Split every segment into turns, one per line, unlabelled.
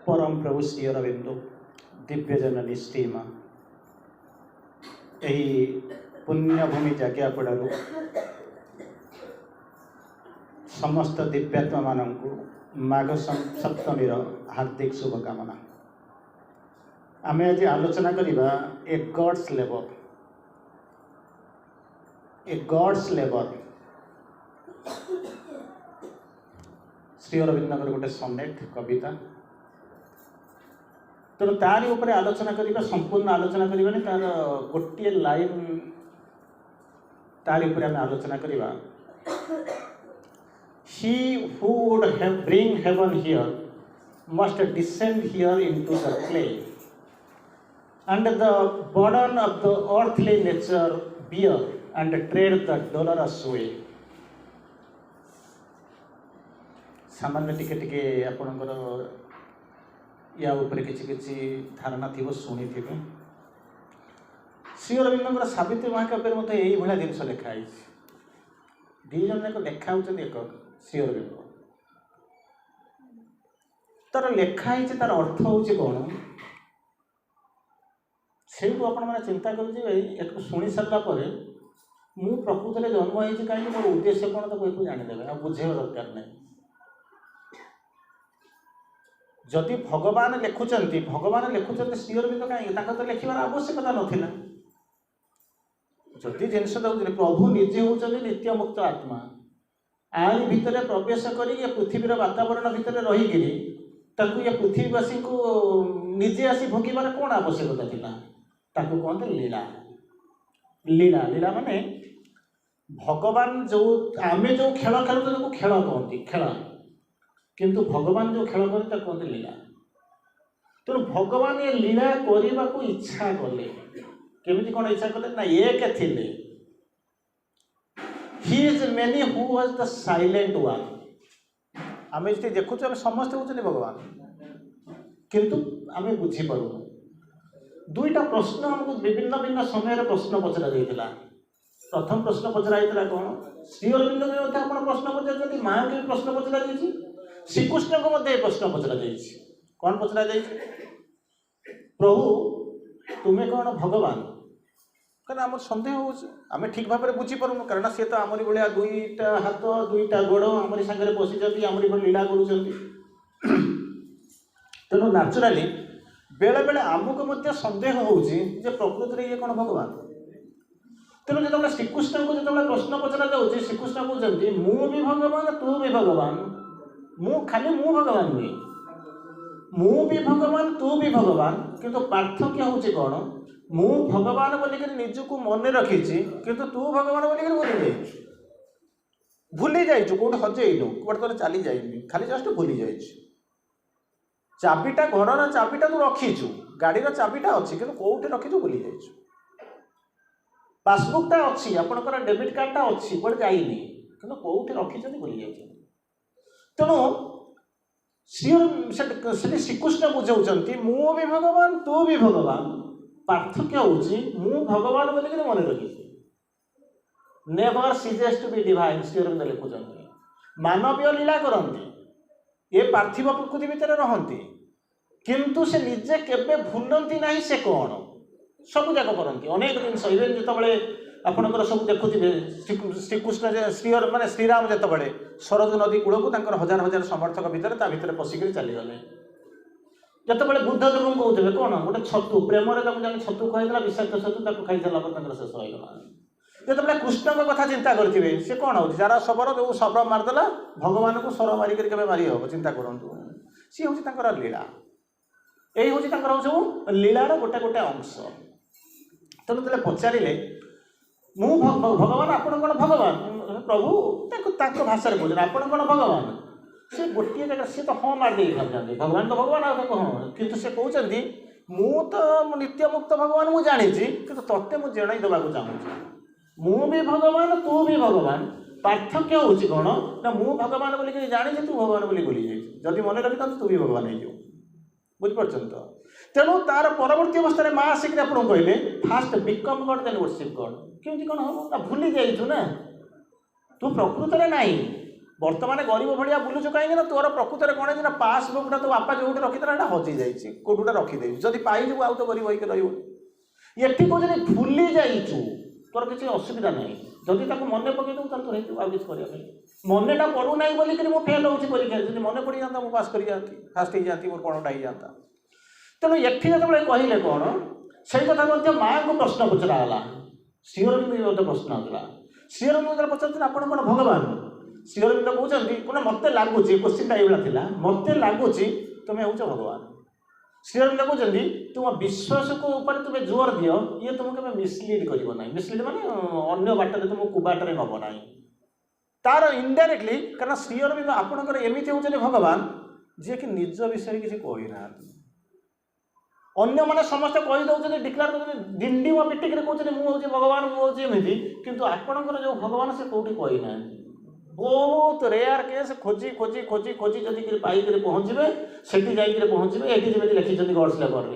परम प्रभु श्री अरविंद दिव्यजननी श्रीमा यही पुण्यभूमि जगियापड़ू समस्त दिव्यात्मा मानक माघ सप्तमी हार्दिक शुभकामना। आमे आज आलोचना करिबा ए गॉड्स लेबर श्री अरविंद गोटे सनेट कविता। तेणु तारी उपरे आलोचना करिबा संपूर्ण आलोचना करिबानी तार गोटे लाइन तारी उपरे आमे आलोचना करिबा। He who would have bring heaven here must descend here into the clay, and the burden of the earthly nature bear and tread the dolorous way। सामान्य टिके आपणकर या उपरे किछि धारणा थी शुणी थे। श्री अरविंद सावित्री महाकाव्य मत यही भाया जिन लिखाई दी जन एक लेखा होती एक श्री अरविंद तार लेखाई तार अर्थ हूँ कौन से आप चिंता कर शुणी सारापर मु प्रकृत में जन्म होती कहीं मोर उद्देश्य कौन तो ये जानीदे आ बुझे दरकार नहीं। जदि भगवान लिखुंट श्री अरविंद कहीं तो लिखार आवश्यकता नाला। जदि जिनस दे प्रभु निजे होती नित्य मुक्त आत्मा आरी भितर प्रवेश कर पृथ्वीर वातावरण भितर रहीकि ये पृथ्वीवासी को निजे आसी भोगार कौन आवश्यकता थी कहते लीला। लीला लीला माने भगवान जो आम जो खेल खेलु खेल कहती खेल किंतु भगवान जो खेल करते कहते लीला। तेणु भगवान ये लीला करने को इच्छा कले केमिति कौन इच्छा कले ना एक थिले He is many who was the silent one। आम जी देखु आम समस्ते होती भगवान किंतु आम बुझीपार दुईटा प्रश्न हमको विभिन्न भिन्न समय प्रश्न पचरा जाता। प्रथम प्रश्न पचरा जाता कौन श्री अरविंद आप प्रश्न पचार माँ के प्रश्न पचरा जाइए श्रीकृष्ण को प्रश्न पचरा जाइए कौन पचरा जाइए प्रभु तुम्हें कौन भगवान कहना आम सन्देह होमें ठीक भाव में बुझीपारूँ कारण सी तो आमरी भाया दुईटा हाथ दुईटा गोड़ आमरी सागर पशिंट आमरी भाई लीला कर। तेणु नाचुराली बेले बेले आमको सन्देह हो प्रकृति में ये कौन भगवान। तेणु जो श्रीकृष्ण को जो प्रश्न पचरा जाऊँगी श्रीकृष्ण कहते मु भी भगवान तू भी भगवान मु खाली मु भगवान नुहे मु भी भगवान तू भी भगवान किंतु पार्थक्य हूँ कौन मु भगवान बोलिक निजक मन रखी किंतु तू भगवान बोलिक भूली जाइछु कौट हजेनु कौट चली जाइनि खाली जस्ट भूली जाइछु। चाबिटा घर चाबिटा तू रखीचु गाड़ी चाबिटा अच्छी कि कौटे रखीचु भूली जाइछु। पासबुकटा अच्छी आपंकर डेबिट कार्डटा अच्छी कौटे जाइनि कि कौटे रखी भूली जाइछु। तेणु श्रीकृष्ण बुझाऊँ मु भी भगवान तू भी भगवान पार्थक्य हूँ भगवान बोलिक मन रखी never ceases to be divine. Sri Aurobindo लिखुंट मानवीय लीला करती ये पार्थिव प्रकृति भितर रहती किंतु से निजे केबे भूलती ना से कौन सब जाक करती अनेक जिनस इवेन जो आपंकर सब देखुवे श्रीकृष्ण माने श्रीराम जिते सरजू नदी कूल को हजार हजार समर्थक भितर पशिक चलीगले जिते बुद्ध देव कहते कौन गोटे छतु प्रेम छतु खाई विषाक्त छतु खाई सारा शेष होगा। जिते कृष्ण कथा चिंता करेंगे सी कौन हो जार शबर जो शबर मारिदेला भगवान को स्वर मारिक मारी हम चिंता करूँ सी हूँ लीला यही हूँ सब लीलार गोटे गोटे अंश। तेणु तेरे पचारे मु भगवान आपण कौन भगवान प्रभु भाषा बोल आप कौन भगवान से गोटे जगह सी तो हाँ मार खाते भगवान तो भगवान हाँ किंतु से कहते मु तो नित्य मुक्त भगवान मुझे जानी कि तोते मुझे जन देवाक चाहूँगी मु भी भगवान तू भी भगवान पार्थक्य हूँ कौन ना मु भगवान बोलिक जानी तू भगवान बोली भूली जाइए जदि मन रखी तू भी भगवान हो बुझिपार तो। तेणु तार परवर्ती अवस्था माँ आसिक आपको कहले first become god then worship god केमती कौन हम ना भूली जाइछु ना तू प्रकृत में ना बर्तमान गरीब भाया बुलुचु कहीं तोर प्रकृत में कौन है पासबुकटा तो बापा जो रखीला हजि जाइए कौटा रखीदे जदि पाइबू आउ तो गरीब होकर रही ये कौन भूली जाइचु तोर किसी असुविधा ना जदि मन पकई देव तो हो आउ किसी करने मनटा पड़ूना बोलिक फेल हो परीक्षा जब मन पड़ जाता मुझे पास कर जाती फास्ट हो जाती मोर कौनटा हो जाता तेणु ये जो कहले कौन से कथा माँ को प्रश्न पचराला श्रीअरविंद प्रश्न होता श्रीअरविंद पचार आप कौन भगवान श्रीअरविंद कहते कौन मत लगुच क्वेश्चन ये मत लगुच तुम्हें हूँ भगवान श्रीअरविंद कहते तुम विश्वास को ऊपर तुम्हें जोर दियो ये तुमको केवल मिसलीड करना मिसलीड माने अन्य बाटर तुमको कुबाटर नब ना तार इनडायरेक्टली कारण श्रीअरविंद आपणकर एमती होते भगवान जी कि निज विषय किसी कहना अन्य मैंने समस्त कहीदे डिक्लेयर कर डिंडी पिटिक कहते मुझे भगवान मुझे किंतु आपणकर जो भगवान से कौटी कहना बहुत रेयर केस खोजी खोजी खोजी खोजी जदि पाइक पहुँचे से पहुँचे ये जमी लिखिं गड्स लेबर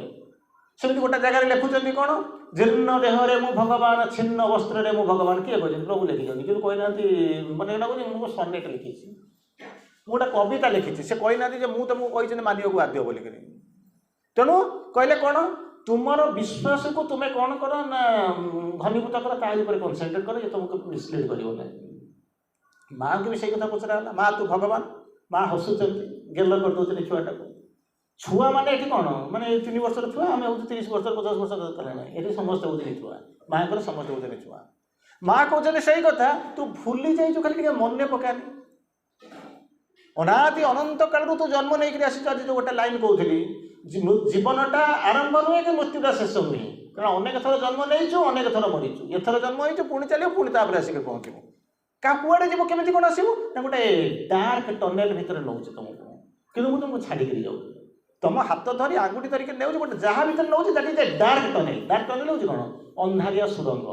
सेमती गोटे जगह लिखुं कौन जीर्ण देहरे मु भगवान छिन्न वस्त्र मु भगवान किए कहते प्रभु लिखिं कि कहना मैंने मुझे सनेट लिखी गोटे कविता लिखी से कहना मुझे तुमको कही मानिक बाध्य बोलिक तेणु कहले कौन तुमर विश्वास को तुम्हें कौन कर ना घनीभूत कर तापर कनसेंट्रेट कर तुमको मिसलीड कर माँ को भी सही कथा पचराला माँ तू भगवान माँ हसुच्च गेल करदे छुआटा को छुआ माने ये कौन माने 3 वर्ष छुआ आम हूँ 30 वर्ष 50 वर्ष कले ये समस्त होते छुआ माँ को समस्त होते छुआ माँ कहते सही कथा तू भूली जाइए खाली मन पकानी अनादि अनंत काल तू जन्म नहीं आसी आज जो गोटे लाइन कहती जीवनटा आरंभ नुहे कि मृत्युटा शेष नुहे कारण अनेक थर जन्म नहीं अनेक थर मरीचु एथर जन्म हो पुणी चलो पुणी तापर आसिक पहुँचू क्या कुआड़े जीव केमी कौन आसो ना गोटे डार्क टनेल भितर नौ तुमको कि मुझे तुमको छाड़िक जाऊँ तुम हाथ धरी आंगुठी धरिक नौ गोटे जहाँ भितर नौ that is a dark tunnel हूँ कौन अंधारिया सुरंग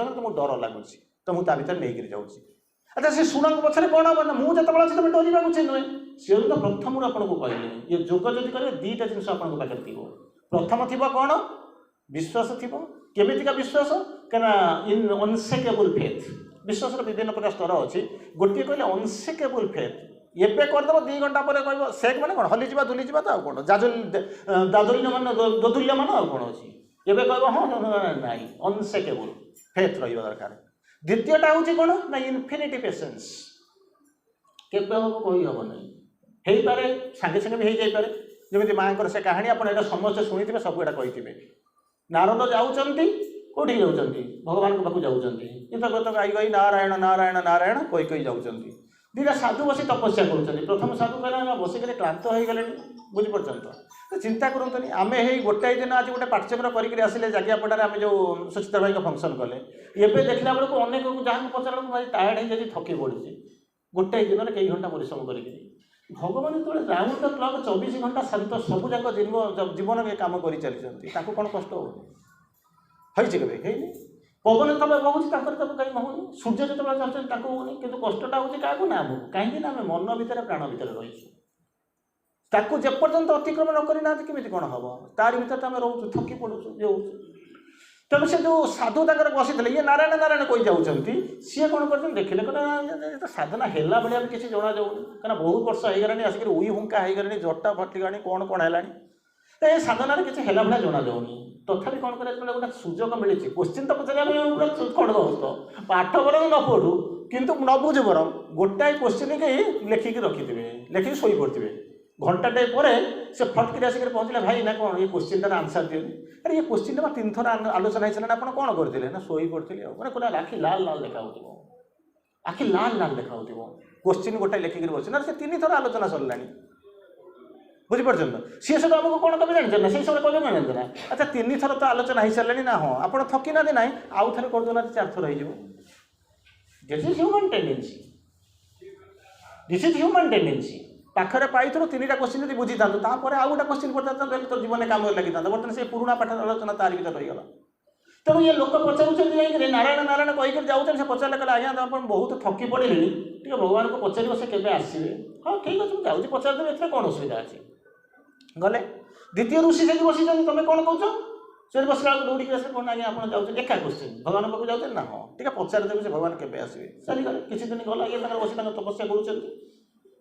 तुमको डर लगुच तो मुझे भर नहीं जाऊँ अच्छा से सुरंग पछे कौन हम ना मुझे अच्छी तुम डरवा उचित नुहे सी तो प्रथम आपको कहले ये जोग जब करेंगे 2टा जिन पाखे थी प्रथम थी कौन विश्वास थी केमिका विश्वास कहीं इन अनसेकेबल फेथ विश्वास विभिन्न प्रकार स्तर अच्छी गोटे कहले अनसेकेबल फेथ एवं करदेव 2 घंटा पर कह सेक मैंने कौन हलीजा दुलीजा तो कौन दादुल्य मान दोदुल्य मान आउ कौन अच्छी एवं कह हाँ ना अनसेकेबल फेथ रहा दरकार द्वितीयटा हूँ कौन ना इनफिनिटी पेसेंस केवे हम कही हम नहीं हो पारे सागे सागे भी हो जाए जमी माँ से कहानी आप समस्ते शुणी सब एटा कही नारद जाऊँगी कौटी जाऊँगी भगवान को पाक जाऊँगी गत गाई गाई नारायण नारायण नारायण कही कही जाऊँगी 2टा साधु बस तपस्या कर प्रथम साधु कहना बसिक क्लांत हो गले बुझीपार तो चिंता करते आम यही गोटाए दिन आज गोटे पाठ्यक्रम करके आसिले जगियापड़े आम जो सुचिता भाई फंक्शन कले एवं देखला बेलू अनेक जहाँ पचार भाई टायर्ड हो थकी पड़ी गोटाए दिन कई घंटा परिश्रम कर भगवान जो राउंड द क्लॉक 24 घंटा शांत सबूक जीवन में काम कर चलती कौन कष्ट हो के पवन जो बहुत तब कहीं होनी सूर्य जो चाहते होनी कि कष्टा हूँ क्या ना आमको कहीं आम मन भितर प्राण भितर रहीचु जेपर्यंत अतिक्रम न करना केमी कौन हम तार भर तो आम रोचु थकी पड़ू ये हूँ तेणु से जो साधु तक बसी ये नारायण नारायण कही जाऊँगी सी कौन कर देखिले कहना साधना है भाया भी किसी जना जाऊनी कहीं बहुत वर्ष हो गलानी आसिक उई हुंका हो गलानी जटा फटिलानी कौन कौन है ये साधन किसी है भाया जना जाऊनी तथापि कौन कर गोटे सुजोग मिली क्वेश्चन तो पचार खड़गस्त पाठ बर न पढ़ू कितु न बुझु बर गोटाए क्वेश्चन के लिखिकी रखिथे लिखिकी शोई पड़े घंटाटे पर से फटक आसिक पहुँचले भाई ना कौन ये क्वेश्चन आंसर दिए अरे ये क्वेश्चन 3 थर आलोचना होता आप कौन करते ना शोई पड़ते मैंने कहला आखि लाल लाल देखा आखि लाल लाल देखा क्वेश्चन गोटे लिखिकी बस ना से 3 थर आलोचना सरला बुझीपार सी सब आमको कौन कभी जानते ना से सब कभी जानते ना अच्छा 3 थर तो आलोचना हो सारे ना हाँ आप थकी ना ना आउ थे करदेना 4 थर हो this is human tendency this is human tendency पाखरे पाई 3टा क्वेश्चन जो बुझी था तापर आउ गोटे क्वेश्चन पचार तो जीवन काम लगी था बर्तमान से पुराणा पाठ आलोचना तार भर रहीगला तेणु ये लोक पचार नारायण नारायण कहीक जाऊँ से पचारे कहले आज्ञा आप बहुत थकी पड़े टी भगवान को पचार से केवे आसवे हाँ ठीक अच्छे मुझे जाऊँगी पचार देवी एथेर कौन असुविधा अच्छी गले द्वितीय ऋषि से बसी तुम कौन कौच से बसला दौड़ी आसे कौन आज्ञा आप जाऊँ एका क्वेश्चन भगवान पाक जाऊँ ना हाँ टे पचारि देवे भगवान के आसवे चलीगले किसी दिन गला ये बस तपस्या कर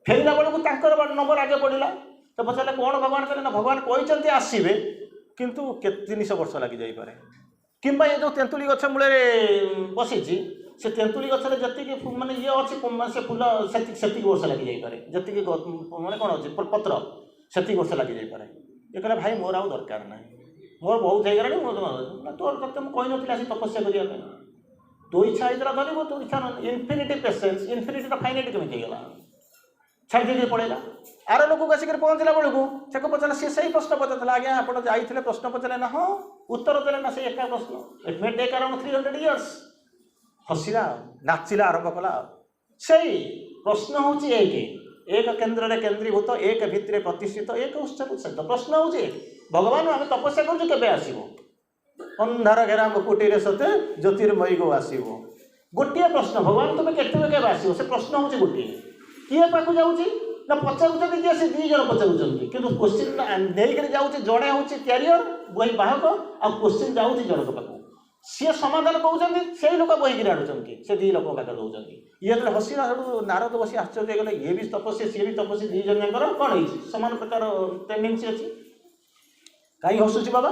फेरला बेलू नंबर आगे बढ़ला तो पचारे कौन भगवान कहे ना भगवान कहते आसवे किंतु 300 वर्ष लगी जापे किंबा ये जो तेंतुली गछ मूल बसी से तेंतुली गचर जी माने ये अच्छी से फूल से वर्ष लगी जापे जी माने कौन अच्छे पत्र से वर्ष लगी जापे ये कहला भाई मोर आउ दरकार ना मोर बहुत हो गला तोर तक मुझे कही नी तपस्या करने तो इच्छा इतना धरब तो इच्छा इनफिनिटी पेसेंस इनफिनिटी फाइनाइट केमी होगा छाड़ दे पड़ेगा आर लोक आसिक पहुँचला बेलू से पचारा सी सही प्रश्न पचारा आज्ञा आप जाइए प्रश्न पचारे ना हाँ उत्तर देने ना से एका प्रश्न it may take around 300 years हसिला नाचिला आरंभ कला से प्रश्न हूँ एक केन्द्र में केन्द्रीभूत एक भितर प्रतिष्ठित एक उत्साहित प्रश्न हूँ भगवान आम तपस्या कर आसो अंधार घेरा मुकुटी सते ज्योतिर्मयी गो आसो गोटे प्रश्न भगवान तुम के आसो से प्रश्न हूँ गोटे किए पाक जाऊँगी ना पचारूँ किए से 2 जन पचारूँ कि क्वेश्चन नहीं जाऊँगी जड़े हूँ क्यारियर बही बाहक आ क्वेश्चन जाऊँगी जनक पाक सी समाधान कहते से लोक बहीकि आनुंट से 2 लोक पाखे दौरान ये जो हसिला नारद बसी आश्चर्य गले ये भी तपस्या सी भी तपस्या 2 जन कौन है सामान प्रकार टेंडेन्सी अच्छी कहीं हसुची बाबा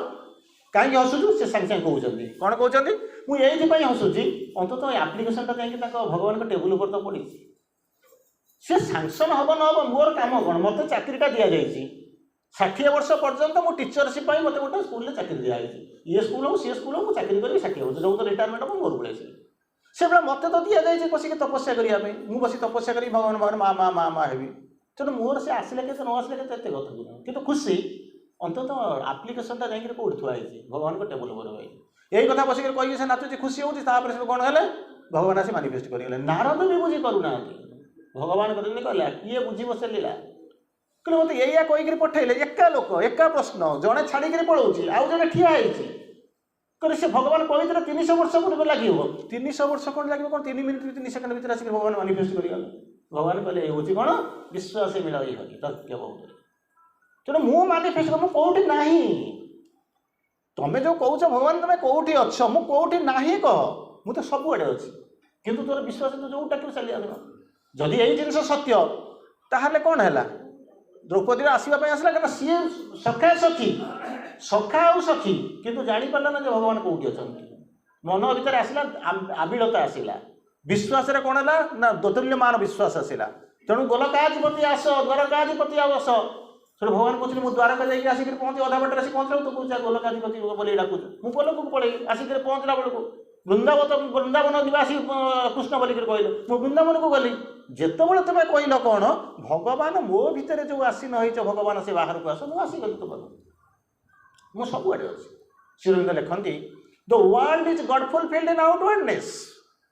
कहीं हसुचु से सागे सागे कहते कौन कहते मुझे हसुची अंततः आप्लिकेसन भगवान टेबुल पर तो पड़ी सी सांसन हम न हम मोर कम कौन मत चाकरीटा दि जाए 60 वर्ष पर्यंत मो टीचरशिप मत गोटे स्कूल में चाकरी दिखाई ये स्कूल हो सी स्कूल हो चाकरी करी 60 वर्ष जो रिटायरमेंट हम घर पड़े से मत तो दि जाए बसिक तपस्या करने मुझे बस तपस्या करी भगवान भगवान माँ माँ माँ माँ हेबी तेणु मोर से आसले के न आसले के कथा कि खुशी अंततः आप्लिकेसन जाकर कौट थुआई भगवान को टेबुल पर भाई यही कथा बसिक कही से नाचुची खुशी होती कौन है भगवान आसी मानिफेस्ट करगले नारद भी बुझीपारूना भगवान कहला किए बुझे से लीला कहले मत या कहीकि पठेले एका लोक एका प्रश्न जड़े छाड़ी पलाऊँ आउ जड़े ठिया कहले से भगवान कहते 300 वर्ष पूर्व लगे 300 वर्ष कौन लगे कौन 3 मिनट 3 सेकेंड भर आसिक भगवान मानिफेस्ट करगले भगवान कहले ये हूँ कौन विश्वास मिला तथ्य बहुत तेणु मु मानिफेस्ट कर कौटी ना तुम्हें जो कौच भगवान तुम्हें कौटी अच्छ मु कौटी ना कह मु तो सबुआड़े अच्छी किंतु तोर विश्वास तो जो टाक चली जदि यही जिन सत्य ताहले कौन है द्रौपदी आसवाई आसला क्या सी सखा सखी सखा आ सखी किंतु जापारा ना जो भगवान कौटी अच्छा मन भर आसला आबिलता आसला विश्वास कौन है ना दोतुल्यमान विश्वास आसला तेणु गोलकाधिपति आस द्वारकाधिपति आस से भगवान कहते मुझे द्वारका जाकि आसिक पहुँचे अधा बाटर आसिक पहुँचला तो कौन गोलकाधिपति बोली डाकुच मुझे गोलक पड़े आसिक पहुँचला बेलू वृंदावन निवासी कृष्ण बोलिक कहले मु वृंदावन को गली जितेबाला तुम्हें कहल कौन भगवान मो भितर जो आसी नई भगवान से बाहर को आस मुझे तुम मुझे सबुआड़े अच्छी श्रीरंग लिखती the world is God fulfilled in outwardness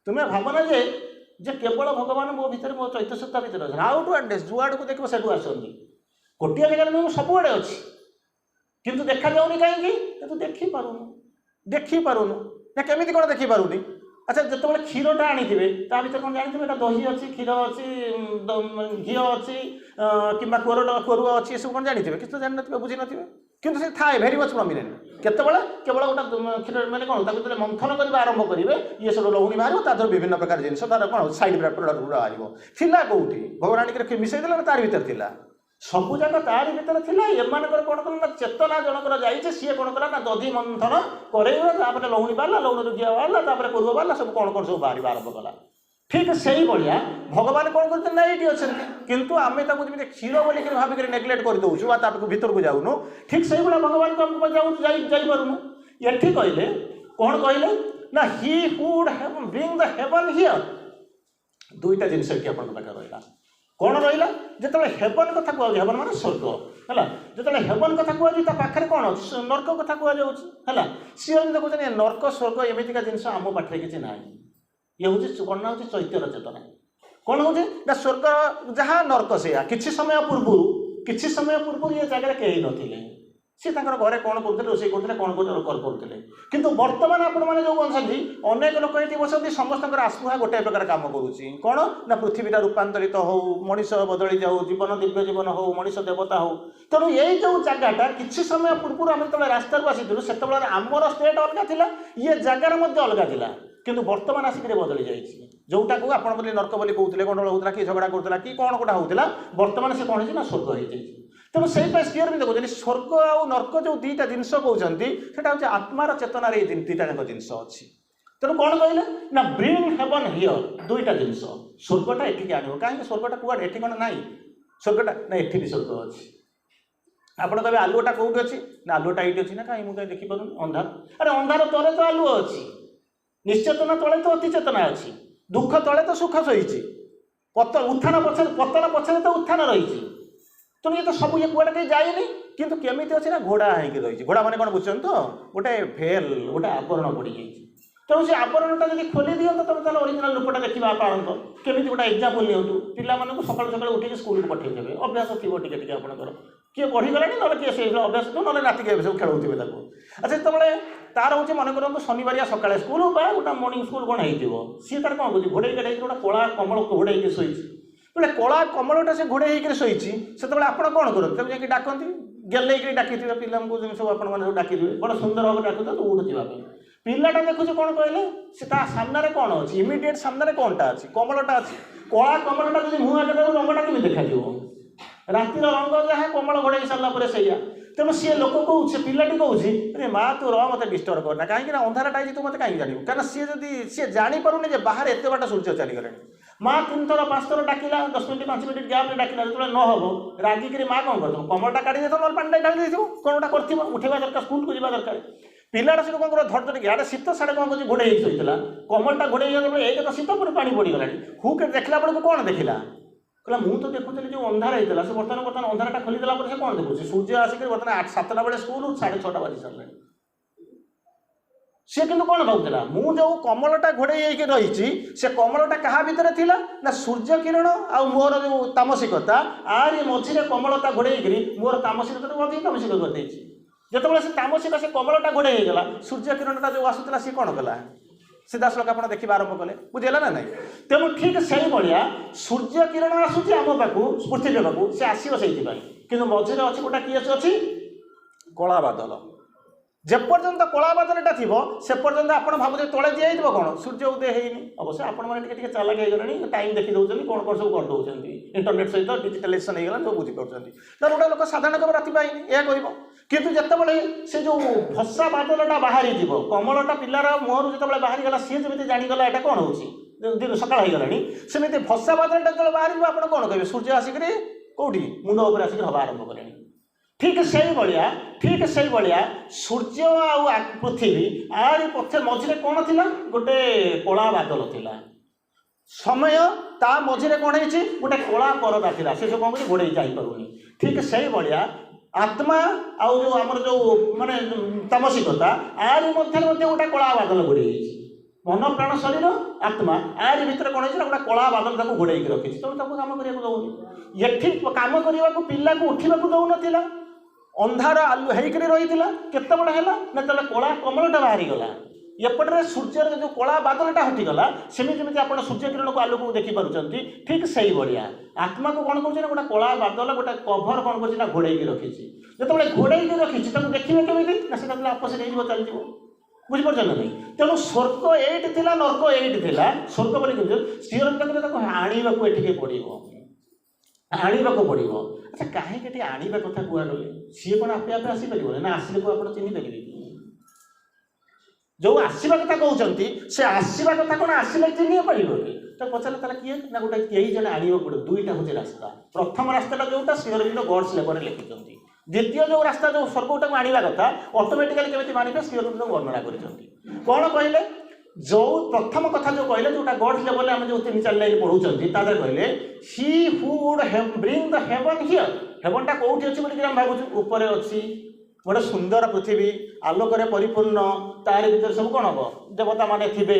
तुम्हें भावना जे केवल भगवान मो भितर मो चैत्य सत्ता भितर अच्छे आउटवर्डनेस जुआड़ को देख से आसती गोटे जगह मुझे सबुआड़े अच्छी किंतु देखा जाऊनी कहीं देखिपारूनु ना केमी कौन देखिपारूनी अच्छा जो क्षीरटा आनी ता भर कौन जानते दही अच्छी क्षीर अच्छी घी अच्छी कि कोरुआ अच्छी सब कौन जानते किसी तो जान बुझी नथिबे किंतु से थाए भेरी मच प्रॉमिनेंट केतबेले केवल गोटे क्षीर मैंने कौन ताको मंथन करने आरंभ करेंगे ये सब लहुणी बाहर तार विभिन्न प्रकार जिन तार कौन साइड प्रोडक्ट गुड़ा बाहर कौटी भगवान आनिक मिसई देला तार भर थिला सबू जाक तार भर थिला एमानकर कौन कला ना चेतना जनकर जाइए सी कौन कला ना दधी मंथन करे लहुणी बाहर लहुणी घिया बाहर कोरुआ बाहर सब कौन सब बाहर आरंभ कला ठीक से भाया भगवान कौन करते ना ये अच्छे किंतु आम जमी क्षीर बोलिक भाविक नेग्लेक्ट कर दूसु भितर को जाऊनु ठीक से भाया भगवान को आमको जापारूनु ये कहले कौन कहले ना he would bring the heaven here दुईटा जिनस कि रहा कौन रहा जो हेवन कथा कह हेवन मान स्वर्ग है जो हेवन कथा कह पाखे कौन अच्छे नर्क कथा कहला सी देखुन नर्क स्वर्ग एमतीका जिन आम पाखे किसी ना ये हूँ कौन ना चैत्यर चेतना कौन हूँ ना स्वर्ग जहाँ नर्क से किसी समय पूर्व ये जगह कहीं नथिले सी घरे कौन करुले रोषे करुले कौन करुले किंतु वर्तमान आपण मैंने जो अच्छी अनेक लोक ये बसती समस्त आस्पृहा गोटे प्रकार काम करुच्ची कौन ना पृथ्वीटा रूपांतरित हो मनीष बदली जाऊ जीवन दिव्य जीवन हो मनीष देवता हो तेणु यही जो जगहटा किसी समय पूर्व आम जो रास्ता को आसीलु से आमर स्टेट अलग था ये जगार अलग था किंतु वर्तमान आसिक बदली जाइए जोटा को आप नर्क बोली कहते गंडगोल होता कि झगड़ा करूला कि कौन गोटा होता वर्तमान से कौन है स्वर्ग हो तेणु से क्लीयर भी देखते स्वर्ग आ नर्क जो दुईटा जिनस कहते हूँ आत्मार चेतनार ये दुईटा जाक जिनस अच्छी तेणु कौन कहले ना ब्रिंग हेवन हियर दुईटा जिनस स्वर्गटा एठिक आण कहीं स्वर्गटा कुआड़े एठी कौन ना स्वर्गटा ना एठी भी स्वर्ग अच्छी आपड़ कहे आलुटा कौटी अच्छी ना आलुटा ये अच्छी ना कहीं मुझे देखिपार अंधार अरे अंधार तले तो आलुओ अच्छी निश्चेतना तले तो अति चेतना अच्छी दुख तले तो सुख सही उत्थान पछे पतन पछे तो उत्थान रही तेणु ये तो सब ये कौटे कहीं जाए किंतु केमी अच्छे ना घोड़ा होगी रही घोड़ा मैंने कौन बुझुन तो गोटे भेल गोटे आवरण पड़ जाए तेणु से आवरणटा जब खोली दिखाँ तुम ताल ओरिजिनाल रूपटा देखा पारत केमी गोटे एक्जामपल नियंतु पिला सका सका उठिक स्कूल को पठेदेवे अभ्यास थी टे आपंकर किए बढ़ीगला ना किए से अभ्यास तो ना राति सब खेलुवे अच्छा जो तार हूँ मन करूँ शनिवारिया सका स्कूल गोटे मर्निंग स्कूल कौन हो सी तार कौन कहे घोड़े गाड़ी गोटे कला कमल घोड़े शोई बोले कला कमलटा से घोड़े शोई से आप कौन करते जाकि डाकती गेल डाकी पिला सब आप डाकी बड़ा सुंदर भाव डाकुता तो उड़ जावाई पिलाटा देखुचे कौन कहले से सामने कौन अच्छी इमिडिएट सामने कौनटा अच्छी कमलटा अच्छी कला कमलटा जब मुँह आगे रंगटा केमी देखा रातिर रंग जहाँ कमल घोड़े सारापर से तेणु सी लोक कौन से पिलाटी कौन अरे माँ तू रह मत डिस्टर्ब करना कहीं अंधारटा तू मत कहीं जानू क्या सी जब सी जापरूनी बाहर एत बाट सूर्य चलीगले माँ 3 थर 5 थर डाकिला 10 मिनट 5 मिनट गैप डाकिला जो न हम रागिक माँ कौन कर कमलटा काढ़ी दे ना पानी ढाली दे कौनटा कर उठेवा दरकार स्कूल को जावा दरकार पिलाटा से कौन कर धर धरिक आड़े शीत साढ़े कौन कर घोड़े शोता कमलटा घोड़े एक तो शीत पूरी पानी पड़गला हुक देखला बेलू कौन देखला कहला मुझे तो देखुली जो अंधार होता से बर्तमान अंधारटा खोलीदेला से कौन देखुचे सूर्य आसिक बर्तमान 7टा बेले स्कूल 7:30 बाजी सारे सी कि कौन भावुला मु जो कमलटा घोड़े रही से कमलटा क्या भितर थिला ना सूर्य किरण आ मोर जो तामसिकता आरी मझे कमलता घोड़े मोर तामसिकता अधिक तामसिक करदे जो से तामसिक से कमलटा घोड़े गला सूर्य किरणटा जो आसूला सी कौन कला सीधा सड़क आप देखा आरंभ कले बुझेगा ना नहीं तेणु ठीक से भाया सूर्य किरण आसूँ आम पाक पृथ्वी पाक से आसो से कि मझे अच्छी गोटा किए अच्छी कला बादल जेपर्यंत कला बादलटा थी से पर्यंत आप भावुचे तले दिखाई कौन सूर्य उदय होनी अवश्य आपने चालाक हो टाइम देखी दौरान कौन कौन सब करदे इंटरनेट सहित डिजिटालाइजेशन होगा सब बुझीपार तर गोटे लोक साधारण कब राति पाइनि यह कह किंतु जितेबाला से जो भसा बादलटा बाहरी कमलटा पिलार मुहर जो बाहरी गला सी जमी जाणीगला यहाँ कौन हो सकाल हो गलानी सेमती भसा बादलटा जो बाहर आप कौन कहे सूर्य आसिक कौटी मुंड उपर आसिक हवा आरंभ कले ठीक से भाया सूर्य आ पृथ्वी आरी पक्षे मझे कौन थी गोटे कला बादल थिला समय ता मझे कौन है गोटे कला परदा थिला से कौन कर घोड़े जापरूनी ठीक से भाया आत्मा आउ जो आमर जो माने तामसिकता आरी मध्य गोटे कला बादल घोड़े मन प्राण शरीर आत्मा आरी भितर कौन है गोटे कला बादल घोड़े रखी तेणु कम करने दौनी ये कम करने को पिला को उठा दौन अंधार आलु होकर रही केत बड़ा है ना जो कला कमलटा बाहरी गला एपटे सूर्यर जो कला बादलटा हटिगला सेमती आप सूर्य किरण को आलोक देखिपार ठीक से भाया आत्मा को कौन कर गोटे कला बादल गोटे कभर कौन कर घोड़े रखी जो घोड़े रखी देखिए केमी ना से आपस चलती बुझीपार ना नहीं तेणु स्वर्ग एट थी नर्क एट थी स्वर्ग बोली स्थिर आणवाक ये पड़ो आणवाक पड़ो अच्छा कहीं आणवा कथा कहगले सी कौन आपे आपे आसपार ना आसिले को आप चिन्ह पारे जो आसवा कथा कहते से आसवा कथा कौन आसले चिन्ह पार तो पचारे किए ना गोटे कई जन आणवा पड़ो दुईटा हूँ रास्ता प्रथम रास्ता जोटा श्रीअरविंद गॉड्स लेवल लिखिं द्वितीय जो रास्ता जो स्वर्ग आणवा कथा ऑटोमेटिकली केमी मानिबे श्रीअरविंद वर्णना कर कौन कहले जो प्रथम कथा जो कहले जोटा गॉड्स लेवल आम जो 3-4 लाइन पढ़ुंट तादर कहले he who would bring the heaven here हेवनटा कौटी अच्छी बोलिक आम भावुँ ऊपर अच्छी गोटे सुंदर पृथ्वी आलोक परिपूर्ण तार भीतर सब कौन हम देवता माने थे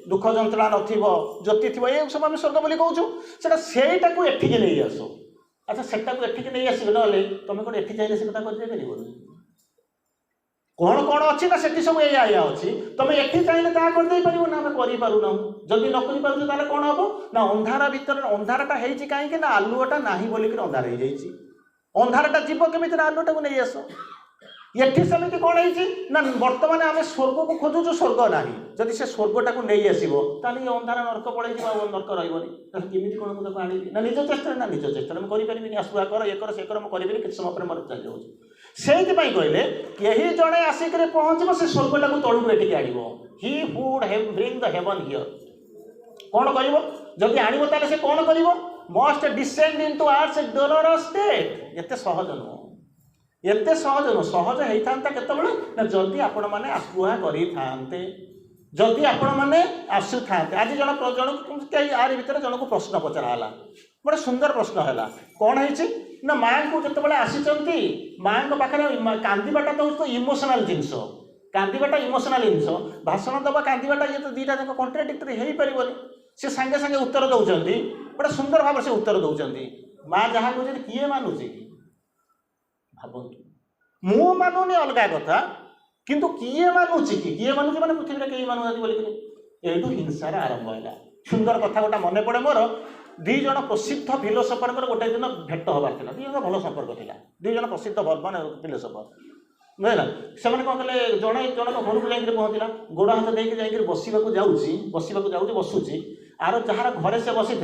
दुख जंत्रणा नथिबो ज्योति थी ये सब आम स्वर्ग बोली कहूँ सेटा को एठिक नहीं आस अच्छा सेटा को एठिक नहीं आस ना तुम कौन एठी चाहिए से कथा कर कौन कौन अच्छी ना से सब या अच्छी तुम एठी चाहिए ता करदे पार ना आम करूँ जदि न कर कौन हम ना अंधार भितर अंधारटा होती कहीं ना आलुटा ना बोलिक अंधार हो अंधारटा जीव केमी ना आलुटा को नहीं आस ये सेमती कौन है ना बर्तमान आम स्वर्ग को खोजुचु स्वर्ग ना जदि से स्वर्गटा को नहीं आसो ये अंधार नर्क पड़े नर्क रही कौन मुझे आनी ना निज चेष्टा ना निज चेष्टा मुझे करें आसुआ कर ये कर से कर मुझे करें कि समय पर मर चल जाऊँ से कहले कहीं जड़े आसिक पहुँचब से स्वर्गटा को तलू एटिक आण हि would bring the heaven here कौन कर जदि आण ताले से कौन कर must descend into arts dolorous death एते सहज नुह एते सहज नुह सहज होता केतबेले ना जदि आपण मैंने आसुआ करते जदि आपण मैंने आसु था आज जन यार भीतर जन को प्रश्न पचराला बड़े सुंदर प्रश्न है कौन है ना माँ को जिते आसी माँ पाखे कांदीबाटा तो इमोशनाल जिनस कांदीबाटा इमोशनाल जिनस भाषण दबा कांदीबाटा ये तो दीटा जाक कॉन्ट्राडिक्टरी हो पार से सांगे सांगे उत्तर दौरान बड़े सुंदर भाव से उत्तर दौरान माँ जहाँ कहते किए मानुची भावतु मु मानुनी अलग कथा किंतु किए मानुची किए मानुची मैंने पृथ्वी में कहीं मानुना बोलिक यू हिंसार आरंभ है सुंदर कथा गोटा मन पड़े मोर दुई जन प्रसिद्ध फिलोसफर गोटे दिन भेट हबार था दुई जन भल संपर्क था दुई जन प्रसिद्ध मान फिलोसफर बुझेगा से कौन कले जड़े जन घर को जाकर पहुँचला गोड़ हाथ देकर बसवाक जाऊँगी बसुची आर जार घरे से बसी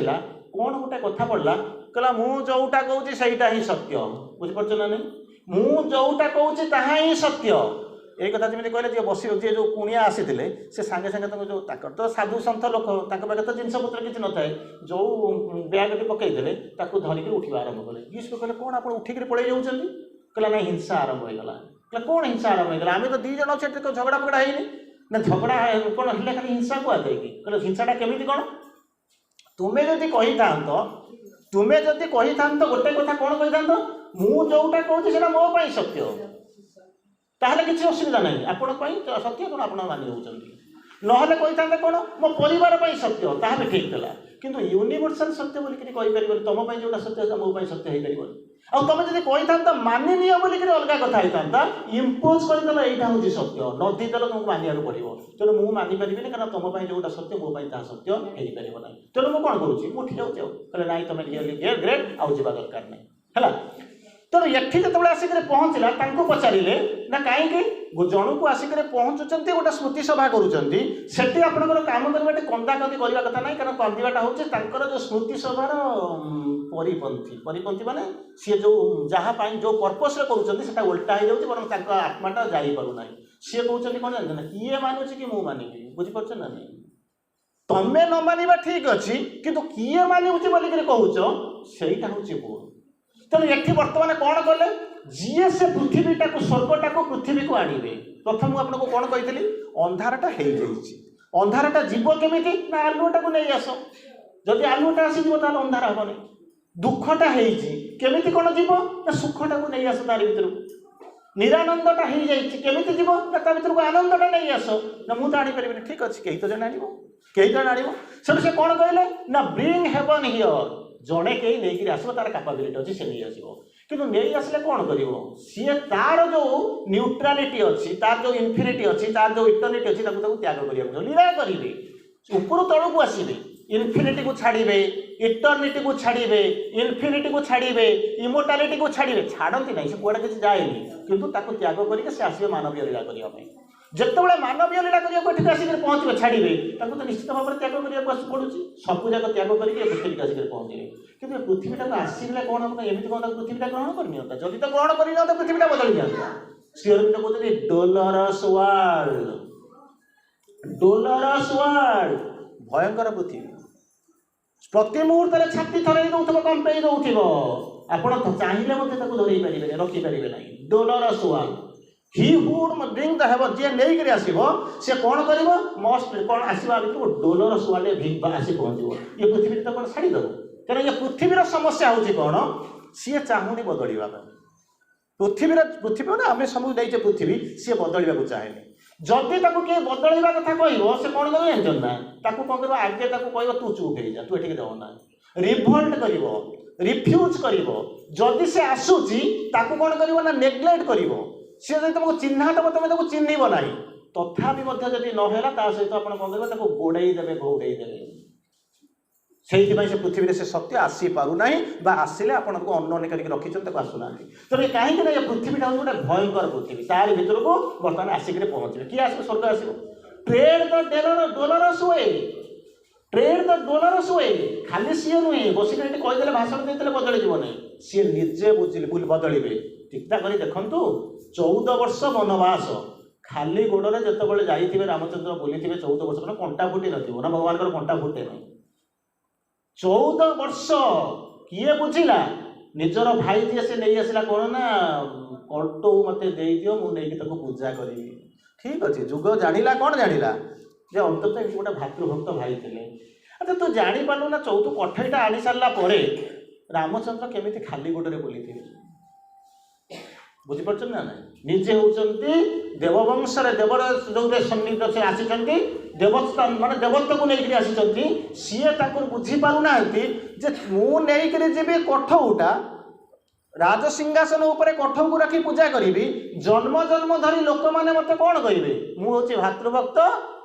कौन गोटे कथा पड़ा कहला मु जोटा कहूँ सहीटा ही सत्य बुझीपार ना नहीं मु जोटा कहूँ ताहा ही सत्य ये कथा जमी कहले जी बस जी जो कुणिया आसी से सांगे सांगे जो तो साधु सन्थ लोक पाखे तो जिनपतर किसी न थाए जो ब्यागटी पकईदे धरिक उठा आरंभ कले यीशु कहले कौन आप उठिक पड़े जाऊँगी कहला ना हिंसा आरंभ होगा कहला कौन हिंसा आरंभ होगा आम तो दी जन अच्छे झगड़ा फगड़ा है ना झगड़ा कौन है खाली हिंसा को आए कि कहले हिंसाटा केमी कौन तुम्हें जदि कही था गोटे कथा कौन कही था मु जोटा कहूँ मो सत्य ताहले किसी असुविधा नहीं आपण सत्य कौन आप मानि ना कही था कौन मो परिवार सत्य ताहा भी ठीक था किंतु यूनिवर्सल सत्य बोलिक कहीपर तुम जो सत्य मो सत्य हो पार तुम जब कही था मानि नियो बोलिक अलग कथा होता इम्पोज करदेल यहाँ हूँ सत्य नदी देल तुमको मानिया पड़ो तेणु मुझे मानिपारे कारण तुम जोटा सत्य मो सत्य हो पार ना तेणु मुझे कौन करुँची उठी जाऊँ कहले ना तुम रियली ग्रेट आउ जा दरकार नहीं है तेणु ये जो आसिक पहुँचला पचारे ना कहीं जन को आसिक पहुँचुंट गोटे स्मृति सभा करुँच आपंकर कम करवा कंदा कंदी करवा कथा ना कारण कंदीवाटा हूँ जो स्मृति सभार परिपंथी माने सी जो जहाँ जो पर्पस करा उल्टा हो जाए बर आत्माटा जापार सी कहते कौन जानते ना किए मानुची कि मुझे मानिबी बुझीपार ना नहीं तमें न मानिबा ठीक अच्छी किंतु किए मानुची बोलिक कहूच सहीटा हूँ भूल तेणु ये बर्तमान कौन कले जी से पृथ्वीटा को स्वर्गटा को पृथ्वी को आणवे प्रथम मुझे आपको कौन कही अंधारटा हो अंधारटा जीव केमी ना आलुटा को नहीं आस जदि आलुटा आसीज ताल अंधार हेनी दुखटा होमी कौन जीव ना सुखटा को नहीं आस तार भर निरानंदटा हो जामी जीव ना ता भर को आनंदटा नहीं आस ना मुझे आनीपारे ठीक अच्छे कहीं तो जन आण से कौन कहले ना ब्रिंग हेवन हियर जड़े कहीं नहीं आसो तार कैपेबिलिटी अच्छी से नहीं आसो किंतु नहीं आसले कौन कर सी तार जो न्यूट्रालिटी अच्छी तार जो इनफिनिटी अच्छी तार जो इटर्निटी अच्छी त्याग करा लीला करेंगे ऊपर तलू को आसवे इनफिनिटी को छाड़े इटर्निटी को छाड़े इनफिनिटी को छाड़े इमोर्टालिटी को छाड़े छाड़ती ना से कौड़ा किसी जाएनि किंतु त्याग करके आसवे मानवीय लीला करने जितेबाला मानवीय लीला करने आसिक पहुँचे छाड़े तो निश्चित भाव में त्याग करने पड़ू सबू जाक त्याग करके पृथ्वी आसिक पहुँचे कि पृथ्वीटा को आसला कौन हम एमती कौन पृथ्वीटा ग्रहण करनी जदि तो ग्रहण करनी पृथ्वीटा बदल जाता श्री अरविंद कहते डोलरस वर्ल्ड भयंकर पृथ्वी प्रति मुहूर्त छाती थर दौर कंपे दौर आपड़ चाहिए मत धरई पारे रखिपारे ना dolorous world he would bring the heaven जी नहीं आसो सी कौन कर मस्ट कौन आसवा भर डोलरस वर्ल्ड आसी पहुँचो ये पृथ्वी तो कौन छाड़देव तेना ये पृथ्वीर समस्या हूँ कौन सी चाहूनी बदलवा पृथ्वी ना आम सब जाइए पृथ्वी सी बदलवा चाहे जदि किए बदलवा कथा कह से कौन कर ना कौन कर आगे कह तू चुप हो जा तू ये जाऊना रिभल्ट कर रिफ्यूज कर जदि से आसूची कौन कर नेग्लेक्ट कर सी जब तुमको चिन्हा देव तुम चिन्हब ना तथापि जदि नहला ता सहित आप गोड़े देवे घोड़े देवे से पृथ्वी से सत्य आसी पारना आसिले आपको अन्न करके रखी आसुना तेरे कहीं ना पृथ्वीटा हूँ गोटे भयंकर पृथ्वी तार भर को बर्तमान आसिक पहुँचे किए आस स्वर्ग आस tread the dolorous way tread the dolorous way खाली सी नुहे बसिक कहीदे भाषण देते बदल जीवन सी निजे बुझे बदलिए चिंता कर देखु 14 वर्ष वनवास खाली गोड़े जिते जाइए रामचंद्र बुली 14 वर्ष मैंने कंटा फुटी ना भगवान कंटा फुटे ना 14 वर्ष किए बुझिला निजर भाई जी से नहीं आसला कौन ना कटो मत दियो मुझे पूजा करी ठीक अच्छे जुग जाना कौन जाना जे अंततः गोटे भातृभक्त भाई थे अच्छा तू जापारू ना 14 कठईटा आनी सारा रामचंद्र केमी खाली गोड़े बुली थे बुझीपार ना ना निजे होती देववंश देवर जो सन्निध से आसी देवस्थान माने देवत्व को लेकर आसी सीए बुझीपार ना मुझे जी कठौटा राजसिंहासन उपर कठौ को रखी पूजा करी जन्म जन्म धरी लोक मैंने मत कौन कहे मुझे भातृभक्त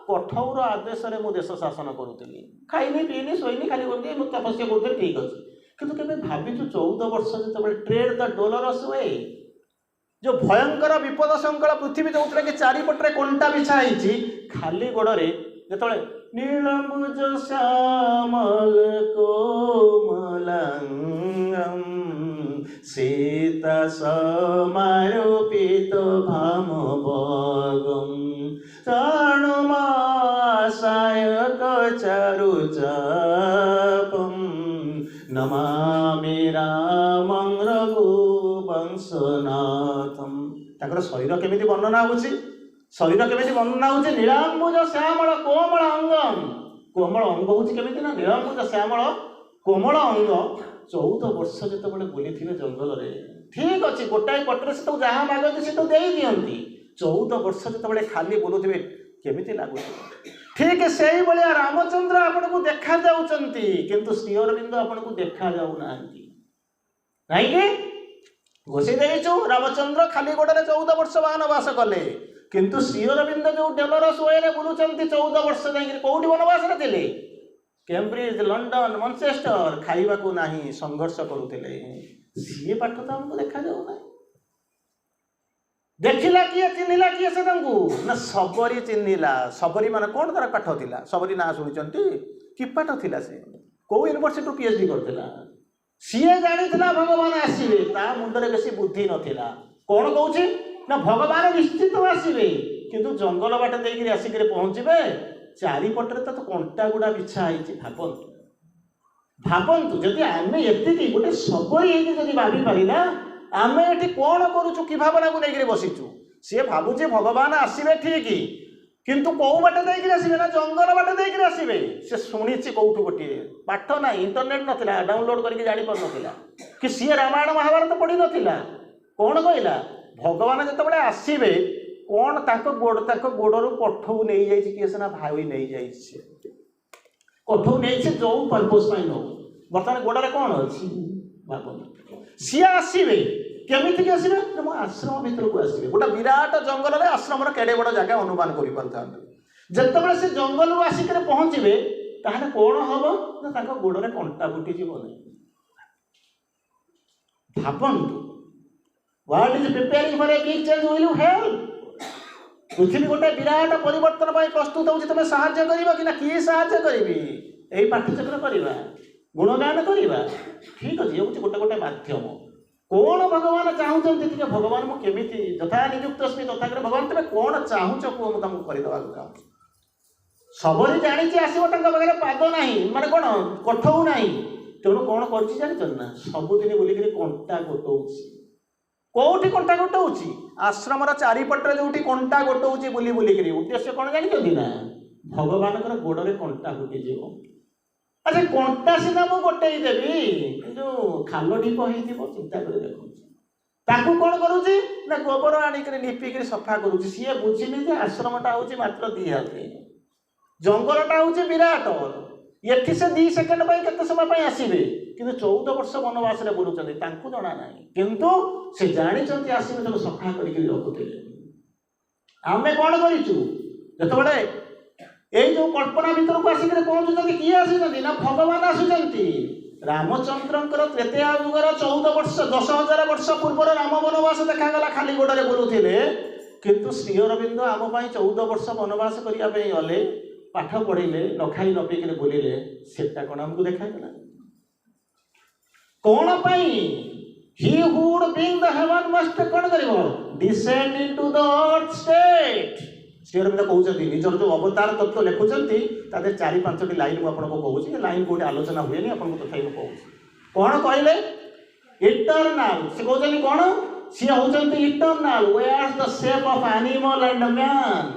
कठौर आदेश में मु देश शासन करूली खाइनी पीनी शोनी खाली तपस्या करूँ ठीक अच्छे कितु के भाविचु 14 वर्ष जो ट्रेड द डोलरस वे जो भयंकर विपद संकल पृथ्वी जो कि चारिपटे कंटा बिछाई खाली गोड़े जो नीलंबुज श्यामल कोमलांगम सीता समारोपित भामभगम तणुमासायक चारुचापम नमामि रामं रघुवंशनाथम ताकर शरीर केमिति वर्णना होछि शरीर केमिति वर्णना होछि नीलांबुज श्यामल कोमल अंगम कोमल अंग होछि केमिति ना नीलांबुज श्यामल कोमल अंग 14 वर्ष जो बुली थे जंगल में ठीक अच्छे गोटाए पटर से तो जहाँ मागती से तो दे दिखती 14 वर्ष जो खाली बुलूवे केमी लगुच ठीक से भाया रामचंद्र आपन को देखा जाउचंती किंतु श्री अरविंद आपन को देखा जाऊना कहीं घोषी देचु रामचंद्र खाली गोड़े 14 वर्ष वनवास कले किंतु श्री अरविंद जो डेलरस वे बुलूं 14 वर्ष जाकि कौटी वनवास थे कैम्ब्रिज लंडन मैनचेस्टर खाइबा को नहीं संघर्ष करुले सी पाठ तो हमको देखा जाऊना देखिला किए चिन्हिला किए से ना सबरी चिन्हिला सबरी मान कौन तार पाठ थिला सबरी ना शुणी कि पाठ थिला से कौ यूनिवर्सिटी पीएचडी करथिला सीए जानिथिला भगवान आसीबे ता मुंडरे बेसी बुद्धि नथिला कौन कहूची ना भगवान निश्चित आसीबे किंतु जंगल बाट देकी आसिक पहुँचे चारिपटे तो कंटा गुड़ा बिछाई भावतु भावतु जदि आम एति गोटे सबरी होगी भावी पारा आम ये कौन करुचु कि भावना को लेकर बसीचु सी भावुचे भगवान आसवे ठीक किंतु कौ बाटे देकर आसवे ना जंगल बाटे देकर आसवे से शुणी कौटू गोटे पाठ ना इंटरनेट नाला डाउनलोड करके जापर नाला कि सी रामायण महाभारत पढ़ी नाला कौन कहला भगवान जो आसवे कौन गोड़ू कठौ नहीं जाइए किए सीना भाई नहीं जाइए कठौ नहीं जो पर्पज नौ बर्तमान गोड़े कौन अच्छी भाव सी आसवे केमी आसवे मो आश्रम भर को आसवे गोटे विराट जंगल में आश्रम केड़े बड़ जगह अनुमान कर से जंगल आसिक पहुँचे ताहले कौन हम ना गोड़े कंटा फुटी भावतु world is preparing for a big change will you help पृथ्वी गोटे विराट परिवर्तन प्रस्तुत होती तुम साहाଯ୍य करवा कि ना किए साहाଯ୍य करी यही पाठ्यचक्र करवा गुणगान करवा ठीक अच्छे ये हूँ गोटे गोटे मध्यम कौन भगवान चाहते भगवान मुझे यथा नियुक्त अस्मी तथा भगवान तुम्हें कौन चाहूच कह मुझे करदेवा चाहूँ सबरी जानी आसो पाखे पाद ना माने कौन कठौ ना तेणु कौन कर सबुदिन बुलिक कंटा गोटौची कौटी कंटा गोटाऊँच आश्रम चारिपटे जो कंटा गोटाऊँच बुली बुलिक उद्देश्य कौन जानते ना भगवान गोड़े कंटा फुटी अच्छा कंटा सीना मुझे गोटे देवी जो खाल ढीप हो चिंता कर देखो कौन करुच्ची ना गोबर आणिक लिपिक सफा करुच्ची सी बुझीनी आश्रमटा हूँ मात्र 2 हाथ जंगलटा हूँ विराट एठी से 2 सेकेंड केते समय आसबे कि 14 वर्ष वनवास बुलूँ जना ना किंतु से जानी आसबे तो सफा करके रखुले। आम कौन करें यही जो कल्पना भर को आसिक पहुंचुं किए आसी ना भगवान आसुंच रामचंद्र त्रेतया युगर 14 वर्ष 10,000 वर्ष पूर्व राम वनवास देखागला खाली गोड़े बुलूले किंतु श्री अरविंद आम 14 वर्ष वनवास करने गले पाठ पढ़े न खाई न पीक बुलिले सेटा कौन आमको देखागला कौन He who would bring the heaven must कौन करिवो descend into the earth state। Shri Arvind कहते निजर जो अवतार तत्व लिखुंट तादे 4-5 लाइन मुझे कहूँ लाइन कौटे आलोचना हुए आपको तथा कहूँ कौन कहले इटर्नाल से कहते कौन सी होती eternal wears the shape of animal and man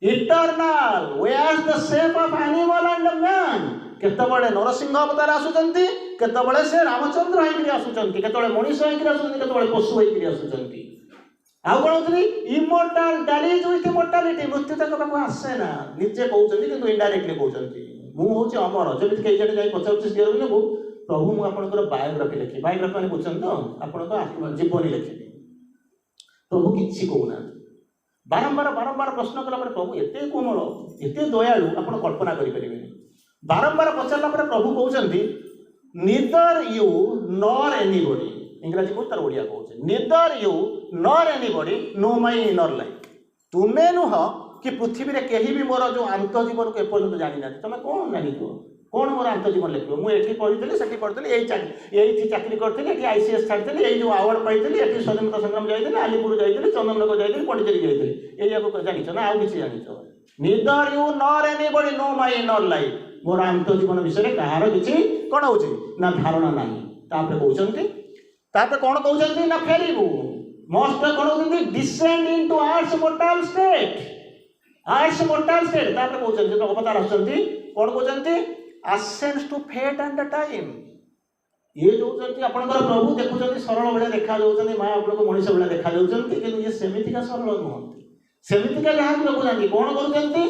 eternal wears the shape of animal and man केतबळे नरसिंह अवतार आसुचंती केतबळे से रामचंद्र होइकरी आसुचंती केतबळे मनीष होइकरी आसुचंती केतबळे पशु होइकरी आसुचंती आउ कोन होतली इमोर्टल डाइज विथ इमोर्टालिटी मृत्यु तक पाखु आसे ना निजे कहउचंती किंतु इनडायरेक्टली कहउचंती मु होची अमर जमित के जने जाई पचाउची श्री अरविंद को प्रभु मु आपनकर बायोग्राफी लिखि बायोग्राफी माने बुझन तो आपनकर आत्मजीवनी लिखि प्रभु किछि कहउना बारंबार बारंबार प्रश्न कला पर प्रभु एते कोमल एते दयालु आपण कल्पना करि परिबेनी बारंबार पचारला पर प्रभु कहउचंती नीदर यू नॉर एनीबॉडी इंग्रजी को तार ओडिया कहउचे neither you nor anybody know my inner life तुमे नुह कि पृथ्वी रे केही भी मोर जो अंत जीवन को एपर्यंत जानि ना तमे कोन जानि तो कोन मोर अंत जीवन लेखियो मु एठी पढितली सेठी पढितली एही चाकरी करथली एठी आईसीएस छाडथली एही जो अवार्ड पाइतली एठी स्वतंत्रता संग्राम जाइतली आलीपुर जाइतली चंदननगर जाइतली पडिचेरी जाइतली एही को जानिछ ना आउ किछि जानिछ neither you nor anybody know my inner life मोर अंत जीवन विषय कहार किछि कोन होछि ना धारणा नाही तापर कहउचंती तापर कोन कहउचंती ना फेरिबू मस्ट कोन कहउचंती descend into earth's mortal state तापर कहउचंती तो अवतार आछंती कोन कहउचंती ascends to fate and time ये जो चंती आपनकर प्रभु देखुचंती सरल भले देखा जाउचंती मां आपन को मनुष्य भले देखा जाउचंती कि ये सेमिति का सरल नहंती सेमिति का जहां लोग जानती कोन करूचंती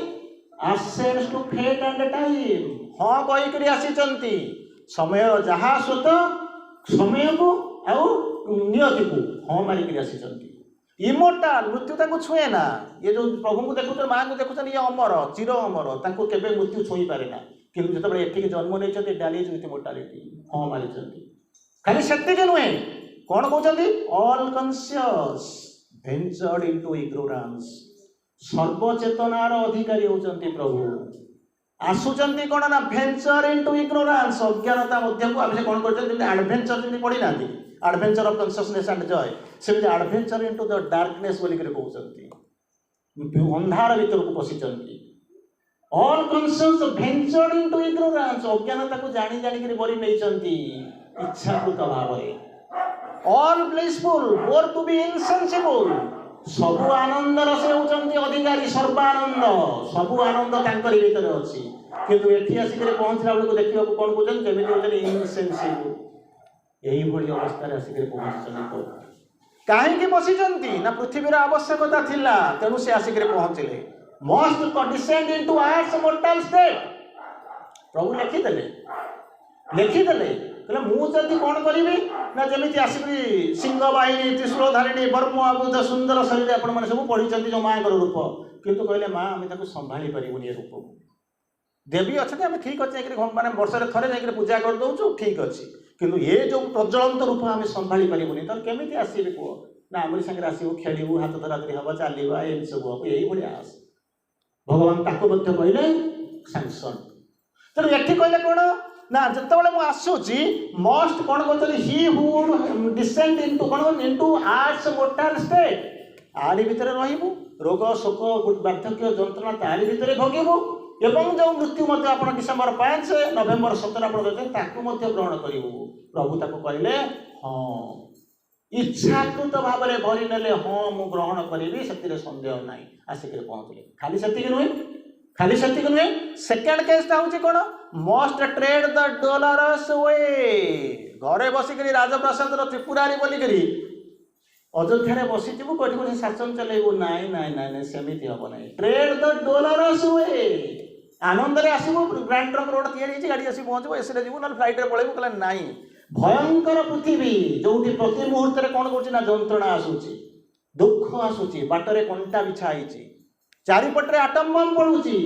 ascends to fate and time हां कहि करी आसीचंती समय जहां स्वत समय को आउ नियति को हां मारी करी आसीचंती इमोर्टाल मृत्यु ताको छुए ना ये जो प्रभु को देखुचन मां को देखुचन ये अमर चिर अमर ताको केबे मृत्यु छुई पारे ना किंतु जिते एठिक जन्म नहीं डालीज विथ मोर्टालिटी हाँ मारी खाली से नुहे कौन कहते all conscious ventured into ignorance सर्वचेतनार अधिकारी होचंती प्रभु आसुचंती कौन ना वेंचर इनटू इग्नोरेंस अज्ञानता मध्य को आम कौन कर एडवेंचर जमी पढ़ी ना adventure of consciousness and joy से एडवेंचर इनटू द डार्कनेस बोलिक कहते अंधार भीतर को पशिचंती all conscious ventured into ignorance अज्ञानता को जानी जानी करी बरी नैचंती इच्छाकृत भाव all blissful bore to be insensible सबु आनंद रसे होचंती अधिकारी सर्वानंद सबु आनंद तांकरी भीतर अछि किंतु एठी आसी करे पहुंचला बेलको देखिबा को कोन कहजन जेमिति होचन इनसेंसिबल एही भली अवस्था रे आसी करे पहुंचछन तो काहे के बसिचंती ना पृथ्वीर आवश्यकता थिला तेनु से आसी करे पहुंचले must descend into earth's mortal state प्रभु लिखिदेले कहले मु जदि कौन करी ना जमी आसिक सिंह बाहिनी त्रिशूल धारिणी बर्म सुंदर शरीर आपण मैंने सब पढ़ी जो माँ रूप किंतु कहले माँ आम संभाली पारूनी ये रूप देवी अच्छा आम ठीक अच्छे माने वर्ष थे जाकर पूजा कर दौचु ठीक अच्छे किंतु ये जो प्रज्वलंत रूप आम संभाली पारूनी तर केमी आसबे कह ना आमरी सागर आसबू खेलू हाथ धराधरी हम चलवा ये सब हम यही भाई आस भगवान ताको मध्य कहले सैंक्शन तेणु एठी कहले कौन ना जितेबाला मुझे आसूची मस्ट कौन कहते ही हु डिसेंड इनटू कौन इनटू आर्ट्स मोर्टाल स्टेट आरी भितर रहिबु रोग शोक वार्धक्य जंत्रणा तारी भितर भोगिबु एवं जो मृत्यु मध्य आप डिसेम्बर 5 नवेम्बर 17 आप ग्रहण करूँ प्रभु ताको कहले हाँ इच्छाकृत भाव में भरी नेले हाँ मु ग्रहण करी से सन्देह ना आसिक पहुँचले खाली से नुहे सेकेंड केसटा हूँ कौन मस्ट ट्रेड द डोलरस वे घरे बसिक राजप्रसाद त्रिपुरारी बोलिक अयोध्या बसीजु कौटी शासन चलू नाई नाई नाई नाई सेमती हम ना ट्रेड द डोलरस वे आनंद रे आसबू ग्रांड ट्रक रोड तैयारी गाड़ी आसी पहुँचब एसी जीव ना फ्लाइट रे पड़ेबू कहला नाई भयंकर पृथ्वी जो प्रति मुहूर्त कौन कर जंत्रणा आसूची दुख आसूची बाटरे कंटा बिछाई चारिपटे आटम बम पड़ुची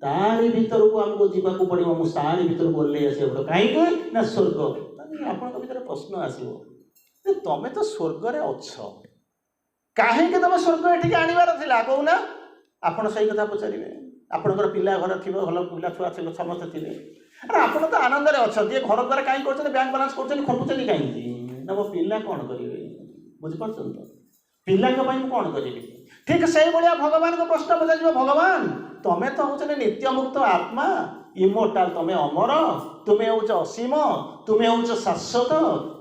तारी भीतर को आमको जीवाक पड़ो मुझे तारी भीतर को ओल्लै आस कहीं ना स्वर्ग आपण भीतर प्रश्न आसो तमें तो स्वर्ग रे अच्छ कहीं तुम स्वर्ग एठिक आनबार था कहूना आपड़ से कथा पचारे आपंकर पिला घर थी भल पिला छुआ समस्त थे अरे आप तो आनंद में अच्छा ये घर द्वारा कहीं कर बैंक बालांस कर खटुचे कहीं ना मो पिला कौन करेंगे बुझीपार तो पिला कौन करी ठीक से भाया भगवान को प्रश्न पचार भगवान तुम्हें तो हूँ नित्य मुक्त आत्मा इमोर्टाल तुम्हें अमर तुम्हें हूँ असीम तुम्हें हूँ शाश्वत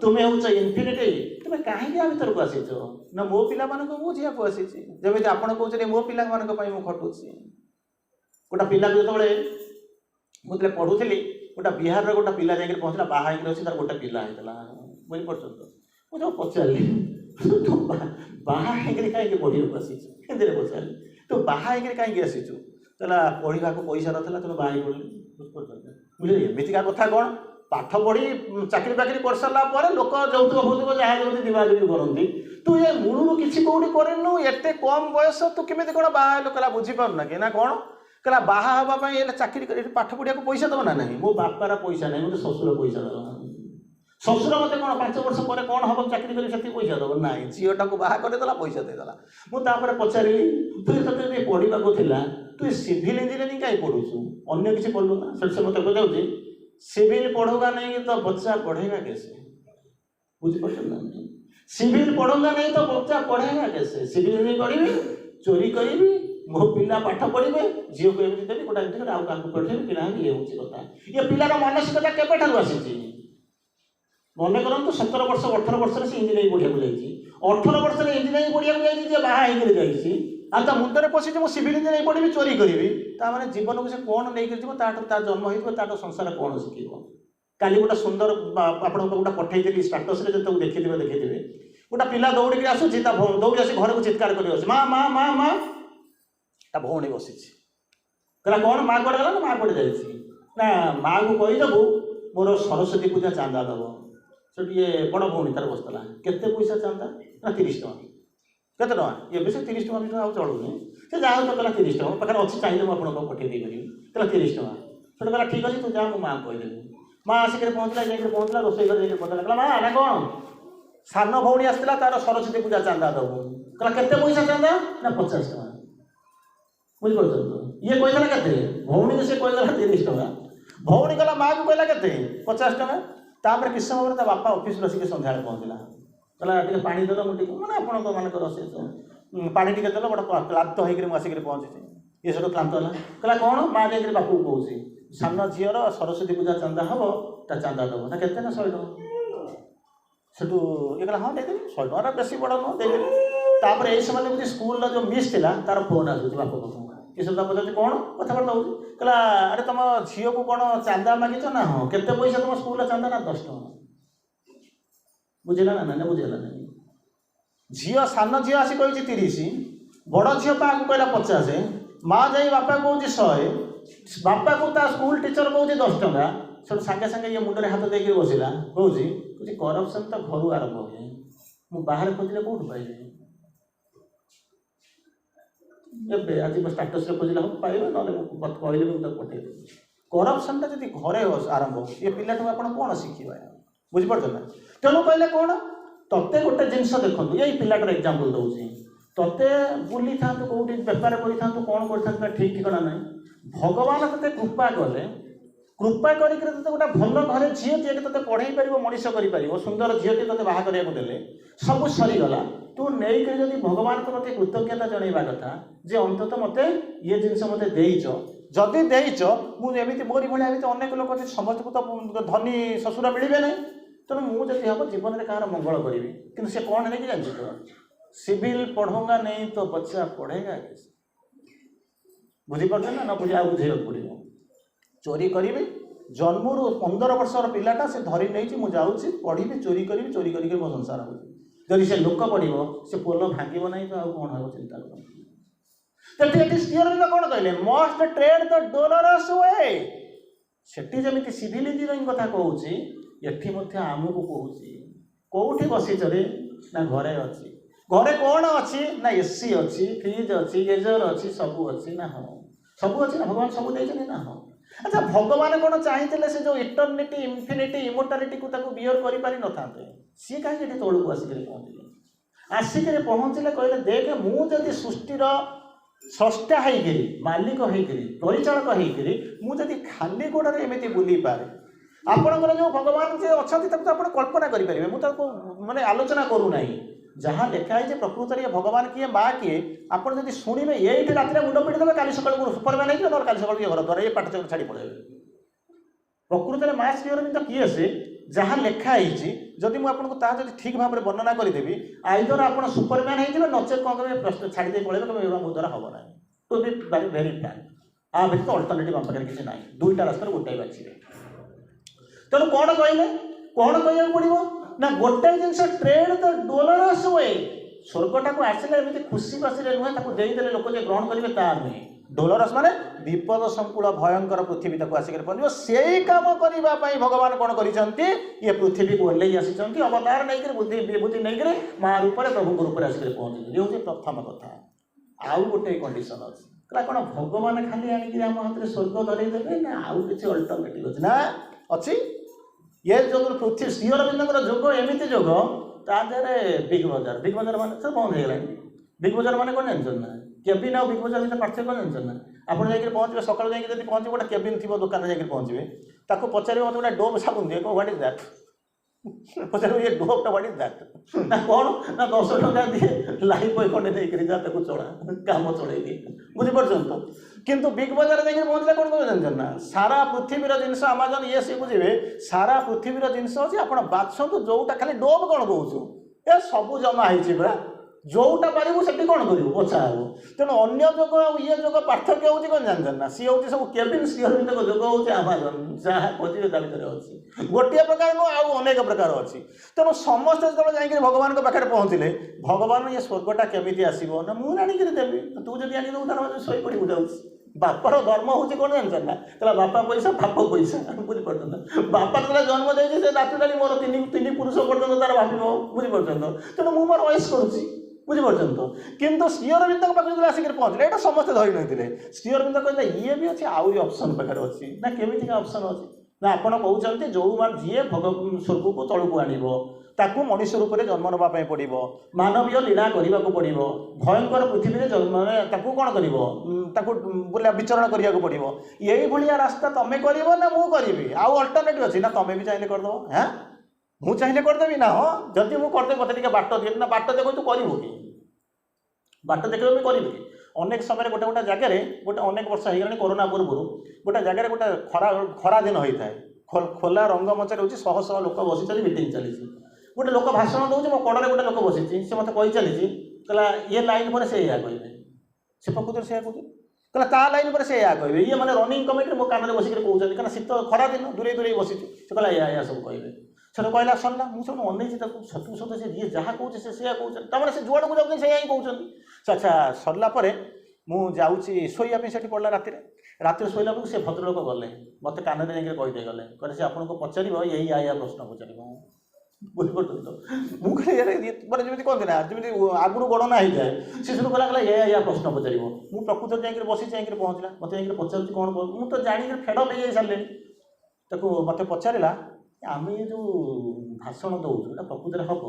तुम्हें हूँ इनफिनिटी तुम्हें कहीं भर को आसीच ना मो पिला मुझे को आसी जमी आप कहते मो पिला मुझे खटुची गोटा पिला जो मुझे पढ़ुली गोटा बिहार गोटा पिला जाकर पहुँचला बाहर अच्छी तार गोटे पिला होता बुझीपार मुझे पचारि तो बाहर कहीं पढ़ी आसी पचारि तो बाहर कहीं आसीचु कहला पढ़ा को पैसा ना तेना बाहर पढ़ी बुझे एमतीका कथा कौन पाठ पढ़ी चाकरी बाकरी कर सारा लोक যৌতুক फौतुक जहाँ जमी दिवादी करती तू ये मूलू किसी कौटी करनु एते कम बयस तू केमी कौन बाहर कहला बुझीपार ना कि ना कौन कहला बाहा हाँपाई चाकरी पाठ पढ़ा पैसा दब ना नहीं मो बापार पैसा नहीं मतलब शशुर पैसा दब शशुर मत कौन 5 वर्ष पर कौन हम चाकरी कर पैसा दब ना झीटा को बाहा करदेला पैसा देदेला मुझे पचारि तू ते पढ़ा था तू सिविल इंजीनियरिंग कहीं पढ़ुचु अन्य किसी पढ़लु ना से मत बुझाऊँ सिविल पढ़ोगा नहीं तो बच्चा पढ़ेगा कैसे बुझीपार ना सिविल पढ़ोगा नहीं तो बच्चा पढ़ेगा कैसे सिविल इंजीनियरिंग पढ़ी चोरी करी मो पिला पाठ पढ़े झील को एमती देवी गोटा एमती आउ क्या पढ़ेबी कि ना ये हूँ कथा ये पिलार मानसिकता केबे आसी मन करूँ 17 वर्ष 18 वर्ष से इंजीनियरिंग पढ़ा जाइए 18 वर्ष में इंजीनियरिंग पढ़ा जाइए बाहर होकर मुंडे पशि मुझे सिविल इंजीनियरिंग पढ़ी चोरी करी ताने जीवन को से कौन लेकर तार जन्म हो संसार कौन शिख काली गोटे सुंदर आप गोटे पठे स्टाटस जो देखिए गोटा पिला दौड़ी आसूसी दौड़ी आस घर को चित्कार कर माँ माँ माँ माँ ता भौणी बसी कहला कौन माँ कड़े गला ना माँ कड़े जा माँ को कहीदेबू मोर सरस्वती पूजा चांदा दब से बड़ भौणी तार बसला केते पैसा चांदा ना 30 टଙ୍କା केते टଙ୍କା ये से 30 टଙ୍କା भी चलूनी से जहाँ तो कहला 30 टଙ୍କା पाखे अच्छी चाहिए मुझे आपको पठे देकर कहला 30 टଙ୍କା से कहला ठीक अच्छे तू जा माँ कहीदेवी माँ आसिक पहुँचला जाकर पहुँचला रोसई घर जाकर पता कहला माँ ना कौन सान भौणी आसला तार सरस्वती पूजा चांदा दबू कहला केते पैसा चांदा ना 50 टଙ୍କା बुझीपार ये कहला के भौणी को से कहला 30 टଙ୍କା भौणी कहला माँ को कहला के 50 टଙ୍କା तापर किस समय ता बापा ऑफिस आसिक सन्ध्या पहुँचला कहला टे पानी देल मुझे मैंने आपंकर मानकर से पानी टे देल बड़ा क्लांत होकर आसिक पहुँची ये सब क्लांत है कहला कौन माँ जाकर बापू को कौन सान झीर सरस्वती पूजा चांदा हम ता चांदा दब ना के 100 टଙ୍କା सेठू ये कहला हाँ देदेवी 100 टଙ୍କା बेस बड़ नुह देदेवी तापर यही समय देखुची स्कूल जो मिस थी तार फोन आसूँ बाप पाखु ये सब पचार कौन कथबार्ता हो कहला अरे तुम झील को कौन चांदा मागिच ना हाँ केते पैसा तुम स्कूल चांदा ना 10 टଙ୍କା बुझेगा ना ना बुझेगा ना झील सान झील आसी कही 30 बड़ झील को कहला 50 माँ जाई बापा कौच 100 बापा को ता स्कूल टीचर कौच 10 टଙ୍କା सब सागे सागे ये मुंडे हाथ देकर बसला कौच करप्शन तो घर आरंभ हुए मु बाहर खोजिले कौट पाइबी ए आज स्टाटस खोजिले हम पाइबे ना कहले मुझे पठेदेवी करप्शन जब घरे आरंभ ये पिला आप कौन शिखा बुझीपार ना तेणु कहले कौन तत्ते गोटे जिनस देखो ये पिलाटर एग्जांपल दूसरी तत्ते बुली था कौटी बेपार कर कौन कर ठीक ठिकाना ना भगवान ते कृपा कले कृपा करते गोटे भल घरे झील जी ते पढ़े पार मनीष कर सुंदर झील ते बाहा करने सब सरीगला तू नहीं जब भगवान को मत कृतज्ञता जनवा कथा जे अंतत मत ये जिनस मत देच जदि देच मुझे मोरी भाई अनेक लोग अच्छे समस्त को तो धनी शशुर मिले ना तेणु मुझे हम जीवन में कहार मंगल करी कि से कौन है कि जानते तो सिविल पढ़ूंगा नहीं तो बच्चा पढ़ेगा कैसे बुझीपार ना ना बुझे बुझे पड़ो चोरी करी जन्मरू 15 वर्षर पिलाटा से धरी नहीं मुझे जाऊँगी पढ़ी चोरी करी मो संसार हो जदि से लोक पढ़ो से पोल भांग ना तो आउ कौन हम चिंता कर तेठी एठी श्री अरविंद कौन कहले must tread the dolorous way सेठी जमिति सिविल इंजीनियरिंग कथा कहूची एठी मध्य आमको कहूची कोठी बसिच रे ना घरे अच्छी घरे कौन अच्छी ना एसी अच्छी फ्रिज अच्छी गेजर अच्छी सबू अच्छी ना हाँ सबू अच्छी ना भगवान सबू देते ना हाँ अच्छा भगवान कौन चाहिए से जो इटर्निटी इनफिनिटी इमोर्टालिटी को ताको बियर करि पारि न थाते सी काहे एठी तळକୁ आसिकरी पहुंचले आसिकरी पहुंचले कहले देख मु जदि सृष्टिर स्रष्टा होइकरी मालिक होइकरी परिचालक होइकरी मु जदि खाली गोड़े एमती बुली पारे आपणकर जो भगवान जे अच्छी तक आप कल्पना करेंगे मुझे माने आलोचना करू ना जहाँ लिखाई जे प्रकृत ये भगवान किए माँ किए आप जब शुणे ये रात मुंड पिटी देवे काली सकाल सुपरमैन है ना काली सकाल घर द्वारा ये पाठ छाड़ी पड़े प्रकृत में माँ श्री अरविंद किए से जहाँ लिखाई जदि मुझे ठीक भाव में वर्णना करदेवी आइदर आप सुपरमैन हो नचेत कौन करेंगे छाड़ी दे पड़े मो द्वारा हम ना टू बी वेरी फ्रैंक आ व्यतीत अल्टरनेटिव आम पाखे किसी ना दुईटा रास्तार गोटाए बाछे तेणु कौन कहले कौन कह पड़ो ना गोटे जिनस ट्रेड द डोलरस वे स्वर्गटा को आसले एमती खुशी बासी नुहे देदेले लोक जे ग्रहण करेंगे ता नुहे डोलरस माने विपद संकुल भयंकर पृथ्वी तक आसिक पहुँच से कम करने भगवान कौन कर ये पृथ्वी को ओल्लई आसी अवतार नहीं बुद्धि विभूति नहीं माँ रूप प्रभु रूप आसिक पहुँचे ये हूँ प्रथम कथा आउ गोटे कंडीशन अच्छी कौन भगवान खाली आनिक आम हाथ में स्वर्ग धरईदेवे ना आउ किसी अल्टरनेटिव अच्छी ना अच्छी ये जो पृथ्वी श्री अरविंद जोग एमती जोग तादे बिग बजार मान सब बंद हो गलानी बिग बजार मान कौन जानते ना केबिन आ बिग बजार भर पार्थक्य कौन जानते ना आपड़ जाकर पहुँचे सकाल जाकर पहुँचे गोटे केबिन थी दुकान जाकर पहुँचे ताको पचारे मत गोटे डोब साबुन दिए कौन व्हाट इज दैट पचार ये डोबटा व्हाट इज दैट ना कौन ना 10 टका दिए लाइफ बॉय खंडे देकर जाता चला काम चल बुझीपार तो किंतु बिग बजार जाकर पहुँचले कौन कह जानते ना सारा पृथ्वीर जिनस आमाजन ये सी बुझे सारा पृथ्वीर जिनस अच्छी आप बाछतु जोटा खाली डोब कौन कौन ए सबू जमा हो जोटा पारू से कौन करूँ बछा हे तेणु अन्य जोग ये जोग पार्थक्य हूँ कौन जानते ना सी हूँ सब केबिन श्री अरविंद जोग हूँ आमाजन जहाँ खोजे ता भर अच्छी गोटे प्रकार नुह आउ अनेक प्रकार अच्छी तेणु समस्ते जो जाकर भगवान पाखे पहुँचले भगवान ये स्वर्गटा केमी आसो ना मुझे आणिक देवी तू जब आनीदेव तार शई पड़ी जाऊँ बापर धर्म हूँ कौन जानते ना कहला बापा पैसा बाप पैसा बुझीपार ना बापा जो जन्म देती से राति राति मोर तीन पुरुष पर्यटन तार भाव बुझीपार तेणु मुझे मोर वयस करुँची बुझीपार तो किंतु श्री अरविंद पाखे जो आसिक पहुँचले यहाँ समस्ते धरी नहीं श्री अरविंद कहते ये भी अच्छी आउरी ऑप्शन पाखे अच्छी ना केमितिका ऑप्शन अच्छी ना आपड़ कहते जो जी भगवान स्वर्ग को तलू आणव ताकू मनुष्य रूप में जन्म नापी पड़ो मानवीय लीला करने को पड़ो भयंकर पृथ्वी में कौन कर विचरण करने को पड़ो यही भाया रास्ता तुम्हें कर ना मुझे आउ अल्टरनेटिव अच्छी ना तुम्हें भी चाहिए करदेव हाँ मुझे चाहिए करदेवी ना हाँ जदि मुझे करदे मत बाट दिए ना बाट देख तू करू कि बाट देख करी अनेक समय गोटे गोटे जगह गोटे अनेक वर्ष हो गला कोरोना पूर्व गोटे जगह गोटे खरा दिन होता है खोला रंगमंच रोचे शह शह लोक बसी मीटिंग चली गोटे लोक भाषण दूसरे मो कड़े गोटे लोक बसी से मत कही चली कहला ये लाइन पर से कहे से प्रकृति से कहते कहला ता लाइन पर से कहे ये मैंने रनिंग कमिटी मो कान में बसिक कहते कहीं शीत खरा दिन दूरे दूरे बसी से कहला या सब कहे से कहला सरला मुझे अनईची सतु सत से जी जहाँ कहे से कहते से जुआड़ को जाऊँ से ही कहते अच्छा सरला मुझे शोवाई से पड़ा रात शोला बेलू से भद्रलोक गले मत कान में जाकर कहीदे गले कहले से आपको पचार यही या प्रश्न पचार बुझीपार तो मुझे मैंने जमी कहते ना जमी आगुरी गणना हो जाए सी सब कहला या प्रश्न पचार मुझे प्रकृत जाकर बसी जाकर पहुँचला मत जाकर पचार कौन मुझे जाणी फेडअप हो सारे ताको मत पचारा आम ये जो भाषण दौर ये प्रकृत हम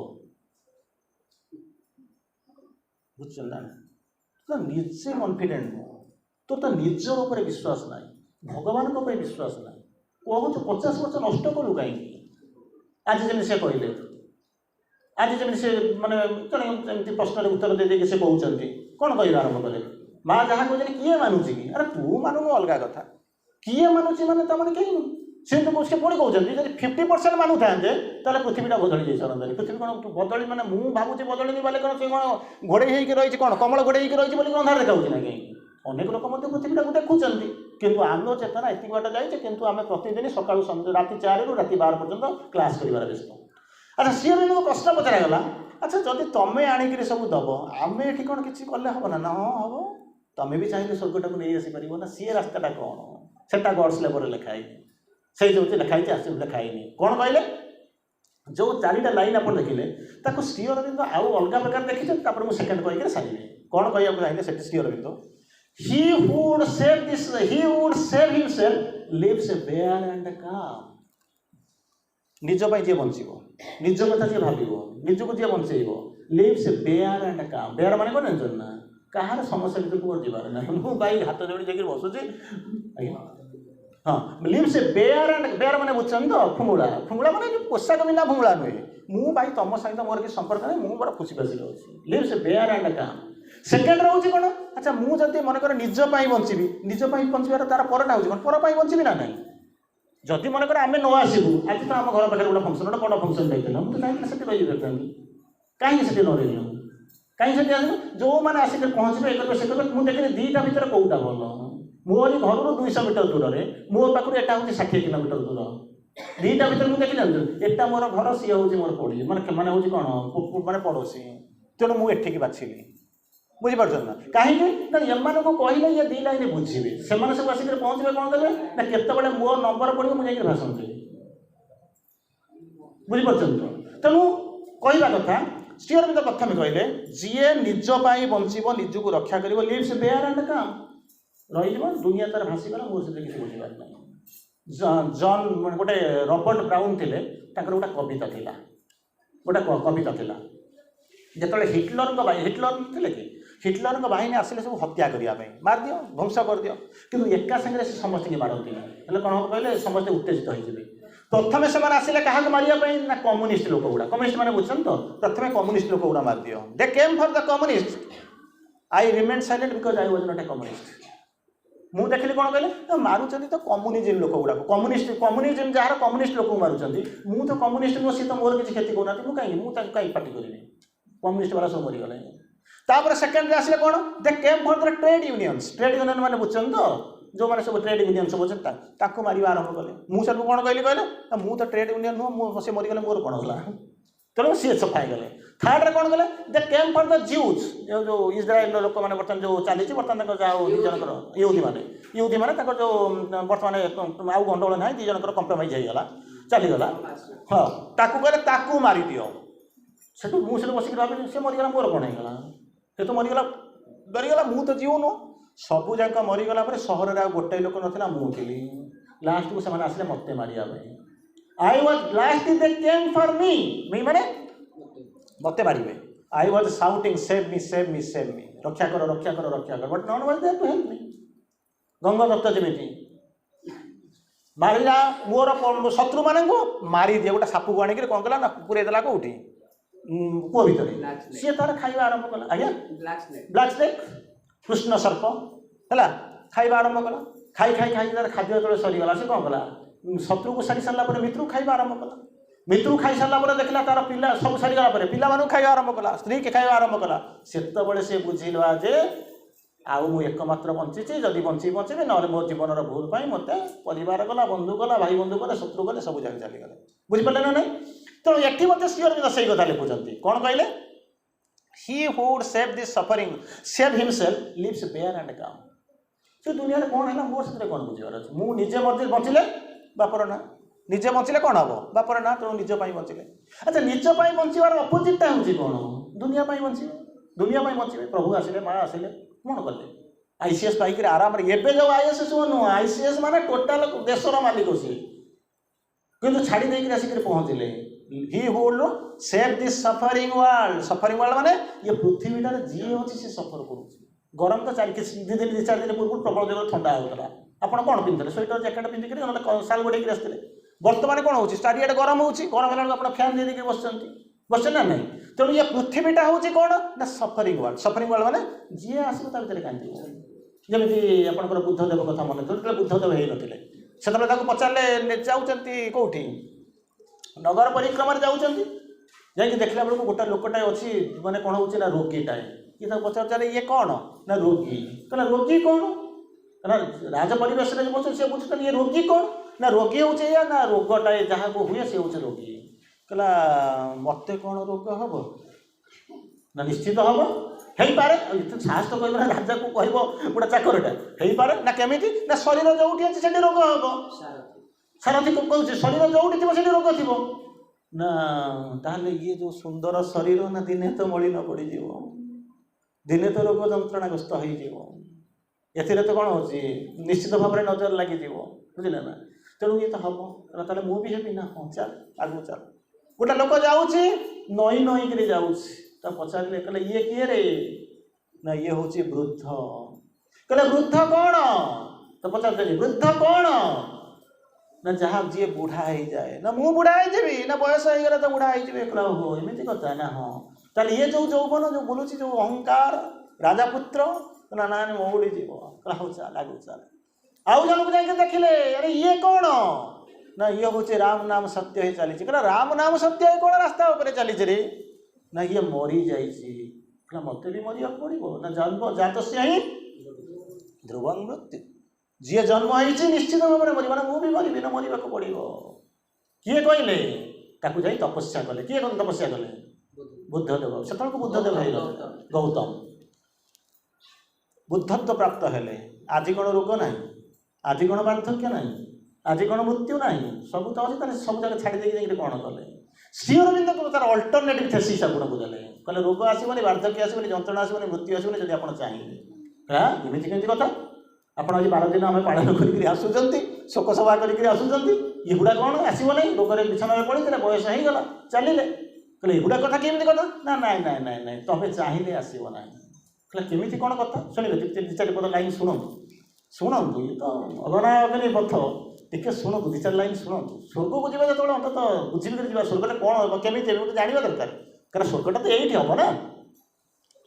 बुझा तो निजे कन्फिडेंट तो तो निजर ऊपर विश्वास ना भगवान को विश्वास ना कहूँ 50 वर्ष नष्ट कलु कहीं आज जमी से कहले आज जमी से मानते प्रश्न उत्तर दे से कहते कौन कह आरंभ कले माँ जहाँ कहते किए मानुची कि अरे तू मानु अलग कथा किए मानुची मैंने तमें कहीं से पुणी कहते 50% मानु था पृथ्वीटा बदली जाए सरंदारी पृथ्वी कौन बदली मैंने मुझे भावुँ बदलनी बाले कौन से कौन घोड़े रही कौन कमल घोड़े रही अंधार देखा ना कहीं अनेक लोक पृथ्वीटा को देखुंत किंतु आम चेतना एति बाट जाए कि आम प्रतिदिन सका राति 4 ରୁ राति 12 पर्यटन क्लास कर व्यस्त अच्छा सी अरविंद को प्रश्न पचरागला अच्छा जदि तुम्हें आणिक सब दब आम ये कौन किसी कले हम ना हाँ हम तमें भी चाहिए स्वर्ग टाक नहीं आसीपर ना सी रास्ताटा कौन सेटा गड्स लेवल लिखाई से जो लिखाई आस लिखाई कौन कहले जो 4टा लाइन आप देखिले ताको श्री अरविंद आउ अलग प्रकार देखी मुझे सेकेंड कहीकि सारे कौन कहना चाहिए से Shri Arvind he who would save himself lives a bare and calm निज जी बंचो निज कथा जी भाव निज को जी बंचेब लिव्स ए बेयर एंड काम बेयर माने कौन जानते ना कहार समस्या भर को जीवार ना मुझे भाई हाथ जोड़ी जाकर बसुची हाँ lives a bare and bare माने बुझे तो फुंगुड़ा फुंगुड़ा माने पोशाक बिना फुंगुड़ा नुहे मु भाई तुम सहित मोर किसी संपर्क नहीं मुझे बड़ा खुशी खुशी अच्छी लिव्स ए बेयर एंड काम सेकेंड रोचे कौन अच्छा मुझे मनकर निज बंचीबी निज बंचार तार परटा हो पर बंचीबी ना नहीं जदि मनकर आम न आसबू आज तो आम घर पाखे गोटे फंक्शन गोटे बड़ फंक्शन जाइए मुझे कहीं रही कहीं से न रही कहीं से आस जो मैंने आसिक पहुँचे एक से मुझे देखिए 2टा भितर कौटा भल मोरी घर 200 मीटर दूर में मो पाखु एटा हूँ 60 किलोमीटर दूर 2टा भितर मुझे देखी जानते एटा मोर घर सी हूँ मोर पड़ी मैंने हूँ कौन मैंने पड़ोसी तेणु मुझे बाछिली बुझीपार ना कहीं एम को कहले ये 2 लाइन बुझे से सब आसिक पहुँचे कौन करेंगे ना केतबे मो नंबर पड़ो मुझे भाषण देवी बुझीपार तो तेणु कहवा कथा श्री अरविंद प्रथम कहले जीए निज बंचब निज को रक्षा कर लिव्स बेयर एंड काम रही दुनिया तार भासीगला मोर से किसी बुझीपार ना जन गोटे रॉबर्ट ब्राउन थे गोटे कविता थिला गोटे कविता थिला जिते हिटलर थे कि हिटलर बाहिनी आसिले सब हत्या करने मार दियो ध्वंस कर दियो कि एका सागर से समस्त मारती ना कौन हम कहले समस्त उत्तेजित होते प्रथम से आसिले क्या मारे ना कम्युनिस्ट लोक गुड़ा कम्युनिस्ट मैंने बुझे तो प्रथम कम्युनिस्ट लोक गुड़ा मार दियो they came for the communist I remained silent because I was not a communist मु देखिली कौन कहले मारुचंदी तो कम्युनिज्म लोक गुड़ा कम्युनिज्म जार कम्युनिस्ट लोक मारुचंदी मु तो कम्युनिस्ट नुह सी तो मोर किसी क्षति करना मुझे कहीं पार्टी करी कम्युनिस्ट वाला सब मरीगले तापर सेकेंड आसिले कौन they came for the trade union मैंने बुझुन तो जो मैंने सब ट्रेड यूनियन सब अच्छे मारे आरंभ कले मुझे कौन कहली कहले मु तो ट्रेड यूनियन नुह से मरीगले मोर कौन होगा तेणु सी सफा गले थर्ड रे कौन गले दे केम फॉर द ज्यूज जो इज्राएल लोक मैंने बर्तमान जो चली बर्तमान जनकर यूदी मैंने जो बर्तमान आउ गंडगोल ना 2 जनकर कंप्रोमाइज होगा चलीगला हाँ ताकू कहले ताकू मारी दियो से मुझे बसिक भाव सी मरीगला मोर कौन होगा से तो मरीगला डरीगला मु तो जीव नुह सबू जाक मरीगला सहर में गोटे लोक ना मुझे लास्ट को से आसिले मत मारिया I was last they came for me माने मत मारे I was shouting save me save me save me रक्षा कर रक्षा कर रक्षा कर but none was there to help me Gangadatt जमी मारा मोर शत्रु मान मारी दिए गोटे सापू को आणिक कौन कला ना पूरे देला कौटी कूह भितर सी तार खाଇବା आरंभ कला आज्ञा ब्लैक स्नेक कृष्ण सर्प है खाଇବା आरंभ कला खाई खाई खाई तार खाद्य जो सरीगला से कौन कला शत्रु को सारी सारा मित्रु खाଇବା आरंभ कला मित्रु खाई सारा देखला तार पिला सब सारीगला पिला खाଇବା आरंभ कला स्त्री के खाଇବା आरंभ कला से सी बुझिला जे आउ मु एकमात्र बंची जदि बंची बचे ना मो जीवन भूल पाई मत परिवार गला बंधु गला भाई बंधु गले शत्रु गले सब जगह चलीगले बुझिपारे ना नहीं तेणु ये मत श्री अरविंद से कथा लिखुंट कौन कहले he who would save this suffering save himself lives bare and calm से दुनिया कौन है मोर से कौन बुझार अच्छे मुझे बचिले बापर ना निजे बचिले कौन हम बापर ना तेणु निज बचिले अच्छा निज बचार अपोजिटा हूँ कौन दुनिया बचे दुनिया बचे प्रभु आसिले माँ आसिले कौन कले आईसीएस पाइक आराम एवं जो आईएएस नुह आईसीएस माने टोटाल देशर मालिक सी किंतु छाड़ी देकर आसिक पहुँचले he would save this suffering world माने ये पृथ्वीटार जी अच्छी से सफर कर गरम तो 2 दिन 4 दिन पूर्व प्रबल जगह ठंडा होता आपड़ कौन पिंधे स्वेटर जैकेट पिंधिक साल गोड़े आसते बर्तमान कौन हो चारिड़े गरम हो गरम है आप फैन दे देखिए बस ना नहीं तेणु ये पृथ्वीटा हूँ कौन ना सफरिंग वर्ल्ड माने जी आसो भर कांदी जमी आपंकर बुद्धदेव कथा मन जो बुद्धदेव हो नथिले से पचारे जाऊँगी कौटी नगर परिक्रमा जाऊँगी जाकि देखला बेलू गोटे लोकटा अच्छी माने कौन हो रोगीटाए कि पचार ये कौन ना रोगी कहना रोगी कौन ना राज परिवेश बस सी बुझे ये रोगी कौन ना रोगी हूँ ना रोगटाए जहाँ को हुए सी हूँ रोगी कहला मत कौन रोग हम ना निश्चित हम ହେଇପାରେ ସାହସ ତ କହିବ ନା ରାଜାକୁ କହିବ ଗୋଟେ ଚାକରଟା ହେଇପାରେ ନା କେମିତି ନା ଶରୀର ଯୋଉଠି ଅଛି ସେଠି ରୋଗ ହବ ସାରଥୀ କହୁଛି ଶରୀର ଯୋଉଠି ଥିବ ସେଠି ରୋଗ ଥିବ ନା ତାହେଲେ ଇଏ ଯୋଉ ସୁନ୍ଦର ଶରୀର ନା ଦିନେ ତ ମଳିନ ପଡ଼ିଯିବ ଦିନେ ତ ରୋଗ ଯନ୍ତ୍ରଣାଗ୍ରସ୍ତ ହେଇଯିବ ଏଥିରେ ତ କ'ଣ ହେଉଛି ନିଶ୍ଚିତ ଭାବରେ ନଜର ଲାଗିଯିବ ବୁଝିଲେ ନା ତେଣୁ ଇଏ ତ ହବ ତାହେଲେ ମୁଁ ବି ହେବି ନା ହଁ ଚାଲ ଆଗକୁ ଚାଲ ଗୋଟେ ଲୋକ ଯାଉଛି ନଈ ନଈକିରି ଯାଉଛି ତା ପଚାରିଲେ କହିଲେ ଇଏ କିଏ ରେ ନା ଇଏ ହେଉଛି ବୃଦ୍ଧ କହିଲେ ବୃଦ୍ଧ କ'ଣ ତ ପଚାରିଲେ ବୃଦ୍ଧ କ'ଣ ନା ଯାହା ଯିଏ ବୁଢ଼ା ହେଇଯାଏ ନା ମୁଁ ବୁଢ଼ା ହେଇଯିବି ନା ବୟସ ହେଇଗଲେ ତ ବୁଢ଼ା ହେଇଯିବି କହିଲା ଓହୋ ଏମିତି କଥା ନା ହଁ ତାହେଲେ ଇଏ ଯୋଉ ଯୌବନ ଯୋଉ ବୁଲୁଛି ଯୋଉ ଅହଙ୍କାର ରାଜାପୁତ୍ର ନା ନା ମଉଳି ଯିବ କହିଲା ହଉ ଚାଲ ଆଗକୁ ଚାଲ ଆଉ ଜଣକୁ ଯାଇକି ଦେଖିଲେ ଆରେ ଇଏ କ'ଣ ନା ଇଏ ହେଉଛି ରାମ ନାମ ସତ୍ୟ ହେଇ ଚାଲିଛି କହିଲା ରାମ ନାମ ସତ୍ୟ ହେଇ କ'ଣ ରାସ୍ତା ଉପରେ ଚାଲିଛି ରେ ନା ଇଏ ମରିଯାଇଛି କହିଲା ମୋତେ ବି ମରିବାକୁ ପଡ଼ିବ ନା ଜନ୍ମ ଜାତସ୍ୟ ହିଁ ଧ୍ରୁବଂ ମୃତ୍ୟୁ ଯିଏ ଜନ୍ମ ହେଇଛି ନିଶ୍ଚିତ ଭାବରେ ମରିବ ନା ମୁଁ ବି ମରିବି ନା ମରିବାକୁ ପଡ଼ିବ କିଏ କହିଲେ ତାକୁ ଯାଇ ତପସ୍ୟା କଲେ କିଏ ତପସ୍ୟା କଲେ ବୁଦ୍ଧଦେବ ସେତେବେଳକୁ ବୁଦ୍ଧଦେବ ହେଇଗଲେ ଗୌତମ ବୁଦ୍ଧତ୍ୱ ପ୍ରାପ୍ତ ହେଲେ ଆଜି କ'ଣ ରୋଗ ନାହିଁ ଆଜି କ'ଣ ବାର୍ଦ୍ଧକ୍ୟ ନାହିଁ ଆଜି କ'ଣ ମୃତ୍ୟୁ ନାହିଁ ସବୁ ତ ଅଛି ତାହେଲେ ସବୁ ଜାଗା ଛାଡ଼ି ଦେଇକି ଯାଇକି କ'ଣ କଲେ ଶ୍ରୀ ଅରବିନ୍ଦ ତାର ଅଲ୍ଟରନେଟିଭ୍ ଥେସିସ୍ ଆପଣଙ୍କୁ ଦେଲେ କହିଲେ ରୋଗ ଆସିବନି ବାର୍ଦ୍ଧକ୍ୟ ଆସିବନି ଯନ୍ତ୍ରଣା ଆସିବନି ମୃତ୍ୟୁ ଆସିବନି ଯଦି ଆପଣ ଚାହିଁବେ ଏମିତି କେମିତି କଥା ଆପଣ ଆଜି 12 ଦିନ ଆମେ ପାଳନ କରିକି ଆସୁଛନ୍ତି ଶୋକ ସଭା କରିକି ଆସୁଛନ୍ତି ଏଗୁଡ଼ା କ'ଣ ଆସିବ ନାହିଁ ରୋଗରେ ବିଛଣାରେ ପଡ଼ିଥିଲେ ବୟସ ହେଇଗଲା ଚାଲିଲେ କହିଲେ ଏଗୁଡ଼ା କଥା କେମିତି କଥା ନା ନାଇଁ ନାଇଁ ନାଇଁ ନାଇଁ ତମେ ଚାହିଁଲେ ଆସିବ ନାହିଁ କହିଲେ କେମିତି କ'ଣ କଥା ଶୁଣିବେ 2-4 ପଦ ଲାଇନ୍ ଶୁଣନ୍ତୁ ଇଏ ତ ଅଗନା ଅଗନି ପଥ ଟିକେ ଶୁଣନ୍ତୁ 2-4 ଲାଇନ୍ ଶୁଣନ୍ତୁ ସ୍ୱର୍ଗକୁ ଯିବା ଯେତେବେଳେ ଅନ୍ତତଃ ବୁଝିବିକରି ଯିବା ସ୍ୱର୍ଗରେ କ'ଣ ହେବ କେମିତି ହେବ ଜାଣିବା ଦରକାର କାରଣ ସ୍ୱର୍ଗଟା ତ ଏଇଠି ହେବ ନା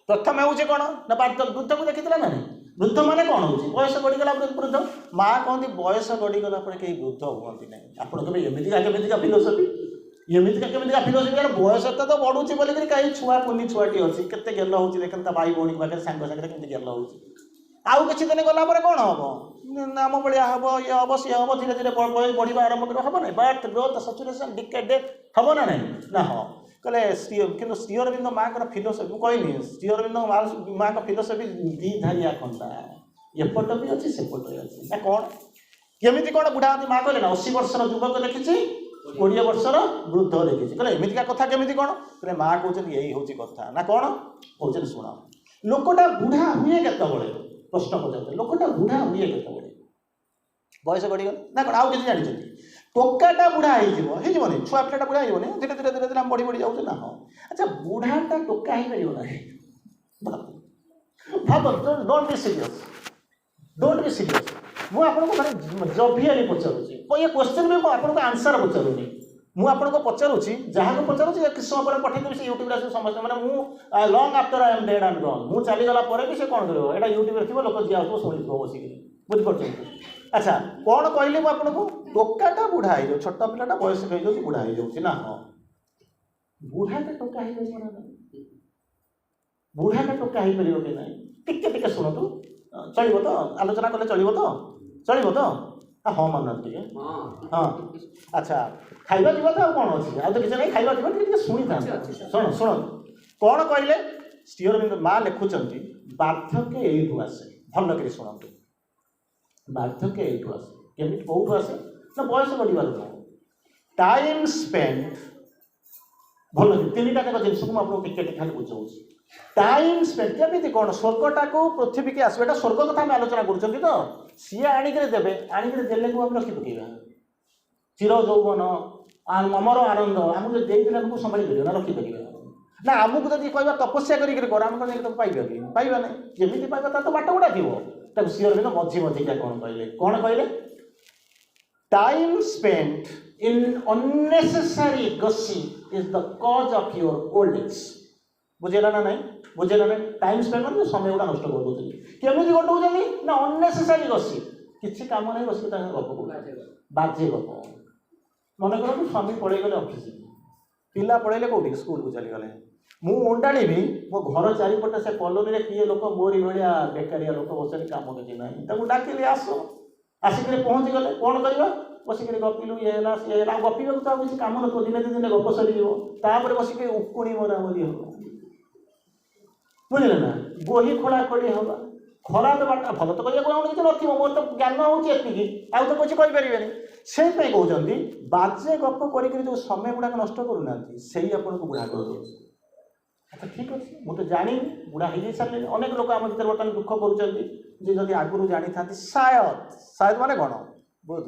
ପ୍ରଥମେ ହେଉଛି କ'ଣ ନା ବୃଦ୍ଧକୁ ଦେଖିଥିଲା ନା ନାହିଁ ବୃଦ୍ଧ ମାନେ କ'ଣ ହେଉଛି ବୟସ ଗଡ଼ିଗଲା ବୃଦ୍ଧ ମା କହନ୍ତି ବୟସ ଗଡ଼ିଗଲା ପରେ କେହି ବୃଦ୍ଧ ହୁଅନ୍ତି ନାହିଁ ଆପଣ କେବେ କେମିତିକା ଫିଲୋସଫି ଏମିତିକା କେମିତିକା ଫିଲୋସଫି କାରଣ ବୟସ ତ ବଢ଼ୁଛି ବୋଲିକରି କାହିଁ ଛୁଆ କୁନି ଛୁଆଟି ଅଛି କେତେ ଗେଲ ହେଉଛି ଦେଖେন ତା ଭାଇ ଭଉଣୀ ପାଖରେ ସାଙ୍ଗ ସାଙ୍ଗରେ କେମିତି ଗେଲ ହେଉଛି ଆଉ କିଛି ଦିନ ଗଲା ପରେ କ'ଣ ହେବ ଆମ ଭଳିଆ ହେବ ଇଏ ହେବ ସିଏ ହେବ ଧୀରେ ଧୀରେ ବଢ଼ିବା ଆରମ୍ଭ କରିବା ହେବ ନାହିଁ birth growth saturation decay death ହେବ ନା ନାହିଁ ନା ହଁ କହିଲେ କିନ୍ତୁ ଶ୍ରୀ ଅରବିନ୍ଦ ମାଙ୍କର ଫିଲୋସଫି ମୁଁ କହିନି ଶ୍ରୀ ଅରବିନ୍ଦ ମାଙ୍କ ଫିଲୋସଫି ଦ୍ୱିଧାରିଆ ଖଣ୍ଡା ଏପଟ ବି ଅଛି ସେପଟ ବି ଅଛି ନା କ'ଣ କେମିତି କ'ଣ ବୁଢ଼ା ମା କହିଲେ ନା 80 ବର୍ଷର ଯୁବକ ଦେଖିଛି 20 ବର୍ଷର ବୃଦ୍ଧ ଦେଖିଛି କହିଲେ ଏମିତିକା କଥା କେମିତି କ'ଣ କହିଲେ ମା କହୁଛନ୍ତି ଏଇ ହେଉଛି କଥା ନା କ'ଣ କହୁଛନ୍ତି ଶୁଣ ଲୋକଟା ବୁଢ଼ା ହୁଏ କେତେବେଳେ ପ୍ରଶ୍ନ ପଚାରୁଛନ୍ତି ଲୋକଟା ବୁଢ଼ା ହୁଏ କେତେବେଳେ ବୟସ ଗଡ଼ିଗଲା ନା କ'ଣ ଆଉ କିଛି ଜାଣିଛନ୍ତି ଟୋକାଟା ବୁଢ଼ା ହେଇଯିବନି ଛୁଆ ପିଲାଟା ବୁଢ଼ା ହେଇଯିବନି ଧୀରେ ଧୀରେ ଧୀରେ ଧୀରେ ଆମେ ବଢ଼ି ଯାଉଛୁ ନା ହଁ ଆଚ୍ଛା ବୁଢ଼ାଟା ଟୋକା ହେଇପାରିବ ନାହିଁ ଭାବ ଡୋଣ୍ଟ ବି ସିରିୟସ୍ ମୁଁ ଆପଣଙ୍କୁ ମାନେ ଜଭିଆଲି ପଚାରୁଛି ଏ କ୍ୱେଶ୍ଚନ୍ ବି ମୁଁ ଆପଣଙ୍କୁ ଆନ୍ସର ପଚାରୁନି ମୁଁ ଆପଣଙ୍କୁ ପଚାରୁଛି ଯାହାକୁ ପଚାରୁଛି କିଛି ସମୟ ପରେ ପଠେଇଦେବି ସେ ୟୁଟ୍ୟୁବରେ ଆସିବ ସମସ୍ତେ ମାନେ ମୁଁ long after I M dead and gun ମୁଁ ଚାଲିଗଲା ପରେ ବି ସେ କ'ଣ କରିବ ଏଇଟା ୟୁଟ୍ୟୁବରେ ଥିବ ଲୋକ ଯିଏ ଆସୁଥିବ ଶୁଣିଥିବ ବସିକିରି ବୁଝିପାରୁଛନ୍ତି ଆଚ୍ଛା କ'ଣ କହିଲି ମୁଁ ଆପଣଙ୍କୁ ଟୋକାଟା ବୁଢ଼ା ହେଇଯାଉଛି ଛୋଟ ପିଲାଟା ବୟସ ହେଇଯାଉଛି ବୁଢ଼ା ହେଇଯାଉଛି ନା ହଁ ବୁଢ଼ାଟା ଟୋକା ହେଇପାରିବ ନା ନାହିଁ ବୁଢ଼ାଟା ଟୋକା ହେଇପାରିବ କି ନାହିଁ ଟିକେ ଶୁଣନ୍ତୁ ଚଳିବ ତ ଆଲୋଚନା କଲେ ଚଳିବ ତ ହଁ ମନ ଟିକେ ହଁ ଆଚ୍ଛା ଖାଇବା ପିଇବା ତ ଆଉ କ'ଣ ଅଛି ଆଉ ତ କିଛି ନାହିଁ ଖାଇବା ପିଇବା ଟିକେ ଶୁଣିଥାନ୍ତି ଶୁଣନ୍ତୁ କ'ଣ କହିଲେ ଶ୍ରୀ ଅରବିନ୍ଦ ମା ଲେଖୁଛନ୍ତି ବାର୍ଦ୍ଧକ୍ୟ ଏଇଠୁ ଆସେ ଭଲ କରି ଶୁଣନ୍ତୁ ବାର୍ଦ୍ଧକ୍ୟ ଏଇଠୁ ଆସେ କେମିତି କେଉଁଠୁ ଆସେ ନା ବୟସ ବଢ଼ିବାରୁ ନୁହଁ ଟାଇମ୍ ସ୍ପେଣ୍ଡ ଭଲ 3ଟା ଯାକ ଜିନିଷକୁ ମୁଁ ଆପଣଙ୍କୁ ଟିକେ ଖାଲି ବୁଝାଉଛି ଟାଇମ୍ ସ୍ପେଣ୍ଡ କେମିତି କ'ଣ ସ୍ୱର୍ଗଟାକୁ ପୃଥିବୀକି ଆସିବ ଏଇଟା ସ୍ୱର୍ଗ କଥା ଆମେ ଆଲୋଚନା କରୁଛନ୍ତି ତ ସିଏ ଆଣିକରି ଦେବେ ଆଣିକରି ଦେଲେକୁ ଆମେ ରଖି ପକାଇବା ଚିର ଯୌବନ ଆମର ଆନନ୍ଦ ଆମକୁ ଯଦି ଦେଇଥିଲେ ଆମକୁ ସମ୍ଭାଳି ପାରିବା ନା ରଖିପାରିବା ନା ଆମକୁ ଯଦି କହିବା ତପସ୍ୟା କରିକି କର ଆମେ କ'ଣ ଯାଇକି ତାକୁ ପାଇବା କି ପାଇବା ନାହିଁ ଯେମିତି ପାଇବା ତାର ତ ବାଟ ଗୁଡ଼ା ଥିବ ତାକୁ ଶ୍ରୀ ଅରବିନ୍ଦ ମଝିଟା କ'ଣ କହିଲେ time spend in unnecessary gossip is the cause of your old age ବୁଝିଲା ନା ନାହିଁ ଟାଇମ୍ ସ୍ପେଣ୍ଡ ମାନେ ସମୟ ଗୁଡ଼ା ନଷ୍ଟ କରିଦେଉଛନ୍ତି କେମିତି ଘଟଉଛନ୍ତି ନା ଅନନେସେସାରୀ ଗସିପ୍ କିଛି କାମ ନାହିଁ ବସିକି ତାଙ୍କ ଗପ କହୁଛନ୍ତି ବାଜେ ଗପ ମନେ କରନ୍ତୁ ସ୍ୱାମୀ ପଳେଇଗଲେ ଅଫିସ ପିଲା ପଳେଇଲେ କେଉଁଠି ସ୍କୁଲକୁ ଚାଲିଗଲେ ମୁଁ ଅଣ୍ଡାଳିବି ମୋ ଘର ଚାରିପଟେ ସେ କଲୋନୀରେ କିଏ ଲୋକ ମୋରି ଭଳିଆ ବେକାରିଆ ଲୋକ ବସିକି କାମ କିଛି ନାହିଁ ତାକୁ ଡାକିଲି ଆସ ଆସିକରି ପହଞ୍ଚିଗଲେ କ'ଣ କରିବା ବସିକରି ଗପିଲୁ ଇଏ ହେଲା ସିଏ ହେଲା ଗପିବାକୁ ତ ଆଉ କିଛି କାମ ନଥିବ ଦିନେ ଦୁଇ ଦିନେ ଗପ ସରିଯିବ ତାପରେ ବସିକି ଉକୁଣି ମରାମରି ହେବ ବୁଝିଲେ ନା ବହି ଖୋଳାଖୋଳି ହେବା ଖରାପ ବାଟ ଭଲ ତ କରିବାକୁ ଆଉ କିଛି ନଥିବ ମୋର ତ ଜ୍ଞାନ ହେଉଛି ଏତିକି ଆଉ ତ କିଛି କହିପାରିବେନି ସେଇଥିପାଇଁ କହୁଛନ୍ତି ବାଜେ ଗପ କରିକି ଯେଉଁ ସମୟ ଗୁଡ଼ାକ ନଷ୍ଟ କରୁନାହାନ୍ତି ସେଇ ଆପଣଙ୍କୁ ବୁଢ଼ା କରିଦେଉଛି। ଆଚ୍ଛା ଠିକ୍ ଅଛି ମୁଁ ତ ଜାଣିନି ବୁଢ଼ା ହେଇଯାଇ ସାରିଲେଣି ଅନେକ ଲୋକ ଆମ ଭିତରେ ବର୍ତ୍ତମାନ ଦୁଃଖ କରୁଛନ୍ତି ଯେ ଯଦି ଆଗରୁ ଜାଣିଥାନ୍ତି ସାୟଦ ମାନେ କ'ଣ ବହୁତ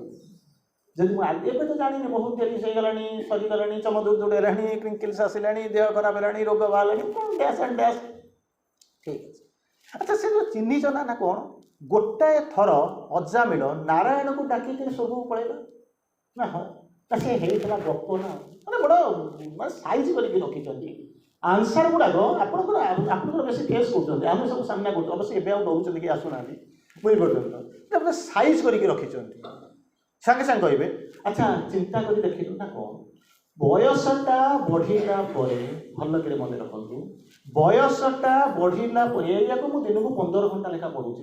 ଯଦି ମୁଁ ଏବେ ତ ଜାଣିନି ବହୁତ ଡେରି ହେଇଗଲାଣି ସରିଗଲାଣି ଚମଦୁଦ ହେଲାଣି କ୍ରିଙ୍କିଲ୍ସ ଆସିଲାଣି ଦେହ ଖରାପ ହେଲାଣି ରୋଗ ବାହାରିଲାଣି ଡ୍ୟାସ୍ ଆଣ୍ଡ ଡ୍ୟାସ୍ ଠିକ୍ ଅଛି। ଆଚ୍ଛା ସେ ଯେଉଁ ଚିହ୍ନିଛ ନା କ'ଣ ଗୋଟାଏ ଥର ଅଜାମିଳ ନାରାୟଣକୁ ଡାକିକି ସବୁ ପଳେଇଲା ନା ହଁ ନା ସେ ହେଇଥିଲା ଗପ ନା ମାନେ ବଡ଼ ମାନେ ସାଇଜ୍ କରିକି ରଖିଛନ୍ତି ଆନ୍ସର ଗୁଡ଼ାକ ଆପଣଙ୍କର ବେଶୀ ଫେସ୍ କରୁଛନ୍ତି ଆମେ ସବୁ ସାମ୍ନା କରୁଛୁ ଅବଶ୍ୟ ଏବେ ଆଉ ଦେଉଛନ୍ତି କି ଆସୁନାହାନ୍ତି ବୁଝିପାରୁଛନ୍ତି ତ ସାଇଜ୍ କରିକି ରଖିଛନ୍ତି ସାଙ୍ଗେ ସାଙ୍ଗେ କହିବେ ଆଚ୍ଛା ଚିନ୍ତା କରି ଦେଖିଲୁ ନା କ'ଣ ବୟସଟା ବଢ଼ିଲା ପରେ ଭଲ କରି ମନେ ରଖନ୍ତୁ ବୟସଟା ବଢ଼ିଲା ପରେ ଏଇଆକୁ ମୁଁ ଦିନକୁ 15 ଘଣ୍ଟା ଲେଖା ପଢ଼ୁଛି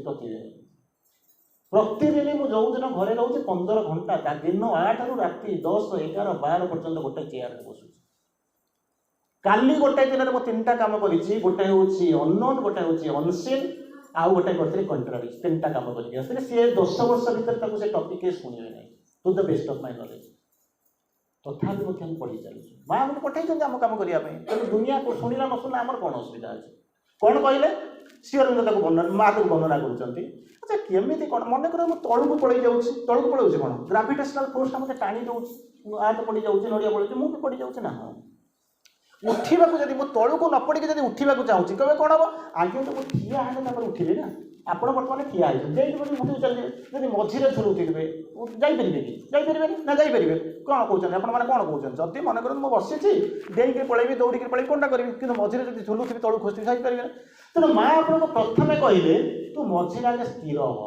ପ୍ରତିଦିନ ମୁଁ ଯେଉଁଦିନ ଘରେ ରହୁଛି 15 ଘଣ୍ଟା ତା ଦିନ 8ରୁ ରାତି 10, 11, 12 ପର୍ଯ୍ୟନ୍ତ ଗୋଟେ ଚେୟାରରେ ବସୁଛି। କାଲି ଗୋଟେ ଦିନରେ ମୁଁ 3ଟା କାମ କରିଛି ଗୋଟେ ହେଉଛି ଅନନୋନ୍ ଗୋଟେ ହେଉଛି ଅନସିନ୍ ଆଉ ଗୋଟେ କରିଥିଲି କଣ୍ଟ୍ରାରିକ୍ସ 3ଟା କାମ କରିକି ଆସିଲେ ସିଏ 10 ବର୍ଷ ଭିତରେ ତାକୁ ସେ ଟପିକ୍ ଶୁଣିବେ ନାହିଁ to the best of my knowledge ତଥାପି ମଧ୍ୟ ଆମେ ପଢ଼ି ଚାଲିଛୁ ମା ଆମକୁ ପଠାଇଛନ୍ତି ଆମ କାମ କରିବା ପାଇଁ ତେଣୁ ଦୁନିଆ ଶୁଣିଲା ନ ଶୁଣିଲା ଆମର କ'ଣ ଅସୁବିଧା ଅଛି କ'ଣ କହିଲେ ଶ୍ରୀଅରବିନ୍ଦ ତାକୁ ମା ତାକୁ ବର୍ଣ୍ଣନା କରୁଛନ୍ତି ଆଚ୍ଛା କେମିତି କ'ଣ ମନେକର ମୁଁ ତଳକୁ ପଳେଇ ଯାଉଛି କ'ଣ ଗ୍ରାଭିଟେସନାଲ ଫୋର୍ସଟା ମୋତେ ଟାଣି ଦେଉଛି ହାତ ପଡ଼ିଯାଉଛି ନଡ଼ିଆ ପଡ଼ିଯାଉଛି ମୁଁ ବି ପଡ଼ିଯାଉଛି ନା ହଁ ଉଠିବାକୁ ଯଦି ମୁଁ ତଳକୁ ନ ପଡ଼ିକି ଯଦି ଉଠିବାକୁ ଚାହୁଁଛି କେବେ କ'ଣ ହେବ ଆଗେ ତ ମୁଁ ଠିଆ ହେଲେ ତାପରେ ଉଠିବି ନା ଆପଣ ବର୍ତ୍ତମାନ ଠିଆ ହେଇଛନ୍ତି ଯେଇଠି ଉଠିକି ଚାଲିଯିବେ ଯଦି ମଝିରେ ଝୁରୁଥିବେ ଯାଇପାରିବେ କି ଯାଇପାରିବେନି ନା ଯାଇପାରିବେ କ'ଣ କହୁଛନ୍ତି ଆପଣମାନେ କ'ଣ କହୁଛନ୍ତି ଯଦି ମନେ କରନ୍ତୁ ମୁଁ ବସିଛି ଡେଇଁକି ପଳେଇବି ଦୌଡ଼ିକି ପଳେଇବି କ'ଣଟା କରିବି କିନ୍ତୁ ମଝିରେ ଯଦି ଝୁଲୁଥିବି ତଳକୁ ଖସିଥିବି ଯାଇପାରିବେନି ତେଣୁ ମା ଆପଣଙ୍କୁ ପ୍ରଥମେ କହିଲେ ତୁ ମଝିରେ ଆଗେ ସ୍ଥିର ହ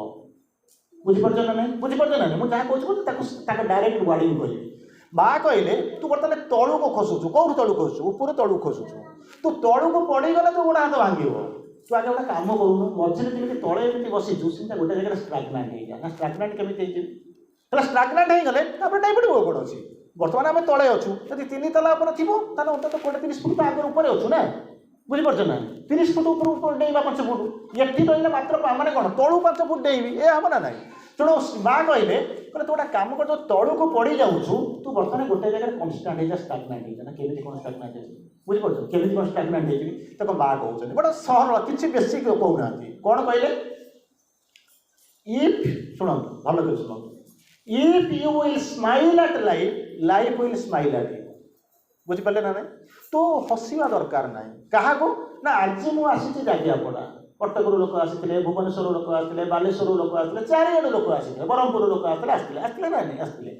ବୁଝିପାରୁଛ ନା ନାହିଁ ମୁଁ ଯାହା କହୁଛି ତାକୁ ଡାଇରେକ୍ଟ ୱାର୍ଡିଂ କରିବି ମା କହିଲେ ତୁ ବର୍ତ୍ତମାନ ତଳକୁ ଖସୁଛୁ କେଉଁଠୁ ତଳକୁ ଖସୁଛୁ ଉପରୁ ତଳକୁ ଖସୁଛୁ ତୁ ତଳକୁ ପଡ଼ିଗଲେ ତୁ ଗୋଡ଼ ହାତ ଭାଙ୍ଗିବ ତୁ ଆଗେ ଗୋଟେ କାମ କରୁନୁ ମଝିରେ ଯେମିତି ତଳେ ଏମିତି ବସିଛୁ ସେମିତି ଗୋଟେ ଜାଗାରେ ଷ୍ଟ୍ରାଗନାଣ୍ଟ ହେଇଯା ନା ଷ୍ଟ୍ରାଗନାଣ୍ଟ କେମିତି ହେଇଯିବି ତାହେଲେ ଷ୍ଟ୍ରାଗନାଣ୍ଟ ହେଇଗଲେ ତାପରେ ଡାଇପଡ଼ିବ କ'ଣ ଅଛି ବର୍ତ୍ତମାନ ଆମେ ତଳେ ଅଛୁ ଯଦି 3 ତାଲା ଉପରେ ଥିବ ତାହେଲେ ଅନ୍ତତଃ 20-30 ଫୁଟ ଆଗରେ ଉପରେ ଅଛୁ ନା ବୁଝିପାରୁଛ ନା 30 ଫୁଟ ଉପରୁ ଡେଇଁବା 5 ଫୁଟ ଏଠି ରହିଲେ ମାତ୍ର ମାନେ କ'ଣ ତଳୁ 5 ଫୁଟ ଡେଇଁବି ଏ ହେବ ନା ନାହିଁ ତେଣୁ ମା କହିଲେ ତୁ ଗୋଟେ କାମ କର ତଳକୁ ପଡ଼ି ଯାଉଛୁ ତୁ ବର୍ତ୍ତମାନ ଗୋଟେ ଜାଗାରେ କନଷ୍ଟାଣ୍ଟ ହେଇଯା ଷ୍ଟ୍ରାଗନାଣ୍ଟ ହେଇଯା ନା କେମିତି କ'ଣ ଷ୍ଟ୍ରାଗନାଣ୍ଟ ହେଇଯିବି ବୁଝିପାରୁଛ କେମିତି କ'ଣ ଷ୍ଟ୍ରାଗନାଣ୍ଟ ହେଇଯିବି ତାକୁ ମା କହୁଛନ୍ତି ବଟ ସହର କିଛି ବେଶୀ କହୁନାହାନ୍ତି କ'ଣ କହିଲେ ଇଫ୍ ଶୁଣନ୍ତୁ ଭଲ କରି ଶୁଣନ୍ତୁ if you will smile at life will smile at you ବୁଝିପାରିଲେ ନା ନାହିଁ ତୁ ହସିବା ଦରକାର ନାହିଁ କାହାକୁ ନା ଆଜି ମୁଁ ଆସିଛି ଜାଗିଆପଡ଼ା କଟକରୁ ଲୋକ ଆସିଥିଲେ ଭୁବନେଶ୍ୱରରୁ ଲୋକ ଆସିଥିଲେ ବାଲେଶ୍ୱରରୁ ଲୋକ ଆସିଥିଲେ ଚାରିଆଡ଼ୁ ଲୋକ ଆସିଥିଲେ ବ୍ରହ୍ମପୁରରୁ ଲୋକ ଆସିଥିଲେ ନା ନାହିଁ ଆସିଥିଲେ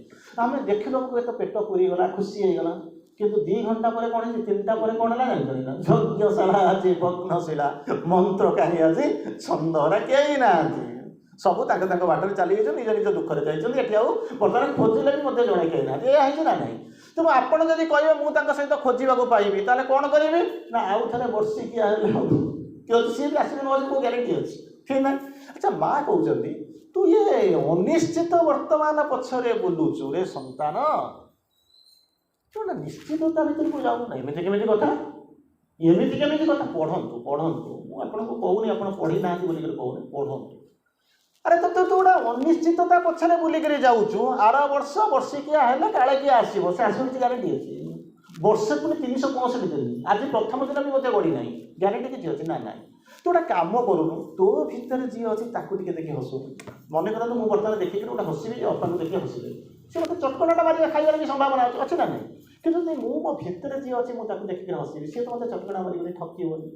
ଆମେ ଦେଖିବାକୁ ଏତ ପେଟ ପୁରିଗଲା ଖୁସି ହେଇଗଲା କିନ୍ତୁ 2 ଘଣ୍ଟା ପରେ କ'ଣ ହେଇଛି 3ଟା ପରେ କ'ଣ ହେଲା ଜାଣିପାରିଲା ଯଜ୍ଞଶାଳା ଆଜି ଭଗ୍ନଶିଳା ମନ୍ତ୍ର କାହିଁ ଆଜି ଛନ୍ଦରା କେହି ନାହାନ୍ତି ସବୁ ତାଙ୍କ ବାଟରେ ଚାଲିଯାଇଛନ୍ତି ନିଜ ନିଜ ଦୁଃଖରେ ଯାଇଛନ୍ତି ଏଠି ଆଉ ବର୍ତ୍ତମାନ ଖୋଜିଲେ ବି ମଧ୍ୟ ଜଣେ କେହି ନାହାନ୍ତି ଏହା ହେଇଛି ନା ନାହିଁ ତେଣୁ ଆପଣ ଯଦି କହିବେ ମୁଁ ତାଙ୍କ ସହିତ ଖୋଜିବାକୁ ପାଇବି ତାହେଲେ କ'ଣ କରିବି ନା ଆଉ ଥରେ ବର୍ଷିକିଆ ହେଲେ କିଏ ଅଛି ସିଏ ବି ଆସିବେ ନ ଆସିବ ଗ୍ୟାରେଣ୍ଟି ଅଛି ଠିକ୍ ନା ଆଚ୍ଛା ମା କହୁଛନ୍ତି ତୁ ଇଏ ଅନିଶ୍ଚିତ ବର୍ତ୍ତମାନ ପଛରେ ବୁଲୁଛୁ ରେ ସନ୍ତାନ ତୁ ନିଶ୍ଚିତତା ଭିତରକୁ ଯାଉନା ଏମିତି କେମିତି କଥା ପଢ଼ନ୍ତୁ ମୁଁ ଆପଣଙ୍କୁ କହୁନି ଆପଣ ପଢ଼ି ନାହାନ୍ତି ବୋଲିକରି କହୁନି ପଢ଼ନ୍ତୁ ଆରେ ତୁ ଗୋଟେ ଅନିଶ୍ଚିତତା ପଛରେ ବୁଲିକରି ଯାଉଛୁ ଆର ବର୍ଷ ବର୍ଷିକିଆ ହେଲେ କାଳେ କିଏ ଆସିବ ସେ ଆସିବ କିଛି ଗ୍ୟାରେଣ୍ଟି ଅଛି ବର୍ଷେ ପୁଣି 365 ଦିନ ଆଜି ପ୍ରଥମ ଦିନ ବି ମୋତେ ଗଢ଼ି ନାହିଁ ଗ୍ୟାରେଣ୍ଟି କିଛି ଅଛି ନା ନାହିଁ ତୁ ଗୋଟେ କାମ କରୁନୁ ତୋ ଭିତରେ ଯିଏ ଅଛି ତାକୁ ଟିକେ ଦେଖି ହସୁନୁ ମନେ କରନ୍ତୁ ମୁଁ ବର୍ତ୍ତମାନ ଦେଖିକିରି ଗୋଟେ ହସିବି ଯେ ଅପାଙ୍କୁ ଦେଖି ହସିବି ସେ ମୋତେ ଚଟକଣାଟା ମାରିବା ଖାଇବାର ବି ସମ୍ଭାବନା ଅଛି ନା ନାହିଁ କିନ୍ତୁ ଯଦି ମୁଁ ମୋ ଭିତରେ ଯିଏ ଅଛି ମୁଁ ତାକୁ ଦେଖିକିରି ହସିବି ସିଏ ତ ମୋତେ ଚଟକଣା ମାରିବନି ଠକିବନି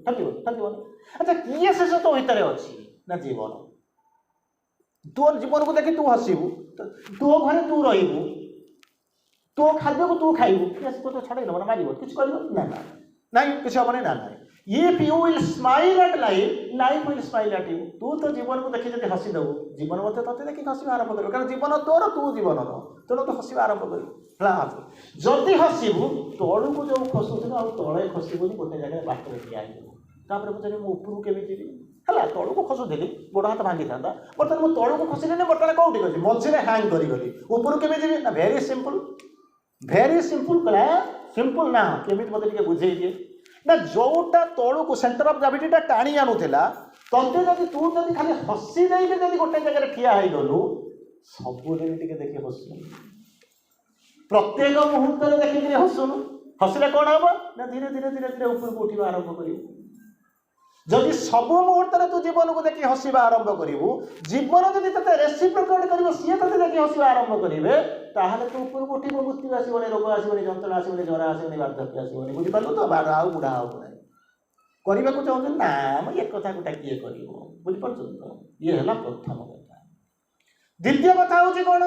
ଆଚ୍ଛା କିଏ ଶେଷ ତୋ ଭିତରେ ଅଛି ନା ଜୀବନ ତୋ ଜୀବନକୁ ଦେଖି ତୁ ହସିବୁ ତୋ ଘରେ ତୁ ରହିବୁ ତୋ ଖାଦ୍ୟକୁ ତୁ ଖାଇବୁ କିଏ ତୋତେ ଛଡ଼େଇ ନେବ ନା ମାରିବ କିଛି କରିବ ନା ନାଇଁ କିଛି ହେବନି ନା ନାହିଁ if you will smile at life will smile at you ତୁ ତ ଜୀବନକୁ ଦେଖି ଯଦି ହସିଦେବୁ ଜୀବନ ମଧ୍ୟ ତୋତେ ଦେଖି ହସିବା ଆରମ୍ଭ କରିବ କାରଣ ଜୀବନ ତୋର ତୁ ଜୀବନର ତେଣୁ ତୁ ହସିବା ଆରମ୍ଭ କରିବୁ ହେଲା ଯଦି ହସିବୁ ତଳକୁ ଯେଉଁ ଖସୁଥିବୁ ଆଉ ତଳେ ଖସିବୁନି ଗୋଟେ ଜାଗାରେ ବାଟରେ ଠିଆ ହେଇଯିବୁ ତାପରେ ପଚାରିବି ମୁଁ ଉପରକୁ କେମିତି ଯିବି ହେଲା ତଳକୁ ଖସୁଥିଲି ଗୋଡ଼ ହାତ ଭାଙ୍ଗିଥାନ୍ତା ବର୍ତ୍ତମାନ ମୁଁ ତଳକୁ ଖସିଲିନି ବର୍ତ୍ତମାନ କେଉଁଠି ଅଛି ମଝିରେ ହ୍ୟାଙ୍ଗ କରିଗଲି ଉପରକୁ କେମିତି ଯିବି ନା ଭେରି ସିମ୍ପଲ୍ କଲା ସିମ୍ପଲ୍ ନା କେମିତି ମୋତେ ଟିକେ ବୁଝେଇ ଦିଏ ना जोटा तौक सेंटर ऑफ ग्रेविटी टाणी आणुला तते जब तू जब खाली हसी देके जब गोटे जगह ठिया हो गलु सबुदिन टिके देखि हसु प्रत्येक मुहूर्त देखिक हसुनु हसिले कौन हम ना धीरे धीरे धीरे धीरे ऊपर को उठा आरंभ कर जदि सब मुहूर्त तू जीवन को देखिए हसवा आरंभ करू जीवन जब ते रेसिप्रोकेट कर सी ते देखिए हसवा आरंभ करेंगे ताहले तो ऊपर को उठिब मृत्यु आसबनी रोग आसबनी जंत्रणा आसबनी जरा आसबनी वार्धक्य आसबनी बुझिपारू तो बार आउ बुढ़ा हो करने को चाहते ना ये कथा गोटा किए कर बुझिपार तो ये है प्रथम कथा द्वितीय कथा हूँ कौन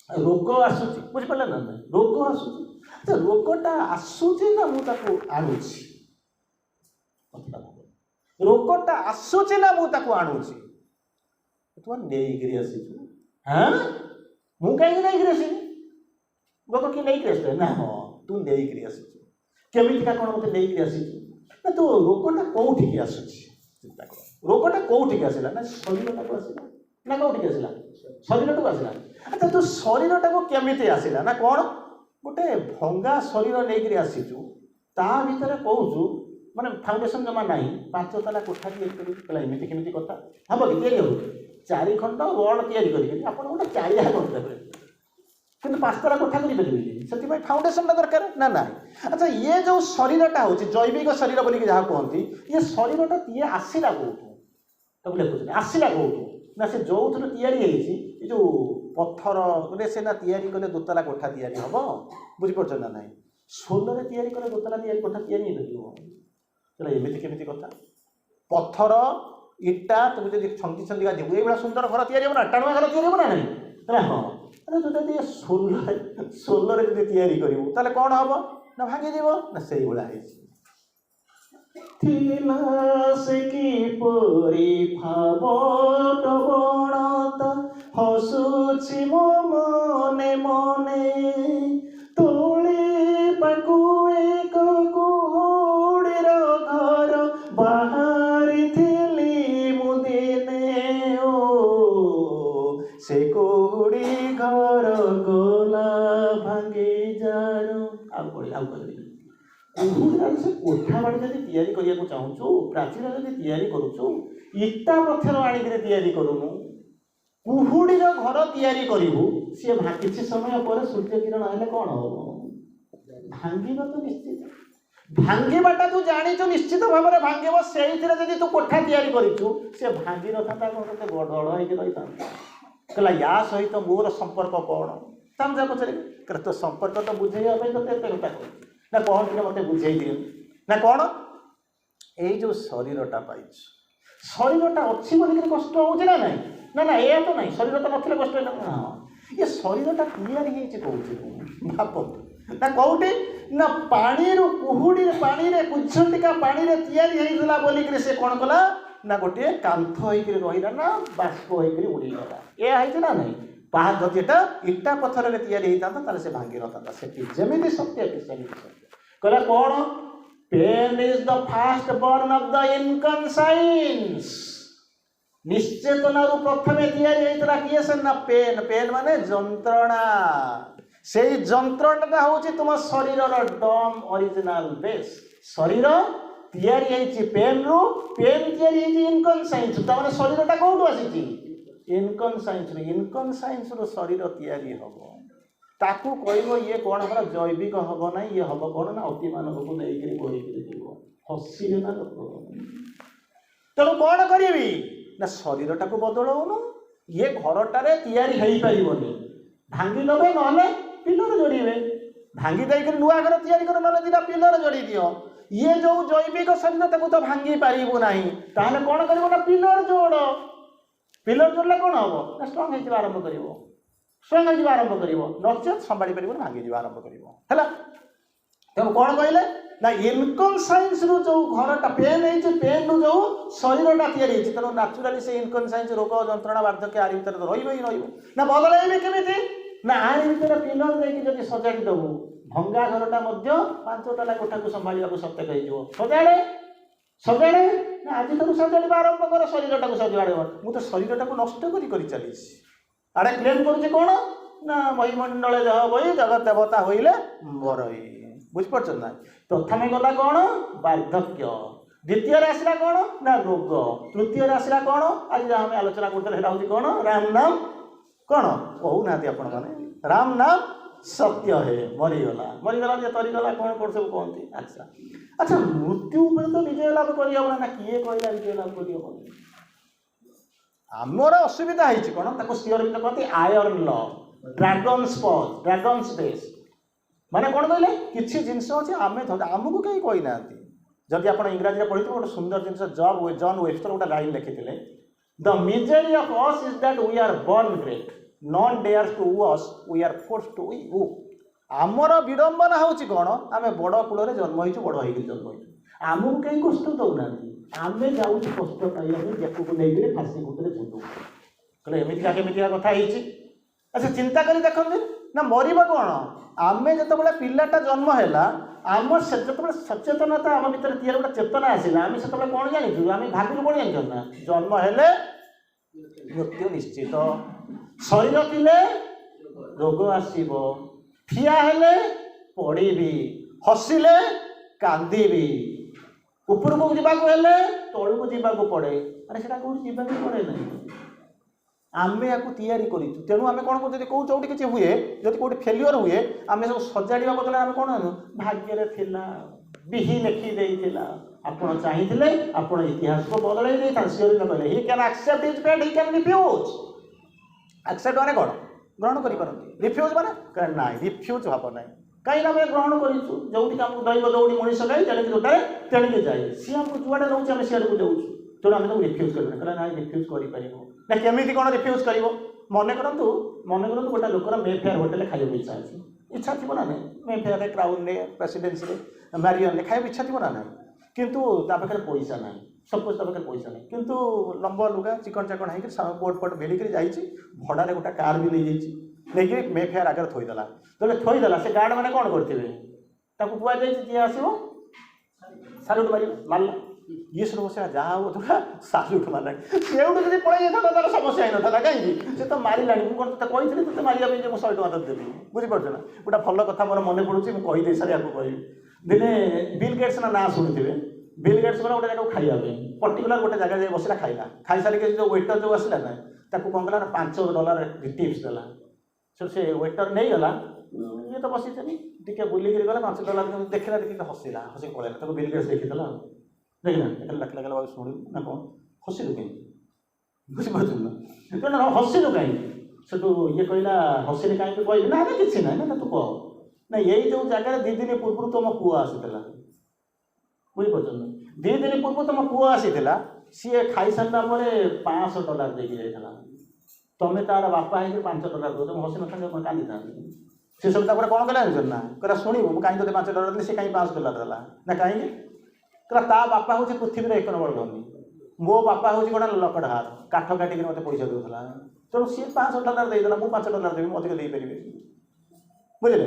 रोग आसूची बुझिपारे ना रोग आसूची रोगटा आसूची ना मुझे आणुची रोगटा आसूची ना मुझे आणुची तू नहीं आसीचु हाँ मु कहीं नहीं आसी लोक कि नहीं आसते ना हाँ तू नहीं आसीचु केमिका कौन मत नहीं आसीचु ना तो रोगटा कौटिक आसूची चिंता कर रोगटा कौटिक आसला ना शरीरटा को आसला ना कौटिक आसला शरीरटा को आसला अच्छा तू शरीरटा को केमिति आसला ना कौन गोटे भंगा शरीर नहीं आसीचु ता भीतर कहूँ माने फाउंडेशन जमा ना 5 तला कोठा एमती केमी कथा हम कि हो 4 खंड रड या गोटे चारिया करदे कि 5 तला कोठा करें फाउंडेशन दरकार ना ना अच्छा ये जो शरीरटा हूँ जैविक शरीर बोलिक जहाँ कहती ये शरीरटा ये आसला कौटू लिखुचे आसला कौटू ना से जो थी जो पत्थर से ना तैयारी कले दोतला कोठा तैयारी हम बुझीपार ना ना सोलर तैयारी कले दोतला तैयारी कोठा तैयारी चलो एमती केमी कथा पत्थर इटा तुम जब छंदी छंदिका जीव ये सुंदर घर तैयारी हो ना टाणुआ घर तैयारी हो ना नहीं हाँ जो सोलर जो तैयारी करूँ कौन हम ना भांगी ना से भाई से किपरि भाव प्रवणता हसुछि मो मने मने तोली पाकु एक कुहुड़ीर घर बाहरी थिली मुदिने ओ से कुहुड़ी घर गला भांगी जानु आउ पड़ी आउ कर से कोठा बाड़ी जब तैयारी करने चाहूँ प्राचीर जब तैयारी करुचु इटा पत्थर आणिक तैयारी करूनु कुहुड़ीर घर तैयारी करूँ सी किसी समय पर सूर्य किरण आने कौन हम भांगा तो निश्चित भांगाटा तू जाचु निश्चित भाव में भांग से तू कोठा तैयारी करूँ सी भांगी न था कौन गड़ रही था कहला या सहित मोर संपर्क कौन तम जा पचारे तो संपर्क तो बुझेगा तो एत कथा ना कौन टे मत बुझे दिए ना कौन यो शरीरटा पाई शरीरटा अच्छी बोलिक कष्ट हो ना ना ना ये तो नहीं शरीर तो नथिले कष्ट ना हाँ ये शरीरटा तैयारी कौन भाप ना कौटे ना पानी कुहुड़ी पानी कुछटिका पानी तैयारी होता बोलिक से कौन कला ना गोटे कांथ होकर रहा ना बाष्प होकर उड़ीगला ये ना नहीं पाहा जदि इटा पत्थर तैयारी होता से भांगी न था जमी सत्य सत्य कहला कौन pain is the first burn of the inconscience निश्चेतना प्रथम तैयारी होता किए से ना पेन पेन माने जंत्रणा से जंत्रणा हूँ तुम शरीर डम ओरिजिनल बेस शरीर तैयारी पेन रु पेन तैयारी इनकनसाइंस तमें शरीरटा कौटू आसी इनकनसाइंस रो शरीर तैयारी हम ताकू कह ये कौन हमारा जैविक हम ना ये हम कौन ना अति मानव को लेकर बोईक हसी ना लोक तेणु कौन करी ना शरीरटा को बदलौन ये घरटारे तैयारी हो पारनी भांगी दबे ना पिलर जोड़े भांगी देकर नुआ घर तैयारी कर ना दिटा पिलर जोड़ी दियो ये जो जैविक शरीर तो भांगी पारू ना ताहले कौन कर पिलर जोड़ले कौन हम ना स्ट्रंग हो आरंभ कर स्ट्रंग हो आरंभ कर नचेत संभाली पार भांगी आरंभ कर तेणु कौन कहले ना इनकनसाइंस रु जो घरटा पेन है पेन रु जो शरीरटा तैयारी तेणु नाचुराली से इनकनसाइंस रोग जंत्रणा वार्धक्य आरि भर रही ना बदल केमी ना आरि भर पिलर देखिए जब सजाड़ी देबू भंगा घरटा 5 तला कोठा को संभाल सत्य हो सजाड़े सजाड़े ना आज तक सजाड़ा आरंभ कर शरीरटा को सजाड़े मुझे शरीरटा को नष्ट कर चली आड़े क्लेम करुचे कौन ना महीमंडल जह बही जगत देवता होइले बरई बुझिपार ना प्रथम गला कौन वार्धक्य द्वितीय आसला कौन ना रोग तृतीय आसला कौन आज जहाँ आम आलोचना करते कौन राम नाम कौन कहूना आपण मैंने राम नाम सत्य है मरीगला मरीगला जे तरीगला कौन कर सब कहते अच्छा अच्छा मृत्यु तो विजय लाभ करहब ना किए कहला विजय लाभ कर आमर असुविधा है कौन ताको श्री अरविंद कहते आयरन ल ड्रागन स्पॉज ड्रागन स्पेस माने कौन कहले किसी जिनस अच्छे आम आमको कहीं कही ना जदि आप इंग्राजी पढ़ी गोटे सुंदर जिन जॉन वेबस्टर गोटे लाइन लिखी the misery of us is that we are born great none dares to us we are forced to we आमर विडंबना होची कौन आम बड़ कूल जन्म हो बड़ हो जन्म हो आमको कहीं कष्ट दौना आम जाऊँ कष्ट पाइबा जेकू नहीं फाँसी गुटरे बुलू कहले एमतीका केमितिका कथा अच्छा चिंता कर देखते ना मरवा कौन आम जो पिलाटा जन्म है आम जो सचेतनता आम भर तीर गोटे चेतना आसला आम से कौन जानी आम भाविलु कौन जान ना जन्म हेले मृत्यु निश्चित शरीर थिले रोग आसब ठिया हेले पड़ी हसिले कांदी उपरको जावाक हेले तलू जावाक पड़े अरे से कौन जावाक पड़े ना आम या तैयारी करूँ तेणु आम कौन कर कौ चौटी किसी हुए जब कौट फेल्युअर हुए आम सब सजाड़ा बदल आम कौन भाग्य थिला बिही लेखिदे आपड़ चाहिए आपड़ इतिहास को बदल कहले he can accept his fate he can refuse accept माने कौन ग्रहण करपारती रिफ्यूज माने ना रिफ्यूज भाव ना कहीं आम ग्रहण करूँ जो दैव दौड़ी मनीष गाई तेणिक जोटारे तेणिक जाए सी आमको जुआड़े नौचे आम सियाड़ को जाऊँ तेणु आम रिफ्यूज कर ना रिफ्यूज कर ना केमी कौन रिफ्यूज कर मन करूँ गोटे लोकर मेफेयर होटेल खाइबा इच्छा अच्छे इच्छा थी ना नहीं मेफेयर क्राउन ने प्रेसिडेंसी मैरियन खाइबा इच्छा थी ना नहीं किंतु पाखे पैसा ना सपोज पाखे पैसा ना किंतु लंब लुगा चिकन चाकन है बोट पट भेड़ कर भड़ारे गोटे कार भी नहीं मेफेयर आगे थोदेला जो थोदेला से गार्ड मैंने कौन करेंगे कहुई जी आसो साल्यूट मारला ये समस्या जहाँ होता साल्यूट मारा सेठू जब पड़े जाता तार समस्या ही ना कहीं से तो मारा मुझे कही तुझे मारे 100 टଙ୍କା देवी बुझीपार ना गोटे भल कथा मोर मन पड़ूँ मुझे कहीदे सारे आपको कह दिने बिल गेट्स ना शुणुवे बिल गेट्स गला गोटे जगह खाइबा पर्टिकुलर गोटे जगह जाए बसला खाइला खाई सारिक जो वेटर जो आसला ना ताको कौन कला $5 टिप्स देला से वेटर नहीं गला ये तो बसी टे बुलिक गला $5 देखला देखिए हसिला हसिक पड़ेगा बिल गेट्स देखीदेला देखना लख लगे शुणु ना कौन हसिलु कहीं बुझीपार ना हसिलु कहीं से ये कहला हसिले कहीं कह ना किसी ना ना तू कह ना यही जो जगह 2 दिन पूर्व तुम पुआ आसीला बुझीपार ना 2 दिन पूर्व तुम पुआ आसीला सी खाई सारा पर $500 देकी जाइला तुम्हें तार बापा है $5 दो तुम हसी ना कांदी था सी सब कौन कला ना कहला शुणु मुझे कहीं तो $5 देली सी कहीं $5 देला ना कहीं कहला ता बापा हूँ पृथ्वी 1 नंबर धनी मो बापा हूँ गोटे लकड़हार काठ काटिक मत पैसा दूसरा तेणु सी $500 देदेला मुझे $5 देवी अधिक देपारे बुझे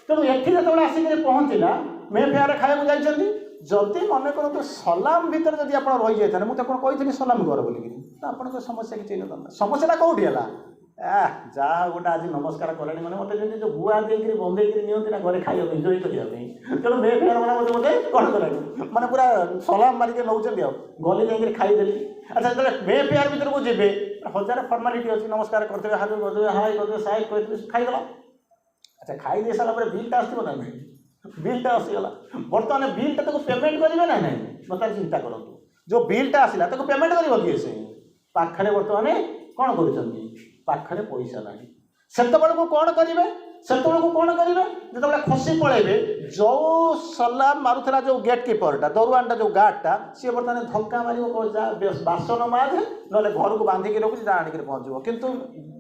तेणु ये जो आसिक पहुँचला मेफेयर खाया जाइए जदि मन करूँ सलाम भितर जब आप रही जाता मुझे कही सलाम कर बोलिकी आप समस्या किसी ना समस्या कौटी है जहाँ गोटे आज नमस्कार कले मैंने मतलब जो गुआ देकर बंधे नि घर खाइबा एंजॉय करने तेणु मेफेयर मैंने मतलब मतलब कौन कला मैंने पूरा सलाम मारिक नौकरी गली जाकर खाईदेली अच्छा जो मेफेयर भर को जी 1000 फर्मालीटी अच्छी नमस्कार करते हाथ करते हाई करते साइड करते खाईदेला अच्छा खाई दे सारा बिलटा आसो ना बिलटा आसीगला बर्तमान बिलटा तो पेमेंट करेंगे ना नहीं मतलब चिंता करूँ जो बिलटा आसला तो पेमेंट कर किए से पाखे बर्तमान कौन कर पैसा ना से कौन करेंगे से कौन करेंगे जो खसी पड़े जो सलाम मारूला जो गेट कीपरटा दरुआनटा जो गार्डटा सी बर्तमान धक्का मार बासन मार ना घर को बांधिक रखुच जहाँ आनिक पहुँचो कितु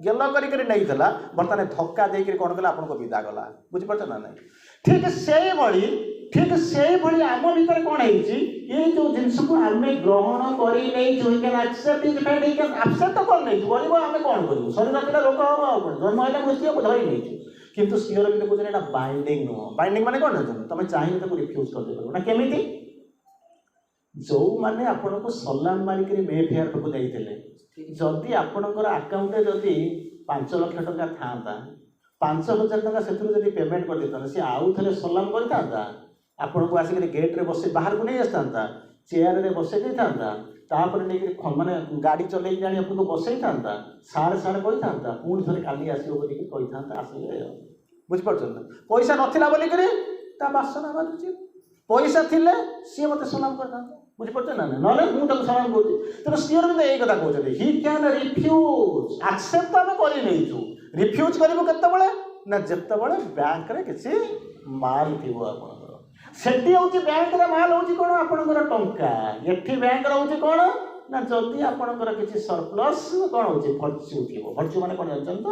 गेल कर नहीं बर्तमान धक्का देकर कौन कला आपको विदा गला बुझीपार ना ना ठीक से भाई आम भर कौन है जो जिनस को आम ग्रहण करसेप्ट तो कौन नहीं गरीब आम कौन करूँ शरीर रोग हम जन्म है मृत्यु धरी नहीं किंतु सीओर भी कहते हैं बाइंडिंग नुह बाइंडिंग माने कौन तुम चाहिए तो रिफ्यूज कर ना केमी जो मैंने आपन को सलाम मारिक मेफेयर को जाते जदि आपणकर आकाउंट जदि 5 लाख टका था 5,000 टଙ୍କା ସେଥିରୁ ଯଦି ପେମେଣ୍ଟ କରିଦେଇଥାନ୍ତା ସେ ଆଉ ଥରେ ସଲାମ କରିଥାନ୍ତା, ଆପଣଙ୍କୁ ଆସିକି ଗେଟ୍ରେ ବସେଇ ବାହାରକୁ ନେଇ ଆସିଥାନ୍ତା, ଚେୟାରରେ ବସେଇ ଦେଇଥାନ୍ତା, ତାପରେ ନେଇକି ମାନେ ଗାଡ଼ି ଚଲେଇକି ଆଣି ଆପଣଙ୍କୁ ବସେଇଥାନ୍ତା, ସାଡ଼େ ସାଡ଼େ କହିଥାନ୍ତା, ପୁଣି ଥରେ କାଲି ଆସିବ ବୋଲିକି କହିଥାନ୍ତା ଆସିଲେ। ବୁଝିପାରୁଛନ୍ତି ନା? ପଇସା ନଥିଲା ବୋଲିକିରି ତା ବାସନା ବାଜୁଛି, ପଇସା ଥିଲେ ସିଏ ମୋତେ ସଲାମ କରିଥାନ୍ତା। ବୁଝିପାରୁଛନ୍ତି ନା? ନହେଲେ ମୁଁ ତାକୁ ସଲାମ କରୁଛି। ତେଣୁ ଶ୍ରୀ ଅରବିନ୍ଦ ଏଇ କଥା କହୁଛନ୍ତି, ହି କ୍ୟାନ୍ ରିଫ୍ୟୁଜ୍। ଆକ୍ସେପ୍ଟ ଆମେ କରି ନେଇଛୁ, ରିଫ୍ୟୁଜ୍ କରିବୁ କେତେବେଳେ ନା ଯେତେବେଳେ ବ୍ୟାଙ୍କରେ କିଛି ମାଲ ଥିବ ଆପଣଙ୍କର। ସେଠି ହେଉଛି ବ୍ୟାଙ୍କରେ ମାଲ ହେଉଛି କ'ଣ? ଆପଣଙ୍କର ଟଙ୍କା। ଏଠି ବ୍ୟାଙ୍କର ହେଉଛି କ'ଣ ନା ଯଦି ଆପଣଙ୍କର କିଛି ସରପ୍ଲସ୍ କ'ଣ ହେଉଛି ଭର୍ଚ୍ୟୁ ଥିବ। ଭର୍ଚ୍ୟୁ ମାନେ କ'ଣ ଜାଣିଛନ୍ତି ତ?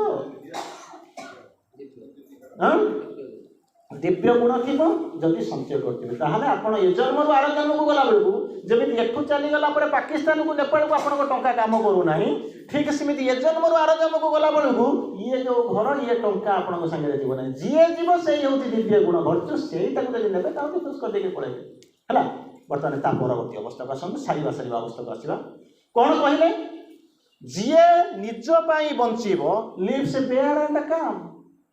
ଦିବ୍ୟ ଗୁଣ ଥିବ ଯଦି ସଞ୍ଚୟ କରିଥିବେ, ତାହେଲେ ଆପଣ ଏ ଜନ୍ମରୁ ଆର ଜନ୍ମକୁ ଗଲାବେଳକୁ ଯେମିତି ଏଠୁ ଚାଲିଗଲା ପରେ ପାକିସ୍ତାନକୁ ନେପାଳକୁ ଆପଣଙ୍କ ଟଙ୍କା କାମ କରୁନାହିଁ, ଠିକ୍ ସେମିତି ଏ ଜନ୍ମରୁ ଆର ଜନ୍ମକୁ ଗଲାବେଳକୁ ଇଏ ଯେଉଁ ଘର ଇଏ ଟଙ୍କା ଆପଣଙ୍କ ସାଙ୍ଗରେ ଯିବ ନାହିଁ। ଯିଏ ଯିବ ସେଇ ହେଉଛି ଦିବ୍ୟ ଗୁଣ ଭର୍ଚ୍ୟୁ, ସେଇଟାକୁ ଯଦି ନେବେ ତାକୁ ରିଫ୍ୟୁଜ୍ କରିଦେଇକି ପଳେଇବେ। ହେଲା, ବର୍ତ୍ତମାନ ତା ପରବର୍ତ୍ତୀ ଅବସ୍ଥାକୁ ଆସନ୍ତୁ, ସାରିବା ଅବସ୍ଥାକୁ ଆସିବା। କ'ଣ କହିଲେ? ଯିଏ ନିଜ ପାଇଁ ବଞ୍ଚିବ ଲିଭ୍ସ ବେୟାର ଆଣ୍ଡ କାମ୍,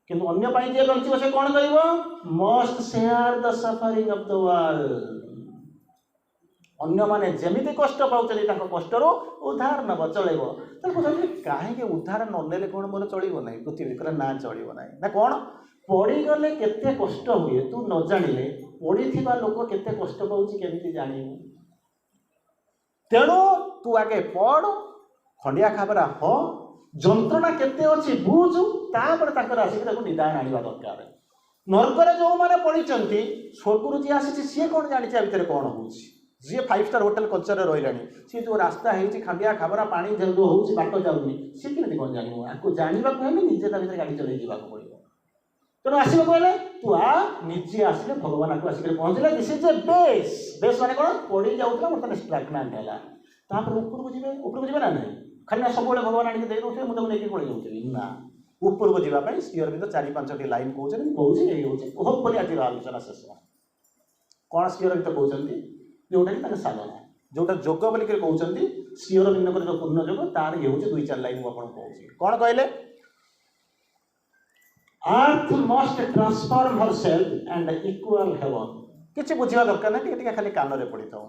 କିନ୍ତୁ ଅନ୍ୟ ପାଇଁ ଯିଏ ବଞ୍ଚିବ ସେ କ'ଣ କରିବ? Must share the suffering of the world. ଅନ୍ୟମାନେ ଯେମିତି କଷ୍ଟ ପାଉଛନ୍ତି ତାଙ୍କ କଷ୍ଟରୁ ଉଦ୍ଧାର ନେବ, ଚଳେଇବ। ତାକୁ କହୁଛନ୍ତି କାହିଁକି ଉଦ୍ଧାର ନ ନେଲେ କ'ଣ ମୋର ଚଳିବ ନାହିଁ ପୃଥିବୀ? କହିଲେ ନା ଚଳିବ ନାହିଁ। ନା କ'ଣ? ପଡ଼ିଗଲେ କେତେ କଷ୍ଟ ହୁଏ ତୁ ନ ଜାଣିଲେ ପଡ଼ିଥିବା ଲୋକ କେତେ କଷ୍ଟ ପାଉଛି କେମିତି ଜାଣିବୁ? ତେଣୁ ତୁ ଆଗେ ପଢ଼, ଖଣ୍ଡିଆ ଖାବରା ହ, ଯନ୍ତ୍ରଣା କେତେ ଅଛି ବୁଝୁ, ତାପରେ ତାଙ୍କର ଆସିକି ତାକୁ ନିଦାନ ଆଣିବା ଦରକାର। ନର୍କରେ ଯେଉଁମାନେ ପଡ଼ିଛନ୍ତି, ସ୍ୱର୍ଗରୁ ଯିଏ ଆସିଛି ସିଏ କ'ଣ ଜାଣିଛି ଆ ଭିତରେ କ'ଣ ହେଉଛି? ଯିଏ 5 ଷ୍ଟାର ହୋଟେଲ କଲଚରରେ ରହିଲାଣି, ସିଏ ଯେଉଁ ରାସ୍ତା ହେଇଛି ଖାଣ୍ଡିଆ ଖାବରା ପାଣି ଯେଉଁ ହେଉଛି ବାଟ ଯାଉନି, ସିଏ କେମିତି କ'ଣ ଜାଣିବ? ଆକୁ ଜାଣିବାକୁ ହେଲେ ନିଜେ ତା ଭିତରେ ଗାଡ଼ି ଚଲେଇ ଯିବାକୁ ପଡ଼ିବ। ତେଣୁ ଆସିବାକୁ ହେଲେ ତୁ ନିଜେ ଆସିଲେ ଭଗବାନ ଆକୁ ଆସିକି ପହଞ୍ଚିଲେ। ଦିସ୍ ଇଜ୍ ଏ ବେସ୍। ବେସ୍ ମାନେ କ'ଣ? ପଡ଼ି ଯାଉଥିଲା ବର୍ତ୍ତମାନ ଷ୍ଟ୍ରାଗନାଣ୍ଟ ହେଲା, ତାପରେ ଉପରକୁ ଯିବେ ନା ନାହିଁ? ଖାଲି ନା ସବୁବେଳେ ଭଗବାନ ଆଣିକି ଦେଇ ଦେଉଥିବେ, ମୁଁ ତାକୁ ନେଇକି ପଳେଇ ଯାଉଥିବି ନା। ଉପରକୁ ଯିବା ପାଇଁ ଶ୍ରୀ ଅରବିନ୍ଦ 4-5ଟି ଲାଇନ୍ କହୁଛନ୍ତି। ମୁଁ କହୁଛି ଏଇ ହେଉଛି ହୋପଫୁଲି ଆଜିର ଆଲୋଚନା ଶେଷ। କ'ଣ ଶ୍ରୀ ଅରବିନ୍ଦ କହୁଛନ୍ତି? ଯେଉଁଟାକି ତାଙ୍କ ସାଧନା, ଯେଉଁଟା ଯୋଗ ବୋଲିକରି କହୁଛନ୍ତି, ଶ୍ରୀ ଅରବିନ୍ଦଙ୍କର ଯେଉଁ ପୂର୍ଣ୍ଣ ଯୋଗ, ତାର ଇଏ ହେଉଛି 2-4 ଲାଇନ୍ ମୁଁ ଆପଣଙ୍କୁ କହୁଛି। କ'ଣ କହିଲେ? Earth must transform herself and equal heaven. କିଛି ବୁଝିବା ଦରକାର ନାହିଁ, ଟିକେ ଟିକେ ଖାଲି କାନରେ ପଡ଼ିଥାଉ।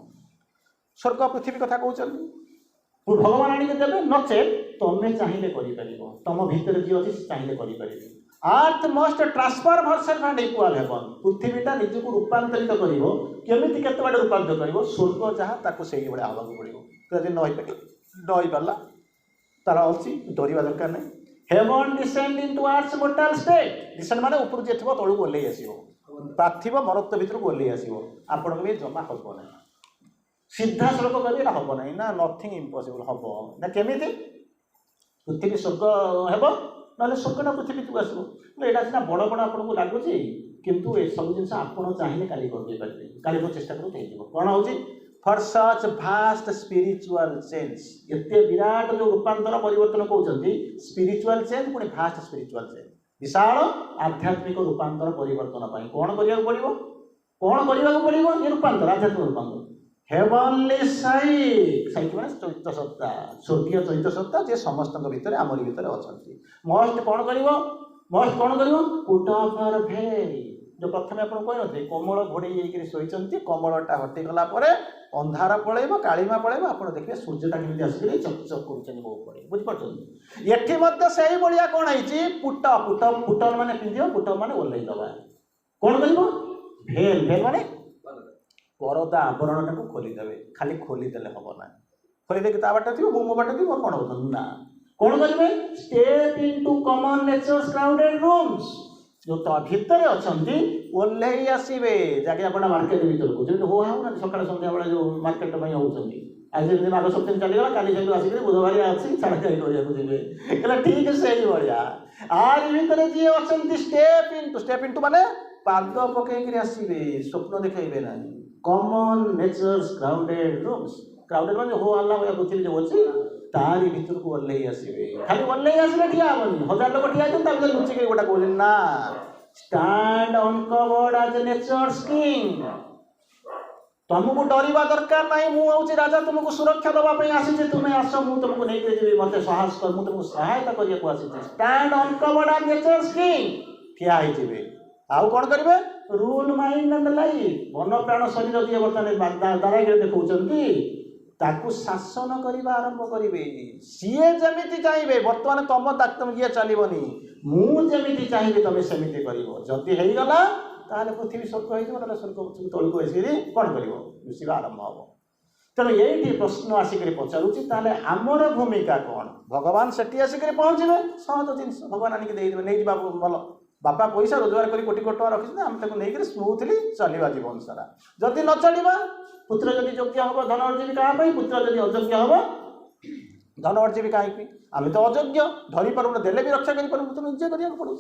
ସ୍ୱର୍ଗ ପୃଥିବୀ କଥା କହୁଛନ୍ତି, ଭଗବାନ ଆଣିକି ଦେବେ, ନଚେତ୍ ତମେ ଚାହିଁଲେ କରିପାରିବ। ତମ ଭିତରେ ଯିଏ ଅଛି ସେ ଚାହିଁଲେ କରିପାରିବେ। Earth must transform herself and equal heaven. ପୃଥିବୀଟା ନିଜକୁ ରୂପାନ୍ତରିତ କରିବ। କେମିତି କେତେ ବାଟ ରୂପାନ୍ତରିତ କରିବ? ସ୍ୱର୍ଗ ଯାହା ତାକୁ ସେଇଭଳିଆ ହେବାକୁ ପଡ଼ିବ। ଯଦି ନ ହେଇପାରିଲା ତାର ଅଛି, ଡରିବା ଦରକାର ନାହିଁ। Heaven descend into earth's mortal state. Descend ମାନେ ଉପରୁ ଯିଏ ଥିବ ତଳକୁ ଓହ୍ଲେଇ ଆସିବ, ପାର୍ଥିବ ମରତ୍ୱ ଭିତରକୁ ଓହ୍ଲେଇ ଆସିବ। ଆପଣଙ୍କୁ ବି ଜମା ହେବ ନାହିଁ। ସିଧାସଳଖ କରିବେ, ଏଇଟା ହେବ ନାହିଁ ନା, ନଥିଙ୍ଗ ଇମ୍ପସିବଲ୍। ହେବ ନା କେମିତି? ପୃଥିବୀ ସ୍ୱର୍ଗ ହେବ, ନହେଲେ ସ୍ୱର୍ଗଟା ପୃଥିବୀକୁ ଆସିବ। ଏଇଟା ସିନା ବଡ଼ ବଡ଼ ଆପଣଙ୍କୁ ଲାଗୁଛି, କିନ୍ତୁ ଏସବୁ ଜିନିଷ ଆପଣ ଚାହିଁଲେ କାଲି କରିଦେଇପାରିବେ। କାଲି ଚେଷ୍ଟା କରନ୍ତୁ ହେଇଯିବ। କ'ଣ ହେଉଛି? For such vast spiritual change. ଏତେ ବିରାଟ ଯେଉଁ ରୂପାନ୍ତର ପରିବର୍ତ୍ତନ କହୁଛନ୍ତି, ସ୍ପିରିଚୁଆଲ ଚେଞ୍ଜ, ପୁଣି ଭାଷ୍ଟ ସ୍ପିରିଚୁଆଲ ଚେଞ୍ଜ, ବିଶାଳ ଆଧ୍ୟାତ୍ମିକ ରୂପାନ୍ତର ପରିବର୍ତ୍ତନ ପାଇଁ କ'ଣ କରିବାକୁ ପଡ଼ିବ? ଏ ରୂପାନ୍ତର, ଆଧ୍ୟାତ୍ମିକ ରୂପାନ୍ତର। ହେଭନଲି ସାଇଟ୍ ମାନେ ଚୈତ୍ୟ ସତ୍ତା, ସ୍ୱର୍ଗୀୟ ଚୈତ୍ୟ ସତ୍ତା, ଯେ ସମସ୍ତଙ୍କ ଭିତରେ ଆମରି ଭିତରେ ଅଛନ୍ତି। ମଷ୍ଟ କ'ଣ କରିବ? ପୁଟ୍ ଅଫ୍ ହର୍ ଭେଲ୍। ଯେଉଁ ପ୍ରଥମେ ଆପଣ କହିନଥିଲେ, କମଳ ଘୋଡ଼େଇ ହେଇକରି ଶୋଇଛନ୍ତି, କମଳଟା ହଟିଗଲା ପରେ ଅନ୍ଧାର ପଳେଇବ, କାଳିମା ପଳେଇବ, ଆପଣ ଦେଖିବେ ସୂର୍ଯ୍ୟଟା କେମିତି ଆସିକରି ଚକ୍ ଚକ୍ କରୁଛନ୍ତି ବହୁ ପଡ଼େ। ବୁଝିପାରୁଛନ୍ତି? ଏଠି ମଧ୍ୟ ସେଇଭଳିଆ କ'ଣ ହେଇଛି? ପୁଟନ୍ ମାନେ ପିନ୍ଧିବ, ପୁଟନ୍ ମାନେ ଓହ୍ଲେଇ ଦେବା। କ'ଣ କରିବ? ଭେଲ୍ ମାନେ ପରଦା ଆବରଣଟାକୁ ଖୋଲିଦେବେ। ଖାଲି ଖୋଲିଦେଲେ ହେବ ନା, ଖୋଲିଦେଇକି ତା ବାଟ ଥିବ, ମୁଁ ମୋ ବାଟ ଥିବ, କ'ଣ ହଉଛନ୍ତି ନା। କ'ଣ କରିବେ? Step into common nature's crowded rooms. ଯେଉଁ ତା ଭିତରେ ଅଛନ୍ତି ଓହ୍ଲେଇ ଆସିବେ। ଜାଗା ଆପଣ ମାର୍କେଟ ଭିତରକୁ ଯେମିତି ହୋ ହେଉନାହାନ୍ତି ସକାଳେ ସନ୍ଧ୍ୟାବେଳେ ଯେଉଁ ମାର୍କେଟ ପାଇଁ ହେଉଛନ୍ତି। ଆଜି ଯେମିତି ମାଘ ସପ୍ତମୀ ଚାଲିଗଲା, କାଲି ସେଠୁ ଆସିକରି ବୁଧବାରିଆ ଅଛି ଛାଡ଼ଖାଇ କରିବାକୁ ଯିବେ। ହେଲେ ଠିକ୍ ସେଇଭଳିଆ ଆରି ଭିତରେ ଯିଏ ଅଛନ୍ତି ଷ୍ଟେପ୍ ଇନଟୁ ମାନେ ପାଦ ପକେଇକିରି ଆସିବେ, ସ୍ୱପ୍ନ ଦେଖାଇବେ ନାହିଁ। Common nature's crowded rooms. Crowded ମାନେ ହୋ ହଲ୍ଲା ଭଳିଆ ପୃଥିବୀ ଯେଉଁ ଅଛି ତାରି ଭିତରକୁ ଓହ୍ଲେଇ ଆସିବେ। ଖାଲି ଓହ୍ଲେଇ ଆସିଲେ ଠିଆ ହେବନି, 1000 ଲୋକ ଠିଆ ହେଇଛନ୍ତି ତା ଭିତରେ ଲୁଚିକି ଗୋଟା କହୁଛନ୍ତି ନା। ଷ୍ଟାଣ୍ଡ ଅନକଭର୍ଡ ଆଜ୍ ନେଚର୍ସ କିଙ୍ଗ। तुमको डरवा दरकार नहीं, मुझे राजा तुमको सुरक्षा दवाई आसी, तुम्हें आस तुमको नहीं जी मत साहस कर तुमको सहायता करने stand uncovered at nature's king ठिया होइजिबे। आउ कौन करेंगे? Rule mind and life. मन प्राण शरीर जी बर्तमान दादागिरी देखौछंती ताकू शासन करवा आरंभ करेंगे। सीए जमी चाहिए बर्तमान तुम तुम ये चलनी मुझे चाहिए तुम सेमती कर जदि होगला ताहले पृथ्वी स्वर्ग हो स्वर्ग तौक आसिक कौन कर मिशा आरंभ हम। तेणु ये प्रश्न आसिक पचारूँ ताहले आमर भूमिका कौन? भगवान सेठी आसिक पहुँचे सहज जिन भगवान आनिक देदेवे नहीं भल बापा पैसा रोजगार कर कोटी कोटी टका रखी आम नहीं स्मूथली चलवा जीवन सारा। जदि न चलवा पुत्र जदि योग्य हम धन अर्जीवी क्या पुत्र जदि अयोग्य हम धन अर्जीवी कहीं आम तो अयोग्य धरी पार देले भी रक्षा कर तो निजे करा पड़े।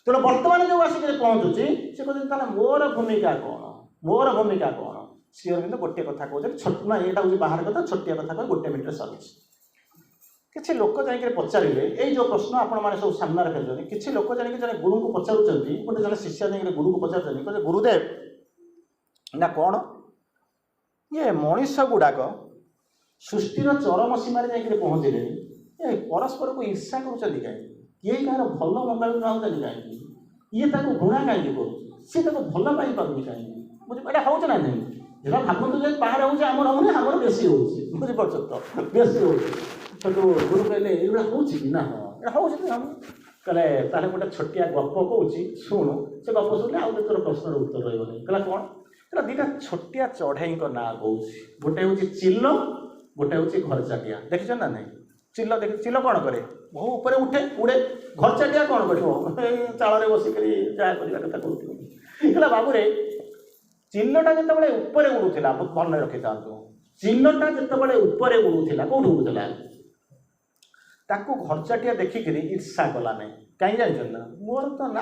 तेणु बर्तमान जो आसिक पहुँचुची से कहते मोर भूमिका कौन मोर भूमिका कौन सी कि गोटे कथा कहते छोट ना यहाँ हूँ बाहर कथा छोटिया कथा कह गोटे मिनट सर किसी लोक जाकर पचारे ये जो प्रश्न आपण मैंने सब सामने रखते किसी लोक जाकि जन गुरु को पचारुंट गोटे जन शिष्य जाकर गुरु को पचार कहते गुरुदेव ना कौन ये मनीष गुड़ाक सृष्टिर चरम सीमार जाकर पहुँचले ये परस्पर को ईर्षा करुँच कहीं कह भल मंगल चाहूँ कहीं ये घृणा कहीं कर भल पाई पार्टी कहीं बुझे हूँ ना नहीं जो भावतु जो बाहर हो आमर होने आमर बेसी हो बुझीपार तो बेसी हो गुरु कहले ये हूँ कि ना हाँ हूँ कहले ताले गोटे छोटिया गप कहूँ शुण से गप शुणिले आउ तोर प्रश्नर उत्तर रही कहला कौन कहला दुटा छोटिया चढ़ई ना कहूँ गोटे हूँ चिल्ल गोटे हूँ घरचाटिया देखीच ना नहीं चिल्ल देख चिल्ल कौन करे बहु ऊपर उठे उड़े घरचाटिया कौन कर चाल बसिक जहाँ करवा कथा कहूँ कहला बाबूरे चिल्लटा जिते ऊपर उड़ूला बहुत मन रखी था चिल्लटा जिते ऊपर उड़ूला कौट उड़ूला ताकू घरचाटिया देखिक ईर्षा कला नहीं कहीं जान ना मोर तो ना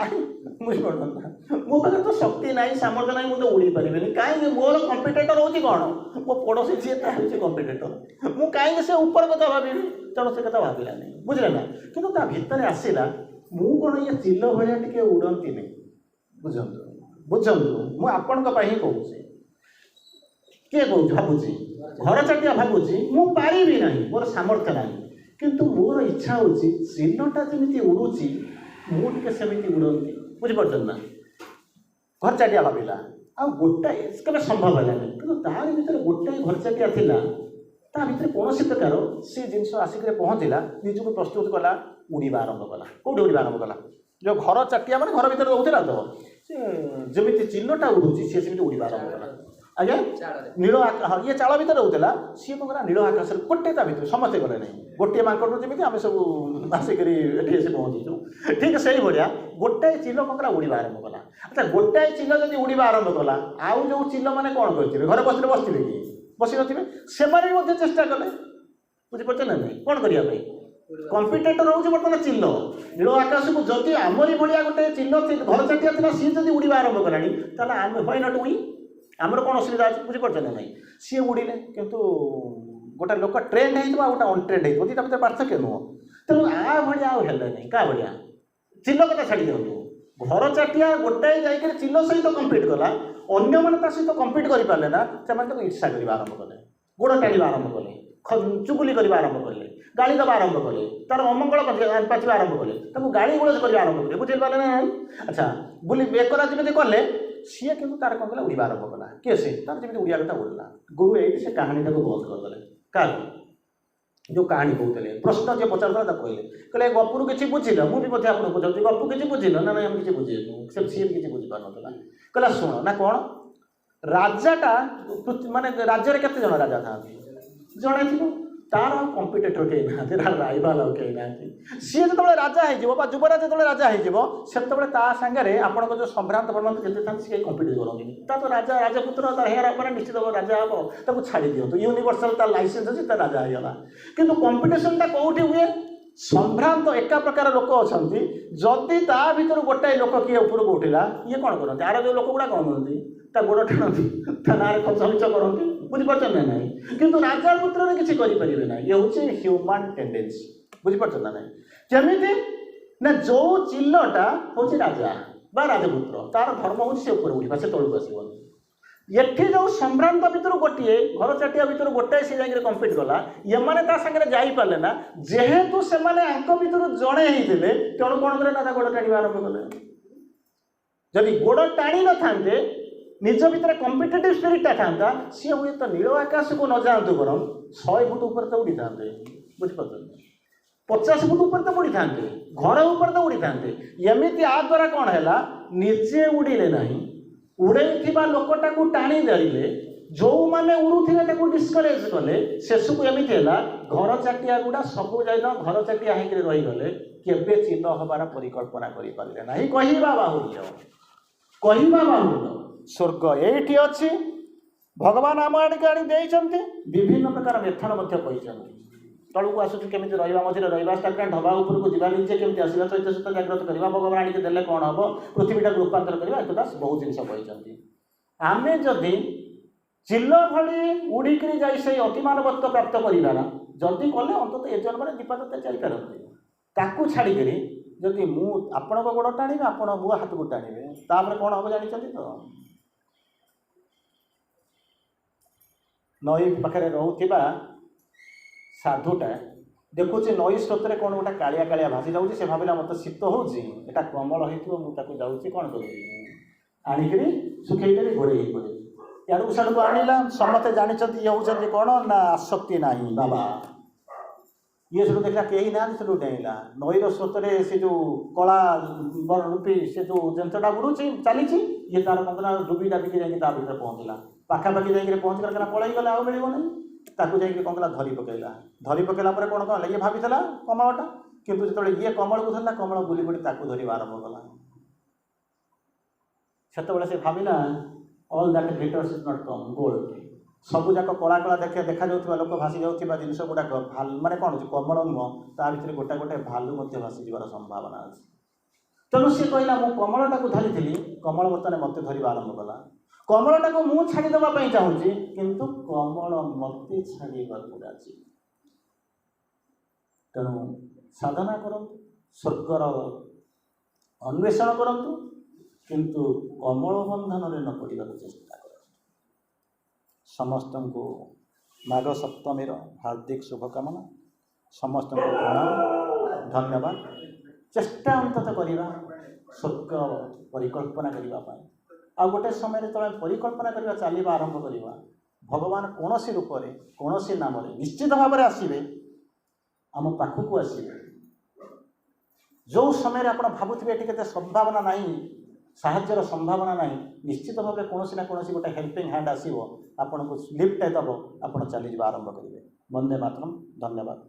बुझीपार मो पाखे तो शक्ति ना सामर्थ्य ना मुझे उड़ी पारे कहीं मोर कंपिटेटर हूँ कौन मो पड़ोसी सी कंपिटेटर मुझे कहीं से ऊपर कथा भावी तेणु से कथा भाविला नहीं बुझे ना कि भितर आसला मु कौन ये चिल्ल भाया टे उड़ती नहीं बुझंतु बुझंतु मुझे ही कहूँ किए कहूँ भावुची घरचाटिया भावुची मुझे ना मोर सामर्थ्य ना किंतु मोर इच्छा हूँ चिन्हटा जमी उड़ूची मुझे सेमती उड़ती बुझीपार ना घरचाटिया भाविला आ गोटाए केवे संभव है कि तार भर गोटाए घरचाटिया थिला ता भर कौन प्रकार सी जिनस आसिक पहुँचला निजक प्रस्तुत कला उड़वा आरंभ कला कौटे उड़वा आरंभ कला जो घर चाटिया मैंने घर भर रोला तो जमी चिन्हटा उड़ूची सी सेमती उड़वा आरंभ कला आज्ञा नील आकाश ये चाल भर रोला सी कौन कला नील आकाश गोटे भर समस्ते गले ना गोटे मांकड़ जमी आम सब आसिक पहुँचीचु ठीक से भाया गोटाए चिल्ल कौन कला उड़वा आरंभ कला। अच्छा गोटाए चिल्ल जब उड़वा आरंभ कला आउ जो चिल्ल मैंने कौन करेंगे घर बस बसवे कि बस नी से चेष्टा कले बुझीपार ना नहीं कौन करने कंपिटेटर हूँ बर्तमान चिल्ल नील आकाश को जदि आमरी भाया गोटे चिल्ल घर चाटिया था सी जब उड़वा आरंभ कला आम व्हाई नॉट वी आमर कौन असुविधा अच्छे बुझीपार ना नहीं सी उड़िले किंतु गोटे लोक ट्रेंड हो गोटे अनट्रेंड हो दुटा भर पार्थक्य नुह तेणु आ भाया आगे नहीं क्या भाया चिल्ल कथा छाड़ी दिखाँ घर चाटिया गोटाए जाकर चिल्ल सहित कम्पिट कला अन्य मैंने सहित कम्पिट करें ना से ईर्षा करवा आरंभ कले गोड़ टाणवा आरंभ कले चुगुली करवा आरंभ कले गाड़ी दबा आरंभ कले तार अमंगल पाचिबा आरंभ कले गाड़ी गुलज करवा आरंभ कले बुझे पारे ना। अच्छा बुली बेकरा जमी कले सी कि तार कौन कला उड़वा आरंभ कला किए से तार जमी उड़िया कथा उड़ला गुरु ये से कहानी बंद करदे क्या जो कहानी कहते प्रश्न जो पचार कहले गपुर किसी बुझिल मुझे आपको पचार गपु किसी बुझिल ना ना किसी बुझेनु से सी किसी बुझीपार ना कहला शुण ना कौन राजाटा माने राज्य के जन राजा था जड़े थी तार कंपिटेटर कहीं ना तार राइवाल कहीं ना सी जो राजा हो युवराज जो राजा हो सागे आपण जो संभ्रांत बर्मंत जिते था सी कंपिट करती तो राजा राजपुत्र तार हेर निश्चित राजा हम छाड़ी दिखाँ यूनिवर्सल तार लाइसेंस अच्छी तार राजा होगा किंतु कंपिटिशनटा कौटी हुए संभ्रांत एका प्रकार लोक अच्छा जदि ता भर गोटाए लोक किए ऊपर को उठिला ये कौन करते आर जो लोक गुड़ा कौन करती ता गोड़ टाणती ता ना खर्च मिच करती बुझीपार ना ना किंतु राजा पुत्र किसी करें ना ये हूँ ह्यूमान टेंडेन्सी बुझीपार ना ना जमी ना जो चिल्लटा हूँ राजा बा राजपुत्र तार धर्म हूँ से ऊपर उठा से तौक आसबन एठी जो संभ्रांत भितर गोटे घर चाटिया भितर गोटे सी जाकर कम्पिट कला ये मैंने सागर जापारे ना जेहेतु से भितर जड़े होते तेणु कौन कले ना गोड़ टाणी आरंभ कले जदि गोड़ टाणी न था निज भितर कंपिटेटिव स्पिरिटा था सी हुए तो नील आकाश को न जातु बर 100 फुट ऊपर तो उड़ी था बुझीपार 50 फुट ऊपर तो उड़ी था घर ऊपर तो उड़ी था एमती आ द्वारा कौन है निजे उड़े ना उड़े लोकटा को टाणी देले जो मैंने उड़ुले डिस्करेज कले शेष को एमती है घर चाटिया गुड़ा सब जाइन घर चाटिया होकर रहीगले केवे चित हबार परिकल्पना करें ना कहवा बाहुल्य कहवा बाहुल्य स्वर्ग ये अच्छी भगवान आम आड़े आनी देते विभिन्न प्रकार मेथड तलू आसूँ केमी रहा मझे रहा स्टाग्नांट हवा उपरको जीवा निजे केमी आसला चैत सहित जागृत करवा भगवान आनिक देले कौन हम पृथ्वीटा रूपांतर करवा एक बहुत जिन कहते आम जदि चिल्ल भली उड़िक से अतिमानवत्व प्राप्त करार जदि कले अंत ए जन्म दीपादत्ता जापारती छाड़ी जदि आपण गोड़ टाणी आपण मो हाथ को टाणे तापर कौन हम जानते तो नई पाखे रोकवा साधुटा देखुचे नई स्रोत कौन गोटे कालिया कालिया भासी जाऊँगी से भाविला मत शीत होटा कमल होता जाऊँगी कौन कर आणिक सुखेकर घोड़े पड़े याड़ू साड़ू आणला समस्ते जानते ये हूँ कौन ना आसक्ति ना बाबा ये सब देखला कहीं ना से डेला नईर स्रोत से जो कला रूपी से जो जिनटा बुड़ू चली ये तार कौन डुबी डाबिकी जाकि भर पहुँचला पाखापाखि जाकर पहुँचकर पलि गला आउ मिलना ताकू जाकि कौन धरी पकड़ा कौन कौन ये भाई कमलटा किंतु जो ये कमल को धरला कमल बुली बुली धरवा आरंभ कला से भाविला all that glitters is not come gold सबू जाक कला कला देखा जाऊा लोक भासी जाऊा जिनस गुड़ाक माने कौन कमल नुह ता भर गोटे गोटे भालू भासी जबार संभावना अच्छी तेणु सी कहला मु कमलटा को धरी कमल बर्तमान मत धरवा आरंभ कला कमलटा को मु छाड़देवाई चाहूँगी किंतु कमल मत छाड़क राजी तेणु साधना करूँ स्वर्गर अन्वेषण करूँ किंतु कमल बंधन न पड़ा चेष्टा कर समस्त को माघ सप्तमी हार्दिक शुभकामना समस्त को प्रणाम धन्यवाद चेष्टा अंततः करवा स्वर्ग परिकल्पना करने आ गोटे समय तले परिकल्पना करवा चलवा आरंभ करवा भगवान कौन सी रूप से कौन सी नाम निश्चित भाव में आसवे आम पाखक आसवे जो समय आप भावुवे ये संभावना ना साहाଯ୍यर संभावना ना निश्चित भाव में कौन ना कौन गोटे हेल्पिंग हैंड आसो आपन को लिफ्ट दब आप चलीजा आरंभ करेंगे। वंदे मातरम। धन्यवाद।